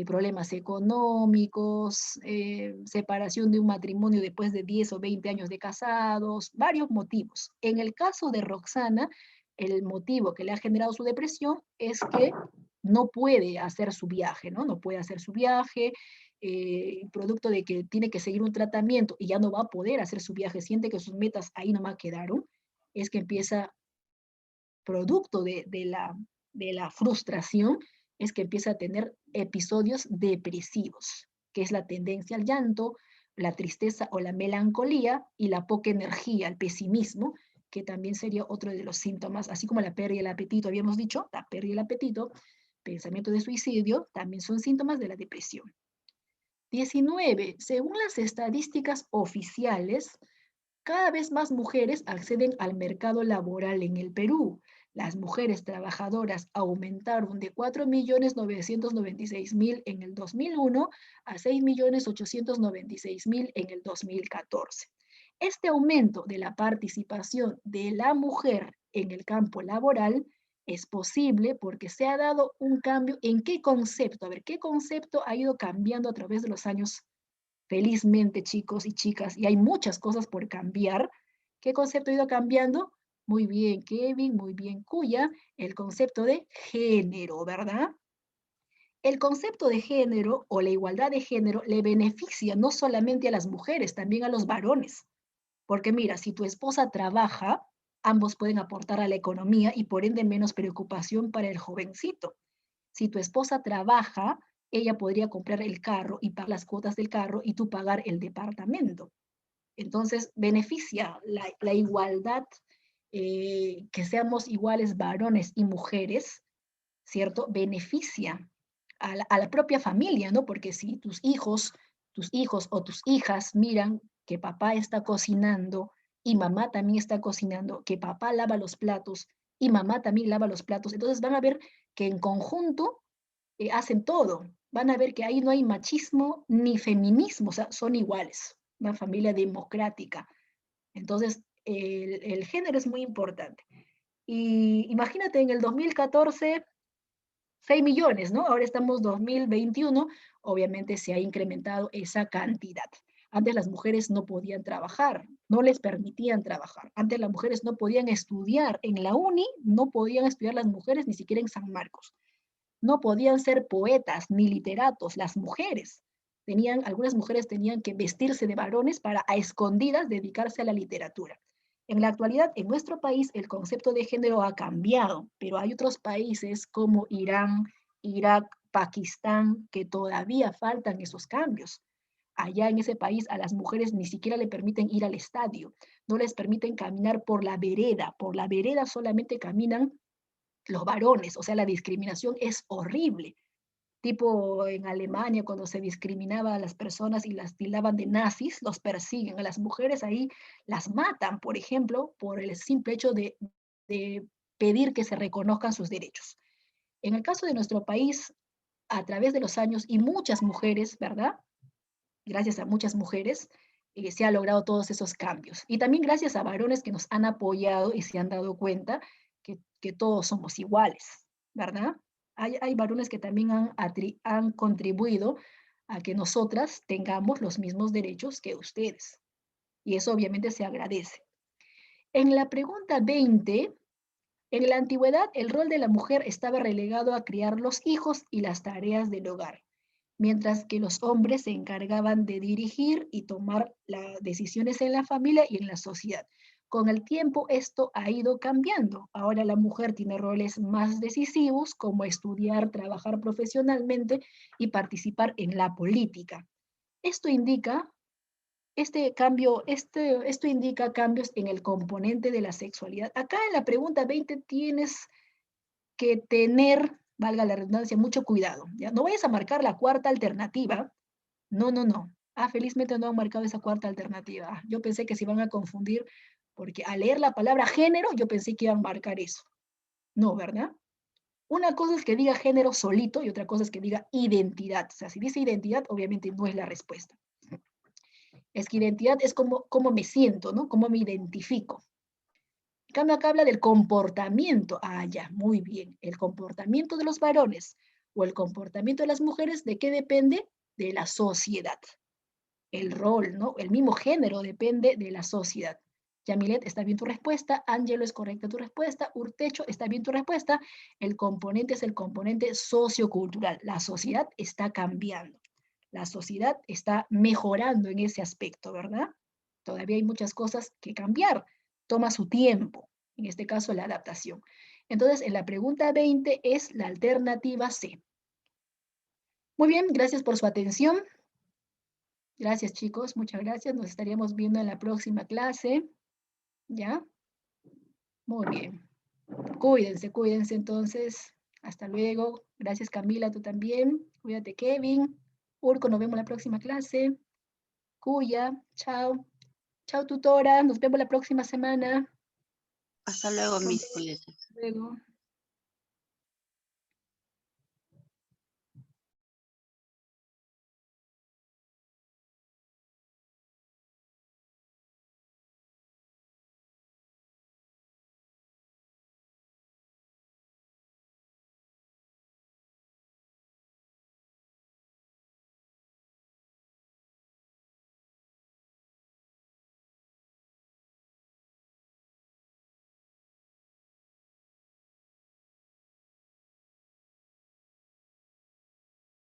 Problemas económicos, separación de un matrimonio después de 10 o 20 años de casados, varios motivos. En el caso de Roxana, el motivo que le ha generado su depresión es que no puede hacer su viaje, ¿no? No puede hacer su viaje, producto de que tiene que seguir un tratamiento y ya no va a poder hacer su viaje, siente que sus metas ahí nomás quedaron, es que empieza, producto de la frustración, es que empieza a tener episodios depresivos, que es la tendencia al llanto, la tristeza o la melancolía y la poca energía, el pesimismo, que también sería otro de los síntomas, así como la pérdida del apetito, habíamos dicho, la pérdida del apetito, pensamiento de suicidio, también son síntomas de la depresión. 19. Según las estadísticas oficiales, cada vez más mujeres acceden al mercado laboral en el Perú. Las mujeres trabajadoras aumentaron de 4.996.000 en el 2001 a 6.896.000 en el 2014. Este aumento de la participación de la mujer en el campo laboral es posible porque se ha dado un cambio en qué concepto. A ver, ¿qué concepto ha ido cambiando a través de los años? Felizmente, chicos y chicas, y hay muchas cosas por cambiar. ¿Qué concepto ha ido cambiando? Muy bien, Kevin, muy bien, Cuya, el concepto de género, ¿verdad? El concepto de género o la igualdad de género le beneficia no solamente a las mujeres, también a los varones. Porque mira, si tu esposa trabaja, ambos pueden aportar a la economía y por ende menos preocupación para el jovencito. Si tu esposa trabaja, ella podría comprar el carro y pagar las cuotas del carro y tú pagar el departamento. Entonces, beneficia la igualdad, que seamos iguales varones y mujeres, ¿cierto? Beneficia a la propia familia, ¿no? Porque si tus hijos o tus hijas miran que papá está cocinando y mamá también está cocinando, que papá lava los platos y mamá también lava los platos, entonces van a ver que en conjunto hacen todo. Van a ver que ahí no hay machismo ni feminismo, o sea, son iguales, una familia democrática. Entonces, el género es muy importante. Y imagínate en el 2014, 6 millones, ¿no? Ahora estamos 2021, obviamente se ha incrementado esa cantidad. Antes las mujeres no podían trabajar, no les permitían trabajar. Antes las mujeres no podían estudiar. En la uni no podían estudiar las mujeres ni siquiera en San Marcos. No podían ser poetas ni literatos, las mujeres. Algunas mujeres tenían que vestirse de varones para a escondidas dedicarse a la literatura. En la actualidad, en nuestro país, el concepto de género ha cambiado, pero hay otros países como Irán, Irak, Pakistán, que todavía faltan esos cambios. Allá en ese país a las mujeres ni siquiera le permiten ir al estadio, no les permiten caminar por la vereda solamente caminan los varones, o sea, la discriminación es horrible. Tipo en Alemania, cuando se discriminaba a las personas y las tildaban de nazis, los persiguen. A las mujeres ahí las matan, por ejemplo, por el simple hecho de pedir que se reconozcan sus derechos. En el caso de nuestro país, a través de los años, y muchas mujeres, ¿verdad? Gracias a muchas mujeres, se han logrado todos esos cambios. Y también gracias a varones que nos han apoyado y se han dado cuenta que todos somos iguales, ¿verdad? Hay varones que también han contribuido a que nosotras tengamos los mismos derechos que ustedes. Y eso obviamente se agradece. En la pregunta 20, En la antigüedad, el rol de la mujer estaba relegado a criar los hijos y las tareas del hogar, mientras que los hombres se encargaban de dirigir y tomar las decisiones en la familia y en la sociedad. Con el tiempo esto ha ido cambiando. Ahora la mujer tiene roles más decisivos como estudiar, trabajar profesionalmente y participar en la política. Esto indica, esto indica cambios en el componente de la sexualidad. Acá en la pregunta 20 tienes que tener, valga la redundancia, mucho cuidado. ¿Ya? No vayas a marcar la cuarta alternativa. No, no, no. Ah, felizmente no han marcado esa cuarta alternativa. Ah, yo pensé que se iban a confundir porque al leer la palabra género, yo pensé que iban a marcar eso. No, ¿verdad? Una cosa es que diga género solito y otra cosa es que diga identidad. O sea, si dice identidad, obviamente no es la respuesta. Es que identidad es cómo me siento, ¿no? Cómo me identifico. En cambio, acá habla del comportamiento. Ah, ya, muy bien. El comportamiento de los varones o el comportamiento de las mujeres, ¿de qué depende? De la sociedad. El rol, ¿no? El mismo género depende de la sociedad. Yamilet, está bien tu respuesta. Ángelo, es correcta tu respuesta. Urtecho, está bien tu respuesta. El componente es el componente sociocultural. La sociedad está cambiando. La sociedad está mejorando en ese aspecto, ¿verdad? Todavía hay muchas cosas que cambiar. Toma su tiempo. En este caso, la adaptación. Entonces, en la pregunta 20 es la alternativa C. Muy bien, gracias por su atención. Gracias, chicos. Muchas gracias. Nos estaríamos viendo en la próxima clase. ¿Ya? Muy bien. Cuídense, cuídense entonces. Hasta luego. Gracias, Camila, tú también. Cuídate, Kevin. Urco, nos vemos en la próxima clase. Cuya, chao. Chao, tutora. Nos vemos la próxima semana. Hasta luego, Con mis todo. cuídense. Hasta luego.